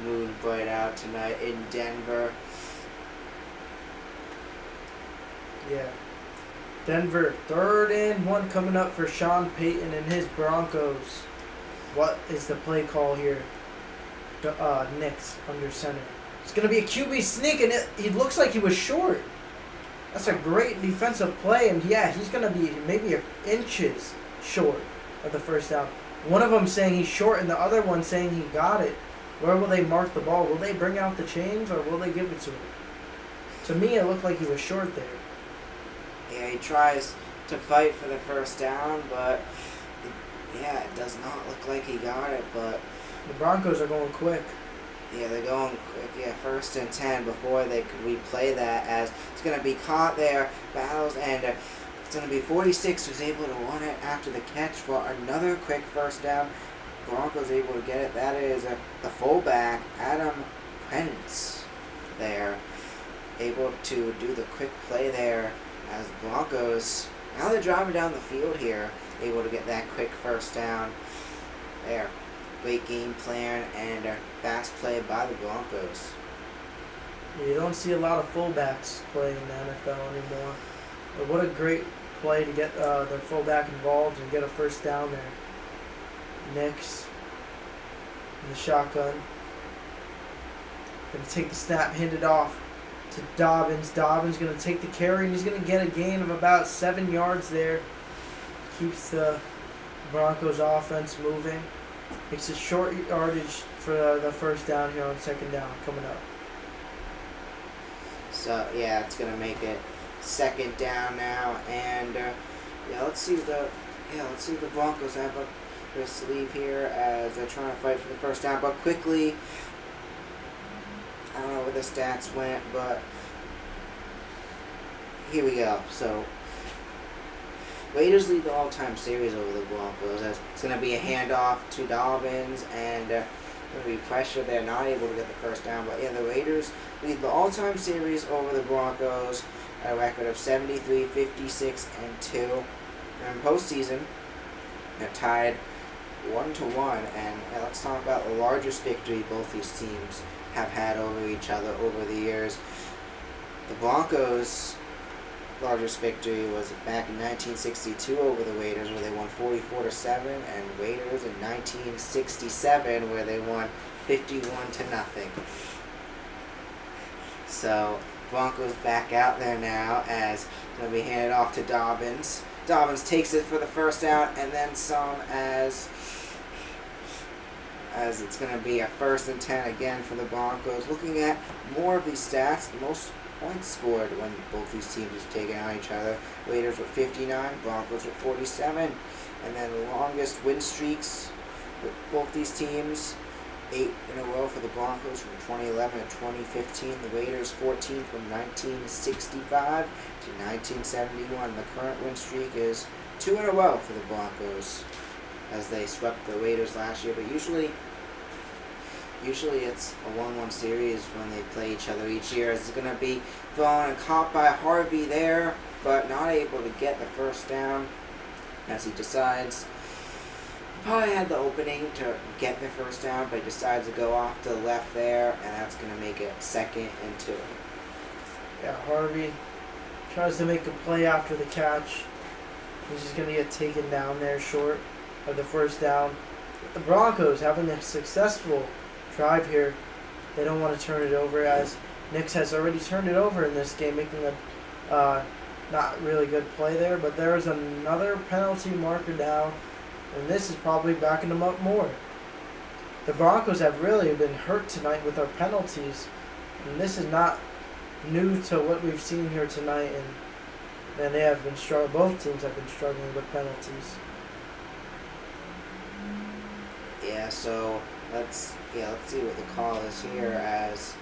Moon bright out tonight in Denver. Yeah. Denver, 3rd and 1 coming up for Sean Payton and his Broncos. What is the play call here? Knicks under center. It's going to be a QB sneak, and it looks like he was short. That's a great defensive play, and yeah, he's going to be maybe inches short of the first down. One of them saying he's short, and the other one saying he got it. Where will they mark the ball? Will they bring out the chains, or will they give it to him? To me, it looked like he was short there. Yeah, he tries to fight for the first down, but yeah, it does not look like he got it. But the Broncos are going quick. Yeah, they're going quick. Yeah, 1st and 10 before they could replay that, as it's going to be caught there. Battles and It's going to be 46 who's able to run it after the catch for another quick first down. Broncos able to get it. That is the fullback, Adam Prentice, there. Able to do the quick play there as the Broncos, now they're driving down the field here, able to get that quick first down there. Great game plan and a fast play by the Broncos. You don't see a lot of fullbacks playing in the NFL anymore. But what a great play to get their fullback involved and get a first down there. Nix in the shotgun. Going to take the snap, hand it off to Dobbins. Dobbins going to take the carry, and he's going to get a gain of about 7 yards there. Keeps the Broncos offense moving. Makes it short yardage for the first down here on second down coming up. So yeah, it's gonna make it second down now, and let's see what the Broncos have up their sleeve here as they're trying to fight for the first down. But quickly, I don't know where the stats went, but here we go. So Raiders lead the all-time series over the Broncos. It's going to be a handoff to Dobbins, and going to be pressure. They're not able to get the first down. But yeah, the Raiders lead the all-time series over the Broncos at a record of 73, 56, and 2. And in postseason, they're tied 1-1. And let's talk about the largest victory both these teams have had over each other over the years. The Broncos' largest victory was back in 1962 over the Raiders, where they won 44-7, and Raiders in 1967, where they won 51-0. So Broncos back out there now as it's going to be handed off to Dobbins. Dobbins takes it for the first down, and then some as it's going to be a 1st and 10 again for the Broncos. Looking at more of these stats, the most points scored when both these teams have taken on each other. Raiders with 59, Broncos with 47. And then the longest win streaks with both these teams, 8 in a row for the Broncos from 2011 to 2015. The Raiders 14 from 1965 to 1971. The current win streak is 2 in a row for the Broncos as they swept the Raiders last year. But usually it's a 1-1 series when they play each other each year. It's going to be thrown and caught by Harvey there, but not able to get the first down as he decides. He probably had the opening to get the first down, but he decides to go off to the left there, and that's going to make it 2nd and 2. Yeah, Harvey tries to make a play after the catch. He's just going to get taken down there short of the first down. The Broncos having a successful drive here. They don't want to turn it over, as Nix has already turned it over in this game, making a not really good play there. But there is another penalty marker down, and this is probably backing them up more. The Broncos have really been hurt tonight with our penalties, and this is not new to what we've seen here tonight. And they have been struggling. Both teams have been struggling with penalties. Yeah, so let's see what the call is here, as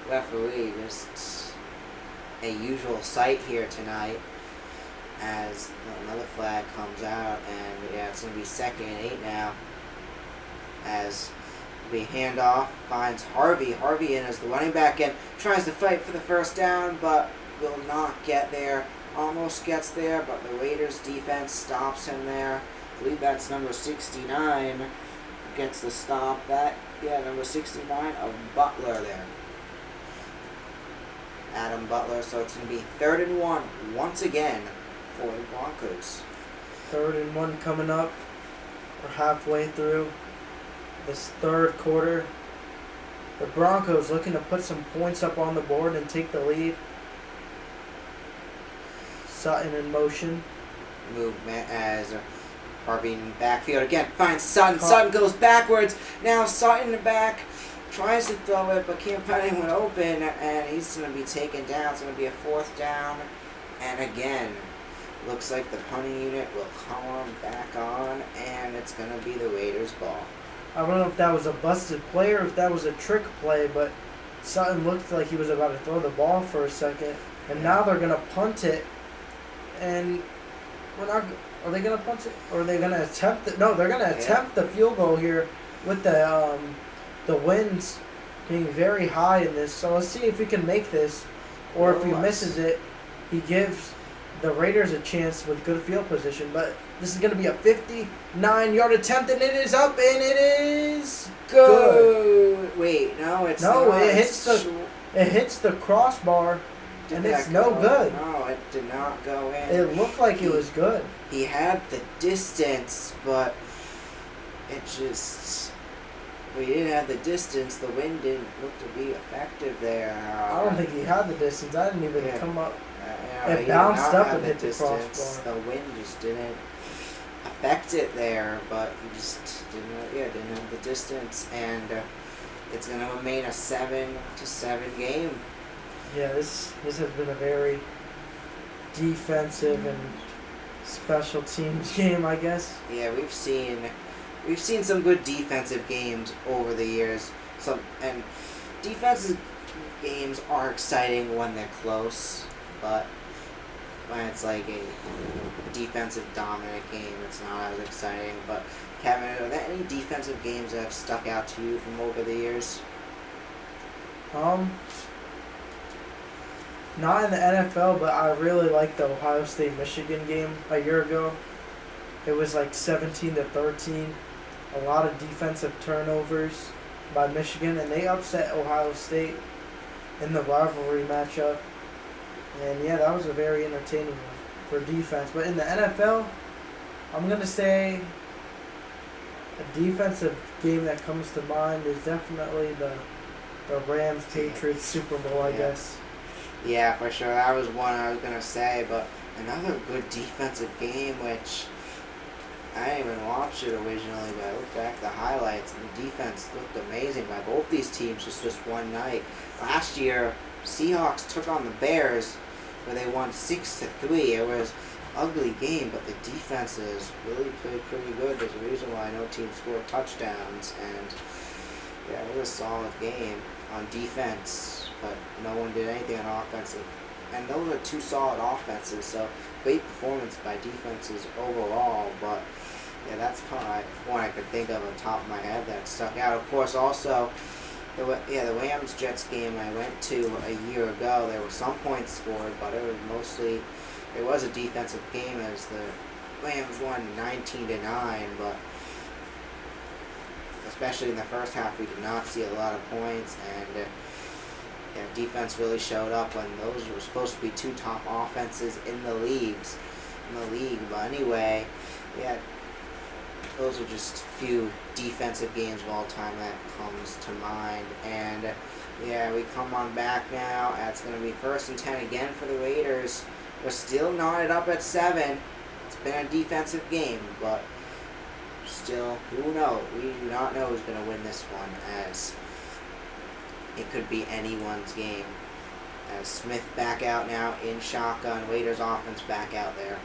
referee, just a usual sight here tonight as another flag comes out, and it's going to be 2nd and 8 now as the handoff finds Harvey. Harvey in as the running back and tries to fight for the first down, but will not get there. Almost gets there, but the Raiders defense stops him there. I believe that's number 69 gets the stop. Number 69 of Butler there. Adam Butler. So it's going to be 3rd and 1 once again for the Broncos. 3rd and 1 coming up. We're halfway through this 3rd quarter. The Broncos looking to put some points up on the board and take the lead. Sutton in motion. Movement as Harvey in backfield again. Finds Sutton. Sutton goes backwards. Now Sutton back. Tries to throw it, but can't find anyone open. And he's going to be taken down. It's going to be a 4th down. And again, looks like the punting unit will come back on. And it's going to be the Raiders' ball. I don't know if that was a busted play or if that was a trick play, but Sutton looked like he was about to throw the ball for a second. And now they're going to punt it. and we're not. Are they gonna punt it? Or are they gonna attempt it? No, they're gonna Yeah. attempt the field goal here with the winds being very high in this. So let's see if we can make this, or if he Nice. misses it, he gives the Raiders a chance with good field position. But this is gonna be a 59-yard attempt, and it is up, and it is good. Wait, no, it's No, not. it hits the crossbar, Did and that it's no go? good. No, it did not go in. It looked like it was good. He had the distance, but it just. We didn't have the distance. The wind didn't look to be effective there. I don't think he had the distance. I didn't even Yeah. come up. He It did bounced not up have and the hit the distance. crossbar. The wind just didn't affect it there, but he just didn't have the distance, and it's going to remain a 7-7 game. Yeah, this has been a very defensive and special teams game, I guess. Yeah, we've seen some good defensive games over the years. And defensive games are exciting when they're close, but when it's like a defensive dominant game, it's not as exciting. But Kevin, are there any defensive games that have stuck out to you from over the years? Not in the NFL, but I really liked the Ohio State-Michigan game a year ago. It was like 17-13. A lot of defensive turnovers by Michigan, and they upset Ohio State in the rivalry matchup. And yeah, that was a very entertaining one for defense. But in the NFL, I'm going to say a defensive game that comes to mind is definitely the Rams-Patriots Super Bowl, I guess. Yeah, for sure. That was one I was going to say, but another good defensive game, which I didn't even watch it originally, but I looked back at the highlights, and the defense looked amazing by both these teams just one night. Last year, Seahawks took on the Bears, where they won 6-3. It was an ugly game, but the defenses really played pretty good. There's a reason why no team scored touchdowns, and yeah, it was a solid game on defense, but no one did anything on offense. And those are two solid offenses, so great performance by defenses overall, but yeah, that's probably one I could think of on top of my head that stuck out. Of course, also, the Rams-Jets game I went to a year ago, there were some points scored, but it was a defensive game as the Rams won 19-9, but especially in the first half, we did not see a lot of points, and defense really showed up when those were supposed to be two top offenses in the league. But anyway, yeah, those are just a few defensive games of all time that comes to mind. And yeah, we come on back now. It's going to be 1st and 10 again for the Raiders. We're still knotted up at 7. It's been a defensive game, but still, who knows? We do not know who's going to win this one, as it could be anyone's game. As Smith back out now in shotgun. Raiders offense back out there.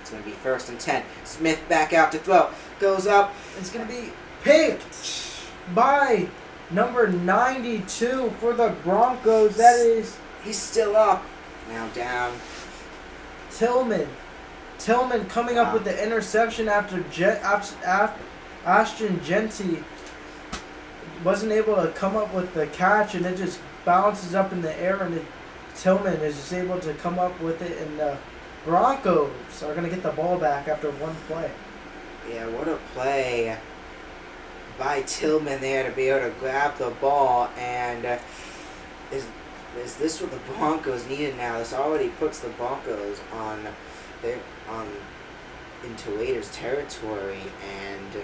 It's going to be 1st and 10. Smith back out to throw. Goes up. It's going to be picked by number 92 for the Broncos. That is He's still up. Now down. Tillman. Tillman coming up with the interception after Ashton Genty wasn't able to come up with the catch, and it just bounces up in the air, and Tillman is just able to come up with it, and the Broncos are going to get the ball back after one play. Yeah, what a play by Tillman there to be able to grab the ball, and is this what the Broncos needed now? This already puts the Broncos into Raiders territory, and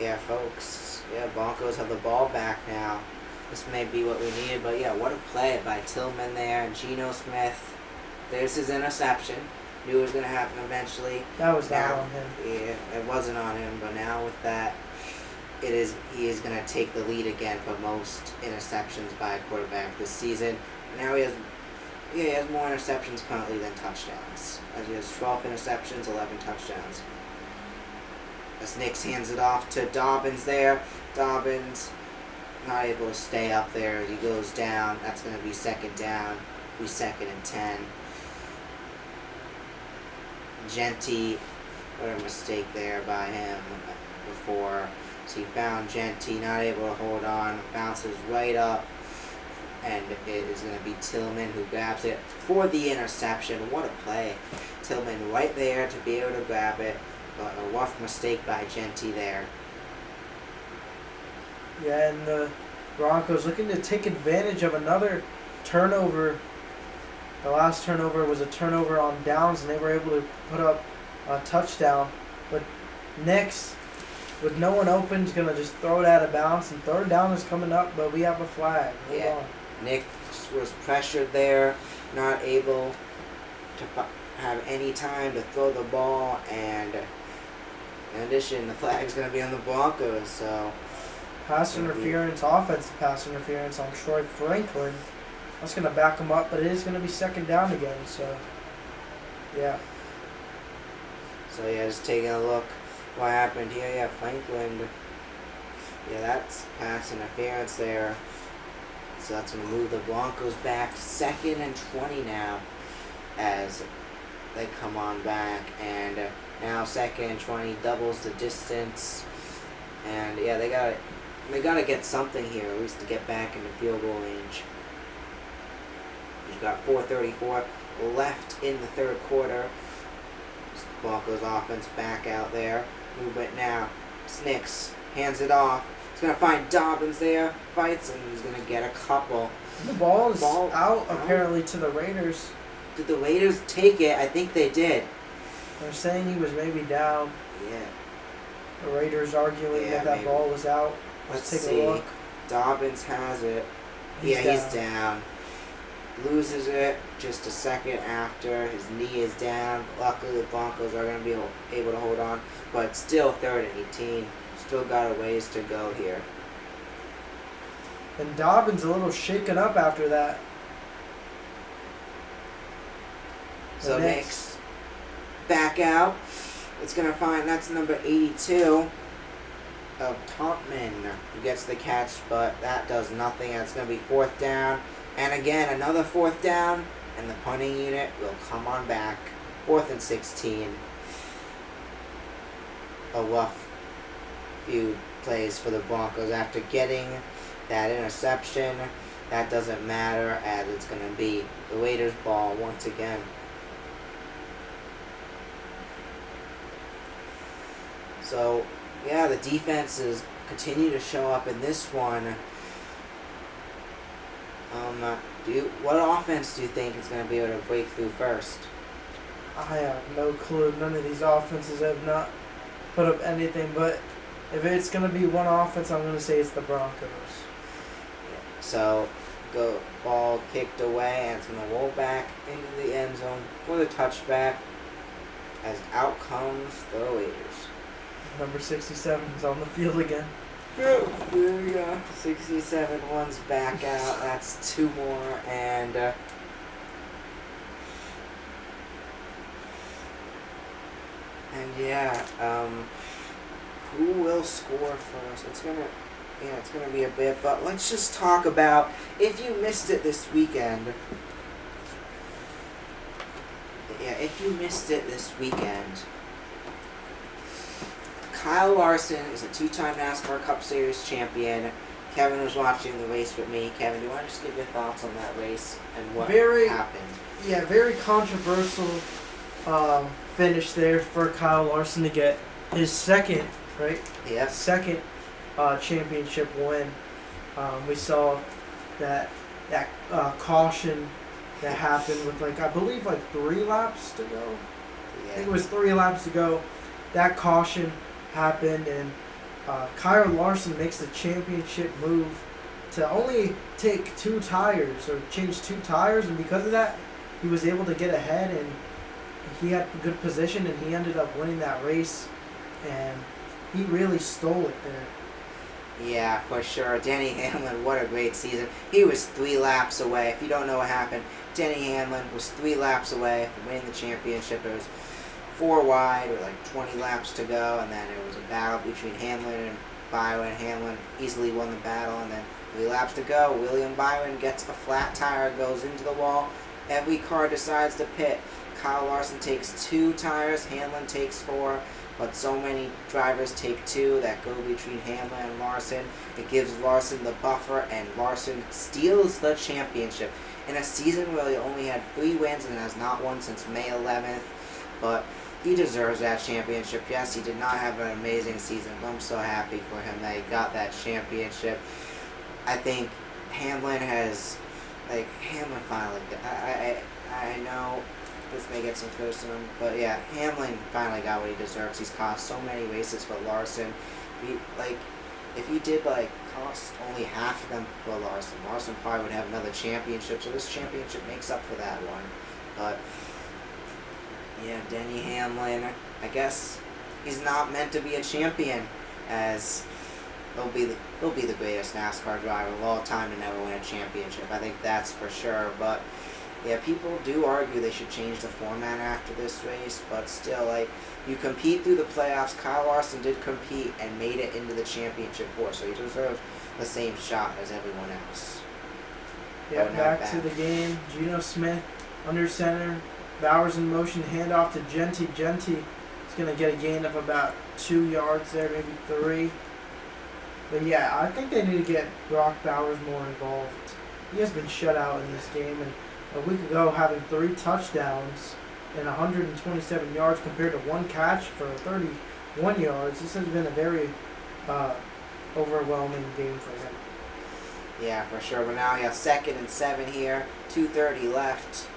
yeah, folks, Broncos have the ball back now. This may be what we needed, but yeah, what a play by Tillman there. Geno Smith, there's his interception. Knew it was going to happen eventually. That was not on him. Yeah, it wasn't on him, but now with that, he is going to take the lead again for most interceptions by a quarterback this season. Now he has more interceptions currently than touchdowns. As he has 12 interceptions, 11 touchdowns. As Nix hands it off to Dobbins there. Dobbins not able to stay up there as he goes down. That's going to be 2nd down. Be 2nd and 10. Genty, what a mistake there by him before. So he found Genty, not able to hold on, bounces right up, and it is going to be Tillman who grabs it for the interception. What a play. Tillman right there to be able to grab it, but a rough mistake by Genty there. Yeah, and the Broncos looking to take advantage of another turnover. The last turnover was a turnover on downs, and they were able to put up a touchdown. But next, with no one open, is going to just throw it out of bounds. And third down is coming up, but we have a flag. Hold on. Nick was pressured there, not able to have any time to throw the ball, and in addition, the flag's going to be on the Broncos, so... Pass interference, offensive pass interference on Troy Franklin. That's going to back him up, but it is going to be second down again, so, yeah. So, yeah, just taking a look what happened here. Yeah, Franklin, yeah, that's pass interference there. So that's going to move the Broncos back to 2nd and 20 now as they come on back. And now 2nd and 20 doubles the distance. And, yeah, they got to get something here, at least to get back into field goal range. You've got 4:34 left in the third quarter. Broncos offense back out there. Movement now. Snicks hands it off. He's going to find Dobbins there. Fights, and he's going to get a couple. The ball is out, apparently, to the Raiders. Did the Raiders take it? I think they did. They're saying he was maybe down. Yeah. The Raiders arguing that maybe. ball was out. Let's take see. a look. Dobbins has it. He's down. Loses it just a second after. His knee is down. Luckily, the Broncos are going to be able to hold on. But still 3rd and 18. Still got a ways to go here. And Dobbins a little shaken up after that. So Nick's back out. It's going to find, that's number 82 of Topman, who gets the catch, but that does nothing. It's going to be 4th down. And again, another 4th down, and the punting unit will come on back. 4th and 16. A rough few plays for the Broncos after getting that interception. That doesn't matter, as it's going to be the Raiders' ball once again. So, yeah, the defenses continue to show up in this one. What offense do you think is going to be able to break through first? I have no clue. None of these offenses have not put up anything, but if it's going to be one offense, I'm going to say it's the Broncos. So, ball kicked away, and it's going to roll back into the end zone for the touchback, as out comes the Raiders. Number 67 is on the field again. There we go. 67, one's back out. That's 2 more, and who will score first? It's gonna be a bit, but let's just talk about, if you missed it this weekend. Yeah, if you missed it this weekend, Kyle Larson is a 2-time NASCAR Cup Series champion. Kevin was watching the race with me. Kevin, do you want to just give your thoughts on that race and what happened? Yeah, very controversial finish there for Kyle Larson to get his second, right? Yep. Second championship win. We saw that caution that happened with I believe 3 laps to go. Yeah. I think it was 3 laps to go. That caution happened, and Kyle Larson makes the championship move to only take 2 tires or change 2 tires, and because of that, he was able to get ahead, and he had good position, and he ended up winning that race, and he really stole it there. Yeah, for sure. Denny Hamlin, what a great season. He was 3 laps away. If you don't know what happened, Denny Hamlin was 3 laps away from winning the championship. It was 4 wide with 20 laps to go, and then it was a battle between Hamlin and Byron. Hamlin easily won the battle, and then 3 laps to go. William Byron gets a flat tire, goes into the wall, every car decides to pit. Kyle Larson takes 2 tires, Hamlin takes 4, but so many drivers take 2 that go between Hamlin and Larson. It gives Larson the buffer, and Larson steals the championship. In a season where he only had 3 wins and has not won since May 11th, but he deserves that championship. Yes, he did not have an amazing season, but I'm so happy for him that he got that championship. I think Hamlin finally, I know this may get some criticism, but yeah, Hamlin finally got what he deserves. He's cost so many races for Larson. If he did cost only half of them for Larson probably would have another championship. So this championship makes up for that one. But yeah, Denny Hamlin, I guess he's not meant to be a champion, as he'll be the greatest NASCAR driver of all time to never win a championship. I think that's for sure. But yeah, people do argue they should change the format after this race, but still, you compete through the playoffs. Kyle Larson did compete and made it into the championship four, so he deserves the same shot as everyone else. Yeah, back to the game. Geno Smith under center. Bowers in motion, handoff to Genty. Genty is going to get a gain of about 2 yards there, maybe 3. But yeah, I think they need to get Brock Bowers more involved. He has been shut out in this game, and a week ago having 3 touchdowns and 127 yards compared to 1 catch for 31 yards. This has been a very overwhelming game for him. Yeah, for sure. But now we have 2nd and 7 here. 2:30 left.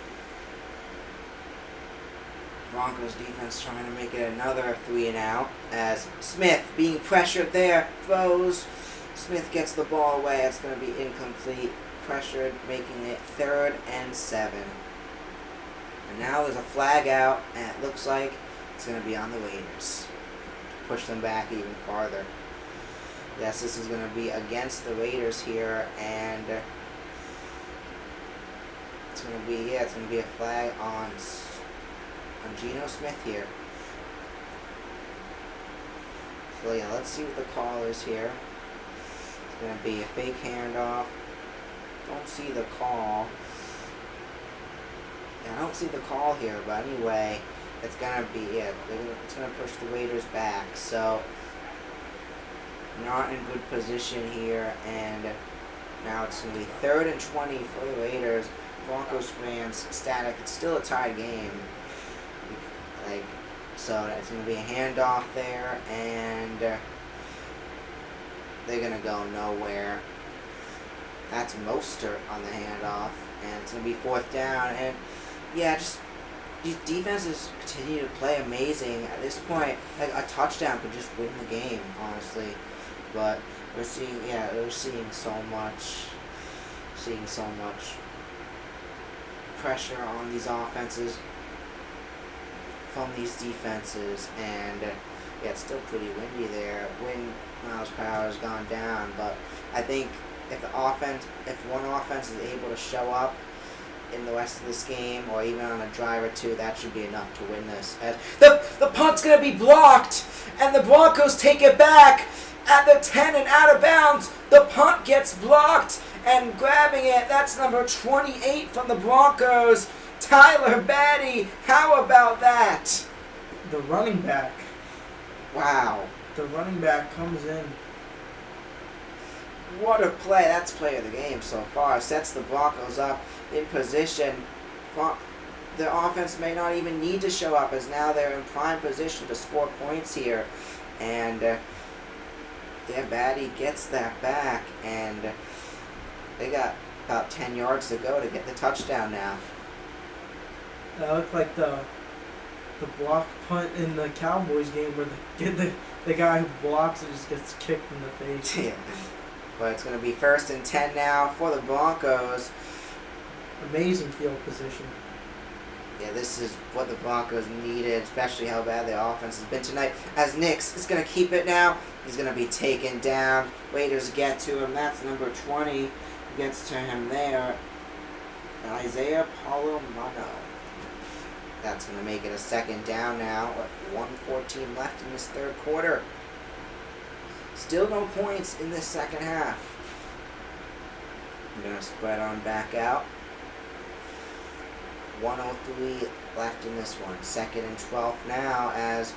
Broncos defense trying to make it another 3 and out, as Smith being pressured there, throws. Smith gets the ball away. It's going to be incomplete. Pressured, making it 3rd and 7. And now there's a flag out, and it looks like it's going to be on the Raiders. Push them back even farther. Yes, this is going to be against the Raiders here, and it's going to be a flag on Geno Smith here. So yeah, let's see what the call is here. It's going to be a fake handoff. Don't see the call. Yeah, I don't see the call here, but anyway, it's going to be, it's going to push the Raiders back. So not in good position here, and now it's going to be 3rd and 20 for the Raiders. Broncos fans ecstatic. It's still a tied game. So it's going to be a handoff there, and they're going to go nowhere. That's Mostert on the handoff, and it's going to be 4th down. And yeah, just these defenses continue to play amazing. At this point, a touchdown could just win the game, honestly. But we're seeing so much pressure on these offenses from these defenses, and it's still pretty windy there. Wind miles per hour has gone down, but I think if one offense is able to show up in the rest of this game, or even on a drive or 2, that should be enough to win this. As the punt's gonna be blocked, and the Broncos take it back at the 10 and out of bounds. The punt gets blocked, and grabbing it, that's number 28 from the Broncos, Tyler Batty. How about that? The running back. Wow. The running back comes in. What a play. That's play of the game so far. Sets the Broncos up in position. The offense may not even need to show up, as now they're in prime position to score points here. And Batty gets that back, and they got about 10 yards to go to get the touchdown now. That looked like the block punt in the Cowboys game where the guy who blocks it just gets kicked in the face. Yeah. But it's going to be 1st and 10 now for the Broncos. Amazing field position. Yeah, this is what the Broncos needed, especially how bad their offense has been tonight. As Nix is going to keep it now. He's going to be taken down. Raiders get to him. That's number 20. Gets to him there. Isaiah Palomano. That's going to make it a 2nd down now. 1:14 left in this 3rd quarter. Still no points in this 2nd half. I'm going to spread on back out. 1:03 left in this one. 2nd and 12 now as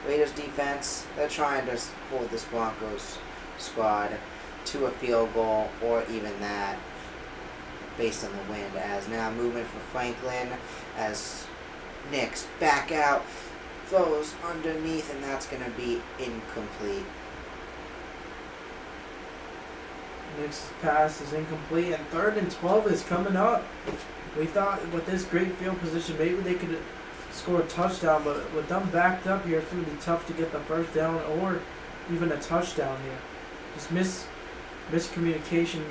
Raiders defense, they're trying to hold this Broncos squad to a field goal or even that based on the wind. As now movement for Franklin as Nix back out, throws underneath, and that's going to be incomplete. Nick's pass is incomplete, and 3rd and 12 is coming up. We thought with this great field position, maybe they could score a touchdown, but with them backed up here, it's going to be tough to get the first down or even a touchdown here. Just miscommunication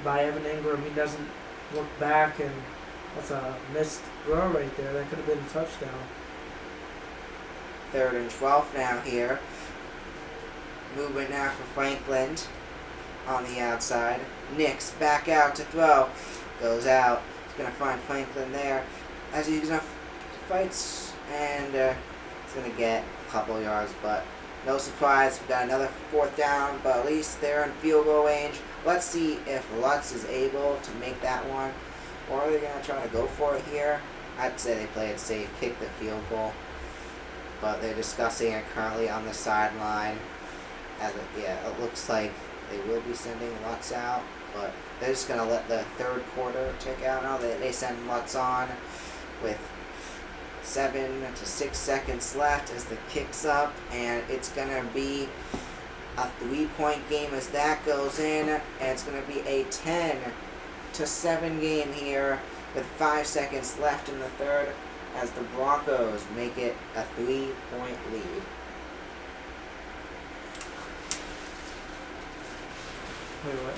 by Evan Ingram. He doesn't look back, and that's a missed throw right there. That could have been a touchdown. 3rd and 12 now here. Movement now for Franklin on the outside. Nix back out to throw. Goes out. He's going to find Franklin there as he's going to fights, and he's going to get a couple yards, but no surprise. We got another 4th down, but at least they're in field goal range. Let's see if Lutz is able to make that one, or are they going to try to go for it here? I'd say they play it safe, kick the field goal, but they're discussing it currently on the sideline. It looks like they will be sending Lutz out, but they're just going to let the 3rd quarter tick out. Now they send Lutz on with 7 to 6 seconds left as the kick's up, and it's going to be a 3-point game as that goes in, and it's going to be a 10 to 7 game here with 5 seconds left in the 3rd as the Broncos make it a 3-point lead. Wait, what?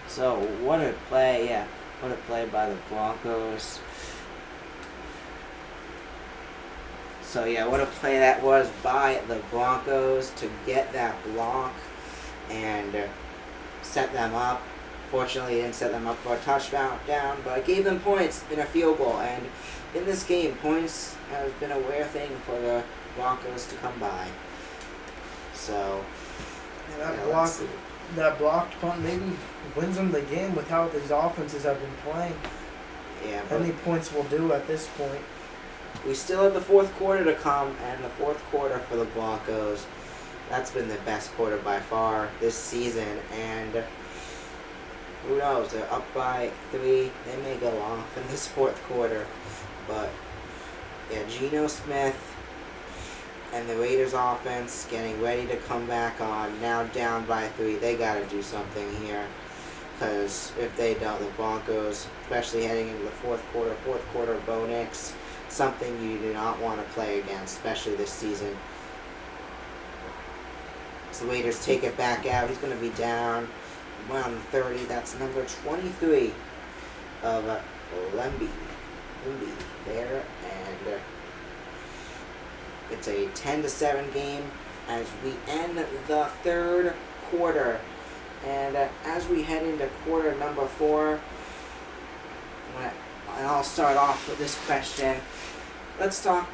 So what a play, by the Broncos. So what a play that was by the Broncos to get that block and set them up. Fortunately, it didn't set them up for a touchdown, but it gave them points in a field goal. And in this game, points has been a rare thing for the Broncos to come by. So that blocked punt maybe wins them the game with how these offenses have been playing. Yeah, How many points will do at this point? we still have the 4th quarter to come, and the 4th quarter for the Broncos, that's been the best quarter by far this season, and who knows, they're up by 3, they may go off in this 4th quarter, but Geno Smith and the Raiders offense getting ready to come back on, now down by 3, they got to do something here, because if they don't, the Broncos, especially heading into the 4th quarter, Bo Nix, something you do not want to play against, especially this season. So the Raiders take it back out. He's going to be down around 30. That's number 23 of Lemby there. And it's a 10 to 7 game as we end the 3rd quarter. And as we head into quarter number 4, and I'll start off with this question. Let's talk,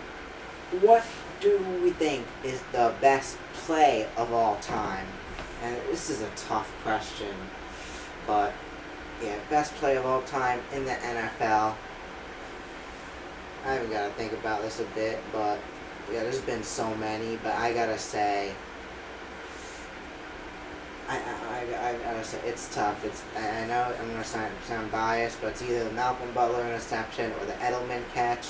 what do we think is the best play of all time? And this is a tough question, but best play of all time in the NFL. I haven't got to think about this a bit, but there's been so many, but I gotta say, I gotta say, it's tough. I know I'm gonna sound biased, but it's either the Malcolm Butler interception or the Edelman catch.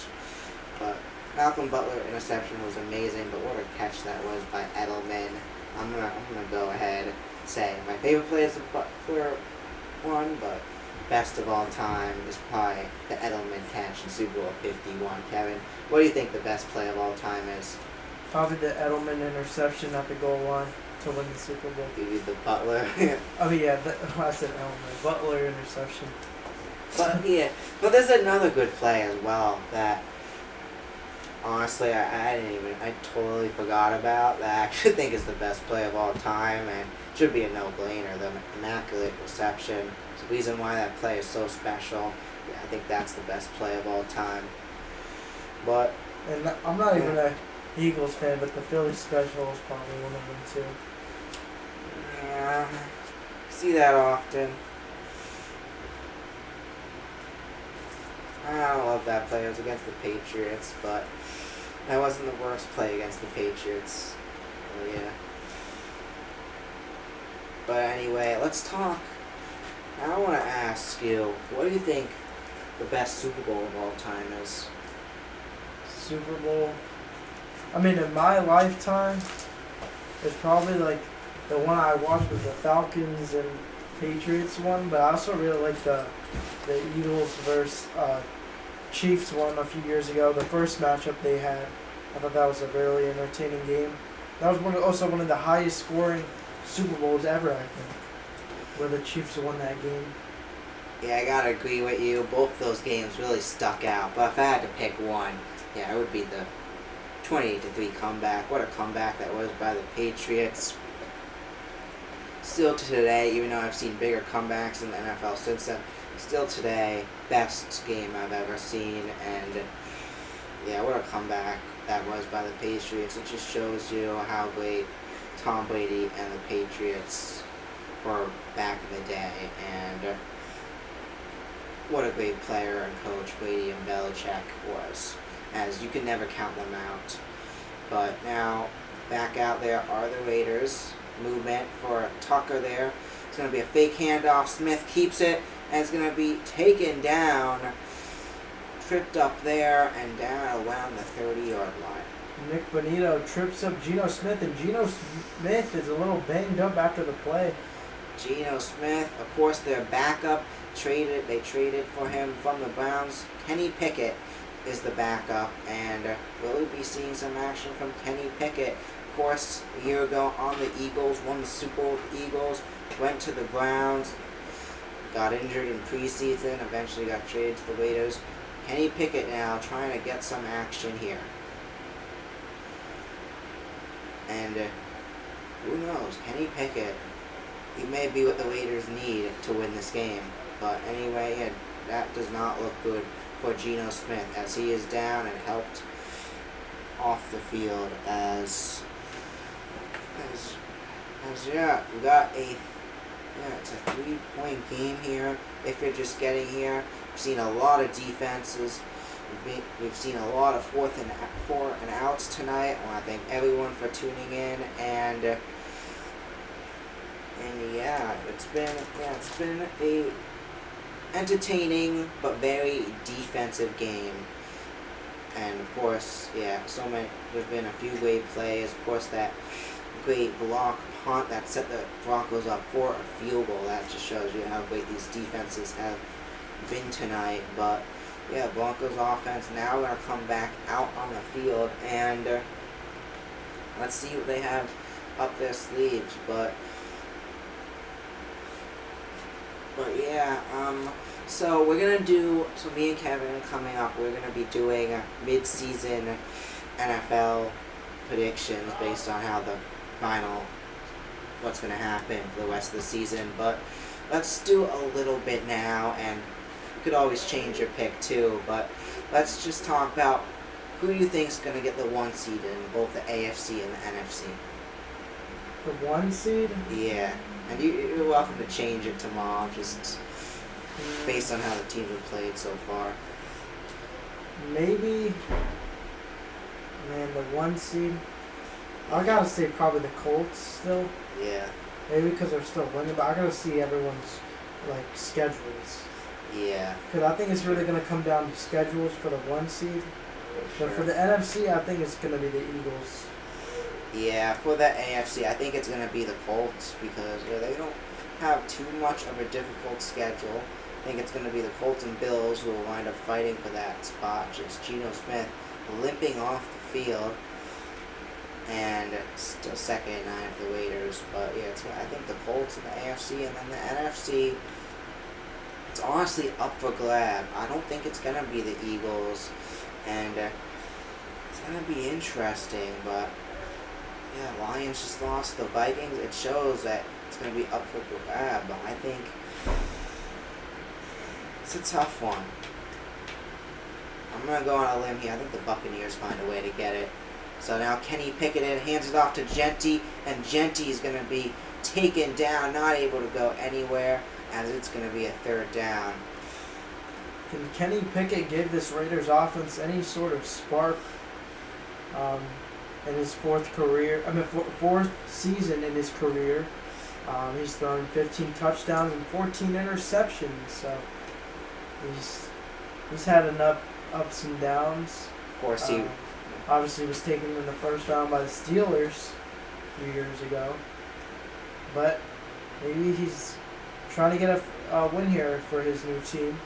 But Malcolm Butler interception was amazing, but what a catch that was by Edelman. I'm gonna go ahead and say my favorite play is the Butler one, but best of all time is probably the Edelman catch in Super Bowl 51. Kevin, what do you think the best play of all time is? Probably the Edelman interception at the goal line to win the Super Bowl. Maybe the Butler. I said Edelman. Butler interception. But there's another good play as well that honestly I totally forgot about, that I actually think is the best play of all time and should be a no-brainer. The immaculate reception. It's the reason why that play is so special. I think that's the best play of all time. But And I'm not even a Eagles fan, but the Philly special is probably one of them too. Yeah, see that often. I don't love that play. It was against the Patriots, but that wasn't the worst play against the Patriots. Oh, yeah. But anyway, let's talk. I want to ask you, what do you think the best Super Bowl of all time is? Super Bowl. I mean, in my lifetime, it's probably like the one I watched was the Falcons and Patriots one, but I also really like the Eagles versus Chiefs one a few years ago. The first matchup they had, I thought that was a really entertaining game. That was also one of the highest scoring Super Bowls ever, I think, where the Chiefs won that game. Yeah, I gotta agree with you. Both those games really stuck out. But if I had to pick one, yeah, it would be the 28-3 comeback. What a comeback that was by the Patriots. Still to today, even though I've seen bigger comebacks in the NFL since then, still today, best game I've ever seen. And yeah, what a comeback that was by the Patriots. It just shows you how great Tom Brady and the Patriots were back in the day. And what a great player and coach Brady and Belichick was, as you can never count them out. But now, back out there are the Raiders. Movement for Tucker there. It's going to be a fake handoff. Smith keeps it, and it's going to be taken down. Tripped up there and down around the 30-yard line. Nick Bonito trips up Geno Smith, and Geno Smith is a little banged up after the play. Geno Smith, of course, their backup. They traded for him from the Browns. Kenny Pickett is the backup, and will we be seeing some action from Kenny Pickett? Of course, a year ago on the Eagles, won the Super Bowl with the Eagles, went to the Browns, got injured in preseason, eventually got traded to the Raiders. Kenny Pickett now trying to get some action here. And who knows, Kenny Pickett, he may be what the Raiders need to win this game. But anyway, that does not look good for Geno Smith, as he is down and helped off the field as yeah, we got it's a 3-point game here. If you're just getting here, we've seen a lot of defenses. We've seen a lot of four and outs tonight. I want to thank everyone for tuning in, and yeah, it's been a entertaining but very defensive game. And of course, yeah, there's been a few great plays. Of course, that great block punt that set the Broncos up for a field goal. That just shows you how great these defenses have been tonight. But yeah, Broncos offense now going to come back out on the field, and let's see what they have up their sleeves. But yeah, so we're going to me and Kevin coming up, we're going to be doing mid-season NFL predictions based on how what's going to happen for the rest of the season. But let's do a little bit now, and you could always change your pick too, but let's just talk about who do you think is going to get the 1 seed in both the AFC and the NFC. The 1 seed? Yeah, and you're welcome to change it tomorrow, just based on how the teams have played so far. Maybe, man, the 1 seed. I gotta say probably the Colts still. Yeah. Maybe because they're still winning, but I gotta see everyone's schedules. Yeah. Because I think it's really gonna come down to schedules for the 1 seed. But for the NFC, I think it's gonna be the Eagles. Yeah, for the AFC, I think it's going to be the Colts because they don't have too much of a difficult schedule. I think it's going to be the Colts and Bills who will wind up fighting for that spot. Just Geno Smith limping off the field, and still second in 9 for the Raiders. But yeah, I think the Colts in the AFC, and then the NFC, it's honestly up for grab. I don't think it's going to be the Eagles, and it's going to be interesting, but yeah, Lions just lost the Vikings. It shows that it's going to be up for grab, but I think it's a tough one. I'm going to go on a limb here. I think the Buccaneers find a way to get it. So now Kenny Pickett hands it off to Genty, and Genty is going to be taken down, not able to go anywhere, as it's going to be a 3rd down. can Kenny Pickett give this Raiders offense any sort of spark in his fourth season in his career? He's thrown 15 touchdowns and 14 interceptions. So he's had enough ups and downs. Of course, he Obviously was taken in the first round by the Steelers a few years ago. But maybe he's trying to get a win here for his new team.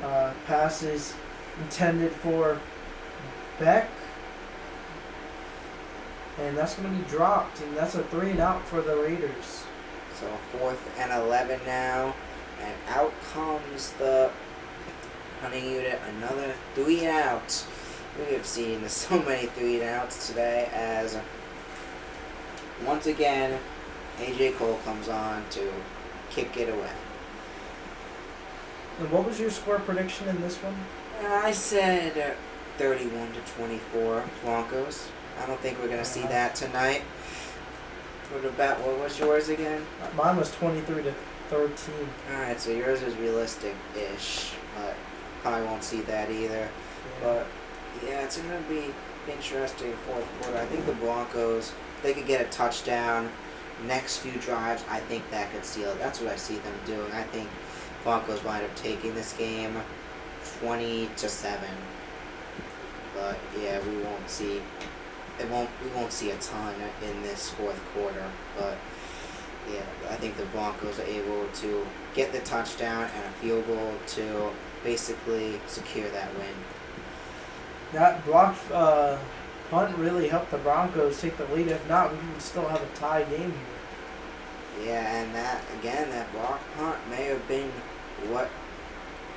Pass is intended for Beck. And that's going to be dropped. And that's a 3-and-out for the Raiders. So 4th and 11 now. And out comes the hunting unit. Another 3-and-out. We have seen so many 3-and-outs today as once again AJ Cole comes on to kick it away. And what was your score prediction in this one? I said 31-24 Broncos. I don't think we're going to see that tonight. What was yours again? Mine was 23-13. Alright, so yours is realistic-ish, but probably won't see that either. Yeah. But yeah, it's going to be interesting fourth quarter. I think the Broncos, they could get a touchdown. Next few drives, I think that could seal it. That's what I see them doing. I think Broncos wind up taking this game 20-7. But yeah, we won't see a ton in this fourth quarter. But yeah, I think the Broncos are able to get the touchdown and a field goal to basically secure that win. That blocked punt really helped the Broncos take the lead. If not, we would still have a tie game here. Yeah, and that block punt may have been what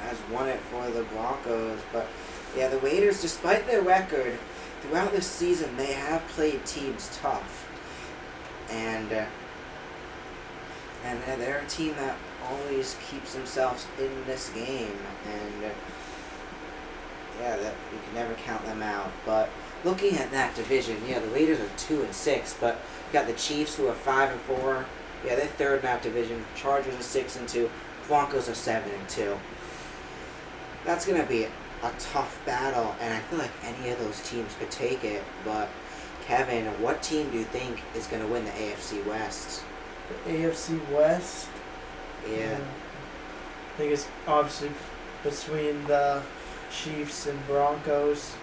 has won it for the Broncos. But yeah, the Raiders, despite their record, throughout this season they have played teams tough. And they're a team that always keeps themselves in this game. And yeah, that you can never count them out. But looking at that division, yeah, the Raiders are 2-6, but you got the Chiefs who are 5-4. Yeah, they're third in that division. Chargers are 6-2. Broncos are 7-2. That's gonna be a tough battle, and I feel like any of those teams could take it. But Kevin, what team do you think is gonna win the AFC West? The AFC West. Yeah. I think it's obviously between the Chiefs and Broncos.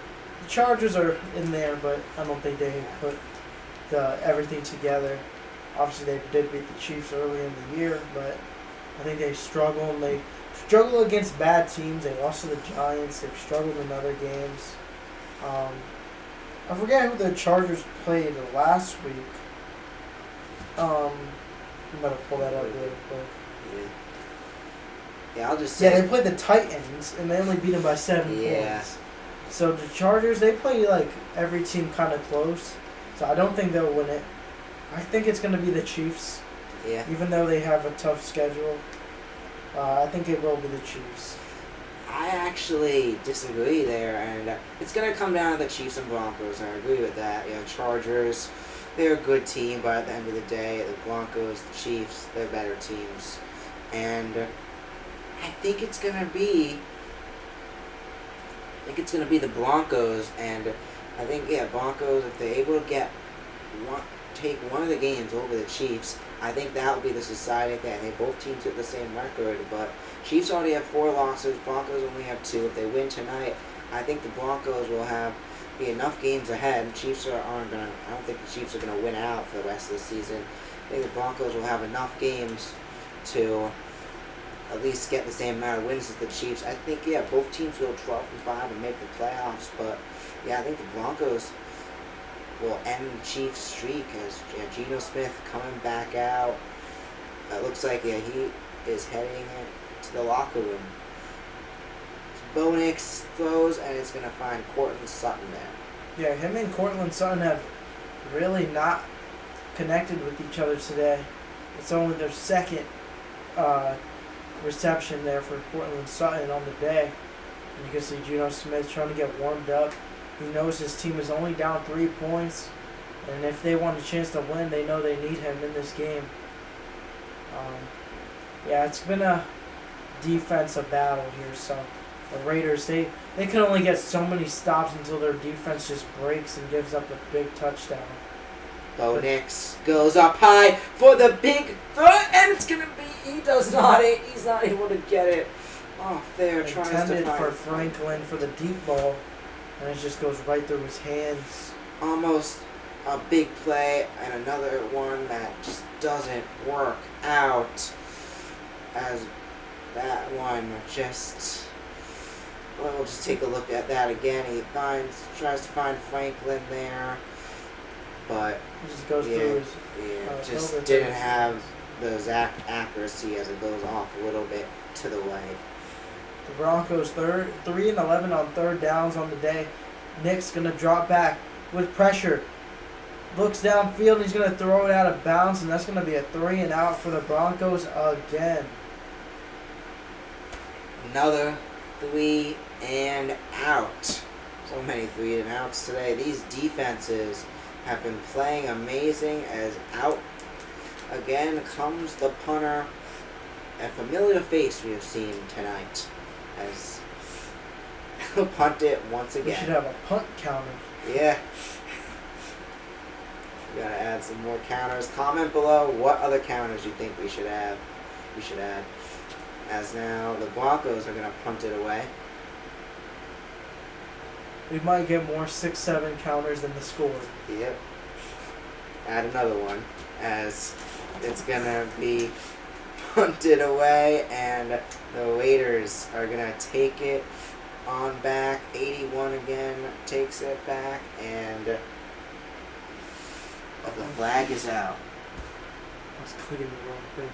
The Chargers are in there, but I don't think they put everything together. Obviously, they did beat the Chiefs early in the year, but I think they struggle, and they struggle against bad teams. They lost to the Giants. They've struggled in other games. I forget who the Chargers played last week. I'm going to pull that up really quick. Yeah, I'll just say. Yeah, they played the Titans, and they only beat them by 7 points. So the Chargers, they play like every team kind of close. So I don't think they'll win it. I think it's going to be the Chiefs. Yeah. Even though they have a tough schedule, I think it will be the Chiefs. I actually disagree there, and it's going to come down to the Chiefs and Broncos. I agree with that. You know, Chargers, they're a good team, but at the end of the day, the Broncos, the Chiefs, they're better teams. And I think it's going to be the Broncos, and I think, Broncos, if they're able to take one of the games over the Chiefs, I think that will be the deciding thing. I think both teams have the same record, but Chiefs already have 4 losses, Broncos only have 2. If they win tonight, I think the Broncos will be enough games ahead. I don't think the Chiefs are gonna win out for the rest of the season. I think the Broncos will have enough games to at least get the same amount of wins as the Chiefs. I think, both teams go 12-5 and make the playoffs, but I think the Broncos will end the Chiefs' streak as Geno Smith coming back out. It looks like, he is heading to the locker room. Bo Nix throws, and it's going to find Cortland Sutton there. Yeah, him and Cortland Sutton have really not connected with each other today. It's only their second reception there for Cortland Sutton on the day. And you can see Geno Smith trying to get warmed up. He knows his team is only down 3 points, and if they want a chance to win, they know they need him in this game. It's been a defensive battle here. So the Raiders, they can only get so many stops until their defense just breaks and gives up a big touchdown. Bo Nix goes up high for the big throw, and it's gonna be. He's not able to get it off there. Tries to Intended find for Franklin for the deep ball, and it just goes right through his hands. almost a big play, and another one that just doesn't work out. As that one just. Well, we'll just take a look at that again. He tries to find Franklin there, but It just goes yeah, through his. just over didn't his have hands. the exact accuracy as it goes off a little bit to the way. The Broncos 3 and 11 on third downs on the day. Nick's gonna drop back with pressure. Looks downfield and he's gonna throw it out of bounds, and that's gonna be a 3 and out for the Broncos again. Another 3 and out. So many 3 and outs today. These defenses have been playing amazing. As out again comes the punter. A familiar face we have seen tonight as he'll punt it once We should again. have a punt counter. Yeah. We gotta add some more counters. Comment below what other counters you think we should have. We should add. As now the Broncos are gonna punt it away. We might get more 6-7 counters than the score. Yep. Add another one as it's gonna be punted away, and the Raiders are gonna take it on back. 81 again takes it back, and the flag is out. I was clicking the wrong thing.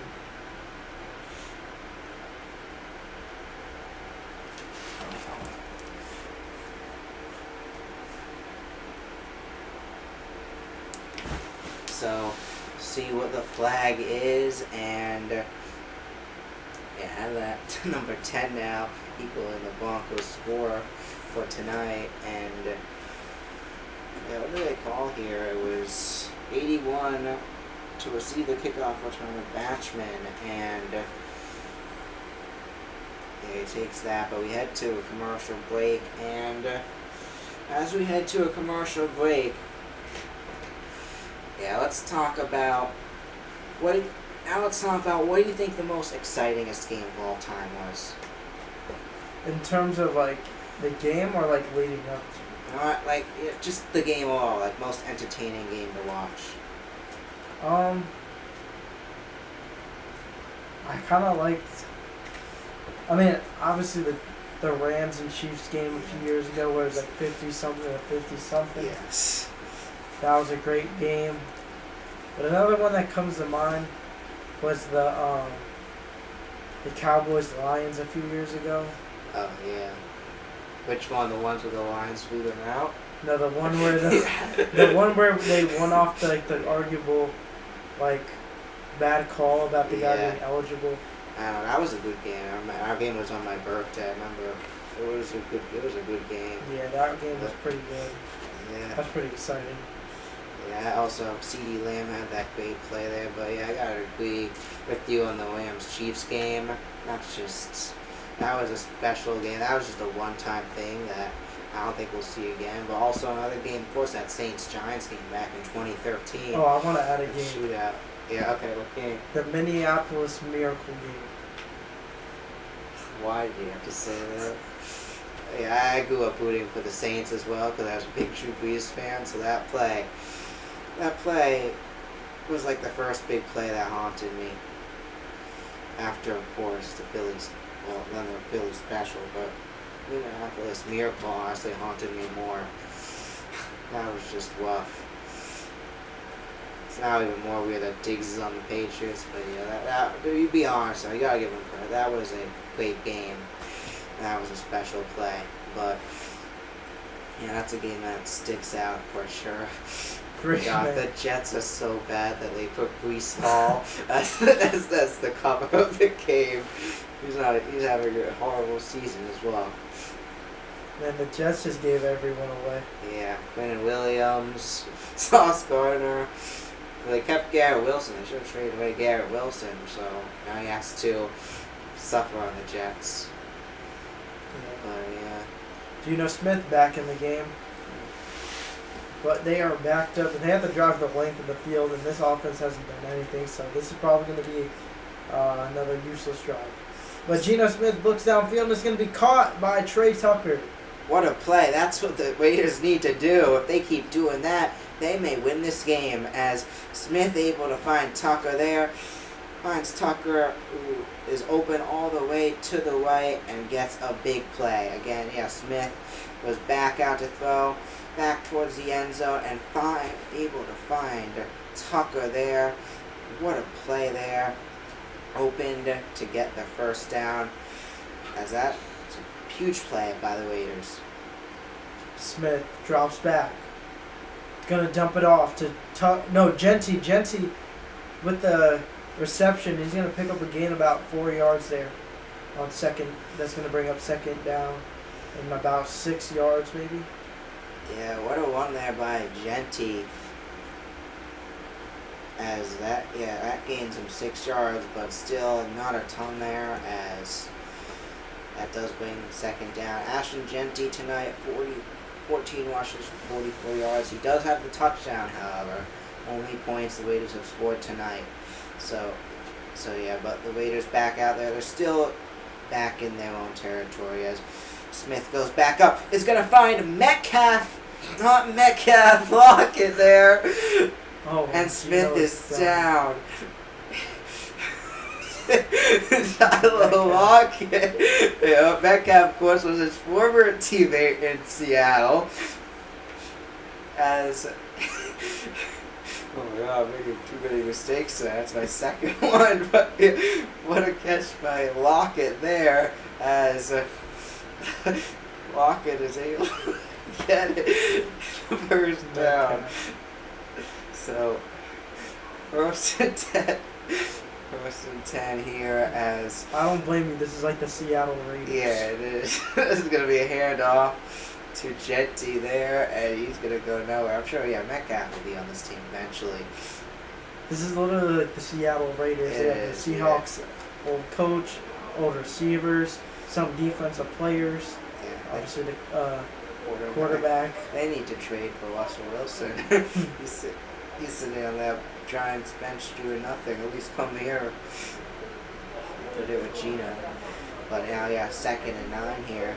So, see what the flag is, and yeah, that number 10 now equaling the Broncos score for tonight. And yeah, what did they call here? It was 81 to receive the kickoff return of Batchman, and yeah, he takes that. But we head to a commercial break, and as we head to a commercial break, yeah, let's talk about what do you think the most excitingest game of all time was? In terms of like the game or like leading up to? Like just the game all, like most entertaining game to watch. I kind of liked. I mean, obviously the Rams and Chiefs game a few years ago, where it was like 50-something or 50-something. Yes. That was a great game. But another one that comes to mind was the Cowboys Lions a few years ago. Oh yeah. Which one? The ones where the Lions flew them out? No, the one where the one where they won off the arguable bad call about the guy Yeah. being eligible. I don't know. That was a good game. Our game was on my birthday. I remember it was a good game. Yeah, that game was pretty good. Yeah. That's pretty exciting. Yeah, also C.D. Lamb had that great play there, but yeah, I gotta agree with you on the Rams-Chiefs game. That was a special game. That was just a one-time thing that I don't think we'll see again. But also another game, of course, that Saints-Giants game back in 2013. Oh, I want to add a The game. shootout. Yeah, okay, what game? The Minneapolis Miracle game. Why do you have to say that? Yeah, I grew up rooting for the Saints as well because I was a big Drew Brees fan, so that play was like the first big play that haunted me. After, of course, the Phillies, then the Phillies special, but Minneapolis Miracle honestly haunted me more. That was just rough. It's now even more weird that Diggs is on the Patriots, but yeah, you be honest, though, you gotta give him credit. That was a great game. That was a special play, but yeah, that's a game that sticks out for sure. Great God, man. the Jets are so bad that they put Brees Hall as the cover of the game. He's having a horrible season as well. Man, the Jets just gave everyone away. Yeah, Quentin Williams, Sauce Gardner. Well, they kept Garrett Wilson. They should have traded away Garrett Wilson, so now he has to suffer on the Jets. Yeah. But yeah. Geno Smith back in the game. But they are backed up, and they have to drive the length of the field, and this offense hasn't done anything, so this is probably going to be another useless drive. But Geno Smith looks downfield and is going to be caught by Trey Tucker. What a play. That's what the Raiders need to do. If they keep doing that, they may win this game, as Smith able to find Tucker there. Finds Tucker, who is open all the way to the right and gets a big play. Again, yeah, Smith was back out to throw, back towards the end zone, and able to find Tucker there. What a play there. Opened to get the first down. As that was a huge play by the Raiders. Smith drops back. Gonna dump it off to Genty. Genty with the reception. He's gonna pick up a gain about 4 yards there on second. That's gonna bring up second down and about 6 yards maybe. Yeah, what a run there by Genty. As that gains him 6 yards, but still not a ton there, as that does bring second down. Ashton Genty tonight, 14 rushes for 44 yards. He does have the touchdown, however. Only points the Raiders have scored tonight. So yeah, but the Raiders back out there. They're still back in their own territory, as Smith goes back up. Is going to find Metcalf. Not Metcalf. Lockett there. Oh, And Smith is down. Tyler Lockett. Yeah, Metcalf, of course, was his former teammate in Seattle. As oh my god, I'm making too many mistakes there. That's my second one. But what a catch by Lockett there, as Lockett is able to get it first down. So, first and 10. First and 10 here, as I don't blame you. This is like the Seattle Raiders. yeah, it is. This is gonna be a handoff to Genty there, and he's gonna go nowhere. I'm sure, yeah, Metcalf will be on this team eventually. This is literally like the Seattle Raiders. It They have is, the Seahawks, old coach, old receivers, some defensive players. Yeah, Obviously, the quarterback. They need to trade for Russell Wilson. He's sitting on that Giants bench doing nothing. At least come here. Did it with Gino. But now, yeah, 2nd and 9 here.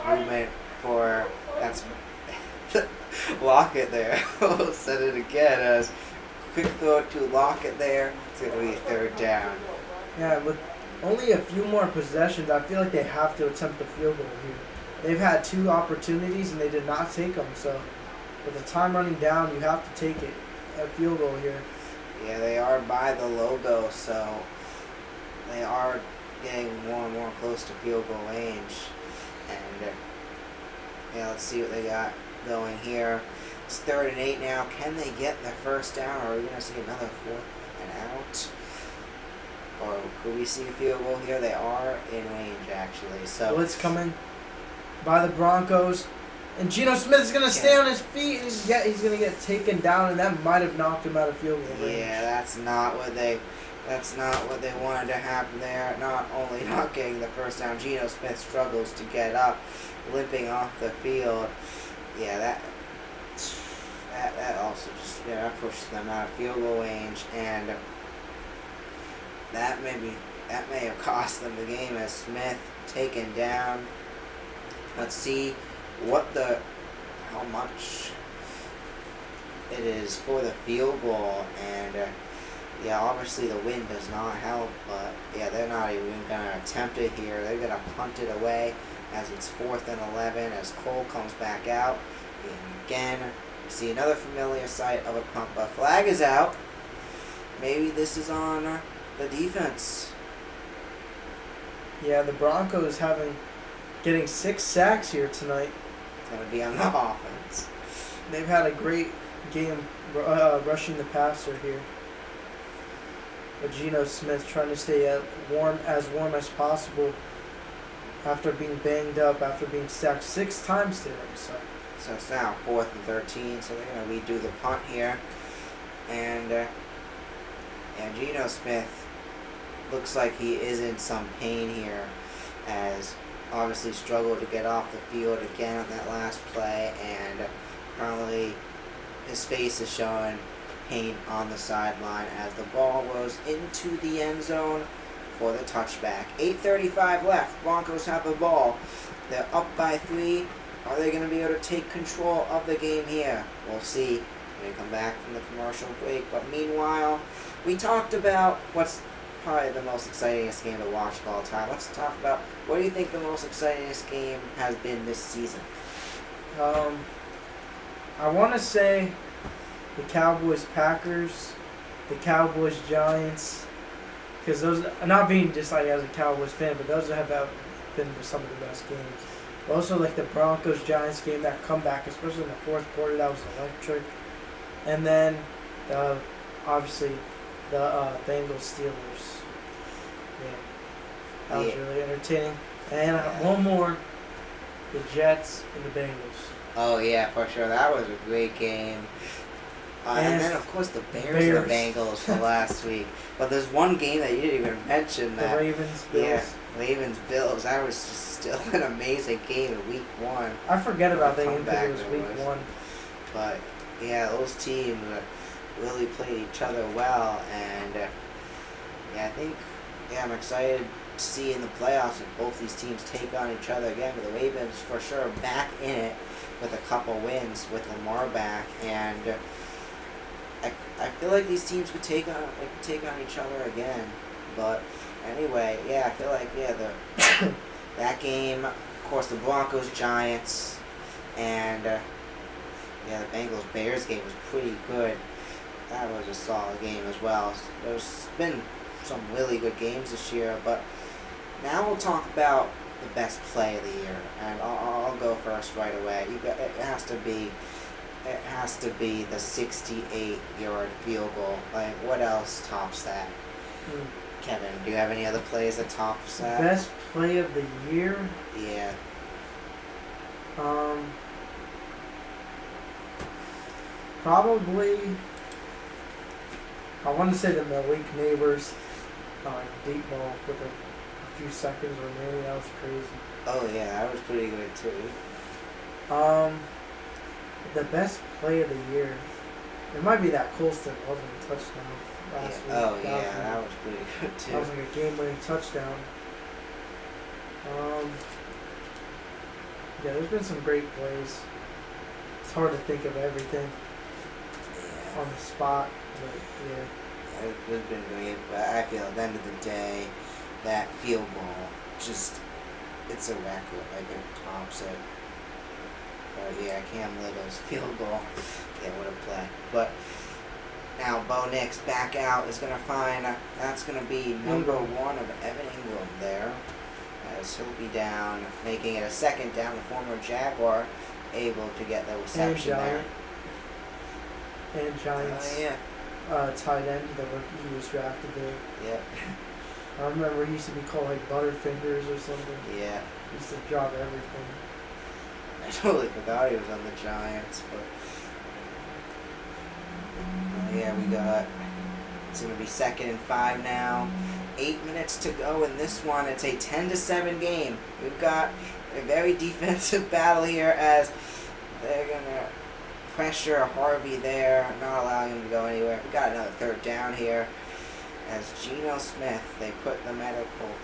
Movement for that's Lockett there. We'll set it again as quick throw to Lockett there. It's gonna be 3rd down. Yeah, with only a few more possessions, I feel like they have to attempt the field goal here. They've had 2 opportunities and they did not take them. So, with the time running down, you have to take it. A field goal here. Yeah, they are by the logo, so they are getting more and more close to field goal range. And yeah, let's see what they got going here. It's 3rd and 8 now. Can they get the first down, or are we going to see another 4th and out? Or could we see a field goal here? They are in range, actually. So Blitz coming by the Broncos. And Geno Smith is going to stay on his feet, and he's going to get taken down, and that might have knocked him out of field goal range. yeah, that's not what they wanted to happen there. Not only not getting the first down, Geno Smith struggles to get up, limping off the field. Yeah, that also just that pushes them out of field goal range, and that may have cost them the game, as Smith taken down. Let's see how much it is for the field goal, and yeah, obviously the wind does not help, but yeah, they're not even gonna attempt it here. They're gonna punt it away, as it's 4th and 11, as Cole comes back out, and again, you see another familiar sight of a punt, but flag is out. Maybe this is on the defense. Yeah, the Broncos getting 6 sacks here tonight. It's gonna be on the offense. They've had a great game rushing the passer here. But Geno Smith trying to stay as warm as possible after being banged up, after being sacked 6 times today. So it's now 4th and 13, so they're going to redo the punt here. And Geno Smith looks like he is in some pain here, as obviously struggled to get off the field again on that last play, and probably his face is showing pain on the sideline as the ball goes into the end zone for the touchback. 8:35 left. Broncos have the ball. They're up by 3. Are they going to be able to take control of the game here? We'll see when we come back from the commercial break. But meanwhile, we talked about what's probably the most excitingest game to watch of all time. Let's talk about, what do you think the most excitingest game has been this season? I want to say the Cowboys-Packers, the Cowboys-Giants, because those, not being just like as a Cowboys fan, but those have been some of the best games. Also, like the Broncos-Giants game, that comeback, especially in the fourth quarter, that was electric. And then, obviously, the Bengals-Steelers game. That was really entertaining. And one more, the Jets and the Bengals. Oh yeah, for sure. That was a great game. And then of course the Bears and the Bengals from last week. But there's one game that you didn't even mention. The Ravens-Bills. Yeah, Ravens-Bills. That was just still an amazing game in week 1. I forget about that game because it was week 1. But yeah, those teams really played each other well, and yeah, I think I'm excited to see in the playoffs if both these teams take on each other again. But the Ravens for sure back in it with a couple wins with Lamar back, and I feel like these teams could take on each other again. But anyway, yeah, I feel like the that game, of course, the Broncos Giants, and the Bengals Bears game was pretty good. That was a solid game as well. There's been some really good games this year, but now we'll talk about the best play of the year, and I'll go first right away. It has to be the 68-yard field goal. Like, what else tops that? Kevin, do you have any other plays that tops that? Best play of the year? Yeah. Probably, I want to say the Malik Neighbors deep ball with a few seconds remaining. That was crazy. Oh yeah, that was pretty good too. The best play of the year, it might be that Colston Loveland touchdown last week. Oh yeah, that was pretty good too. That was like a game-winning touchdown. Yeah, there's been some great plays. It's hard to think of everything on the spot, but yeah. It's been great, but I feel at the end of the day, that field goal, just, it's a record. Like, it tops it. But yeah, Cam Little's field goal, yeah, what a play. But now Bo Nix back out is going to find, that's going to be number 1 of Evan Ingram there, as he'll be down, making it a second down. The former Jaguar able to get the reception there. And Giants. Oh yeah. Tight end, the rookie he was drafted there. Yep. I remember he used to be called like Butterfingers or something. Yeah. He used to drop everything. I totally forgot he was on the Giants, but yeah, it's gonna be 2nd and 5 now. 8 minutes to go in this one. It's a 10-7 game. We've got a very defensive battle here as they're gonna pressure Harvey there, not allowing him to go anywhere. We got another 3rd down here as Geno Smith, they put the medical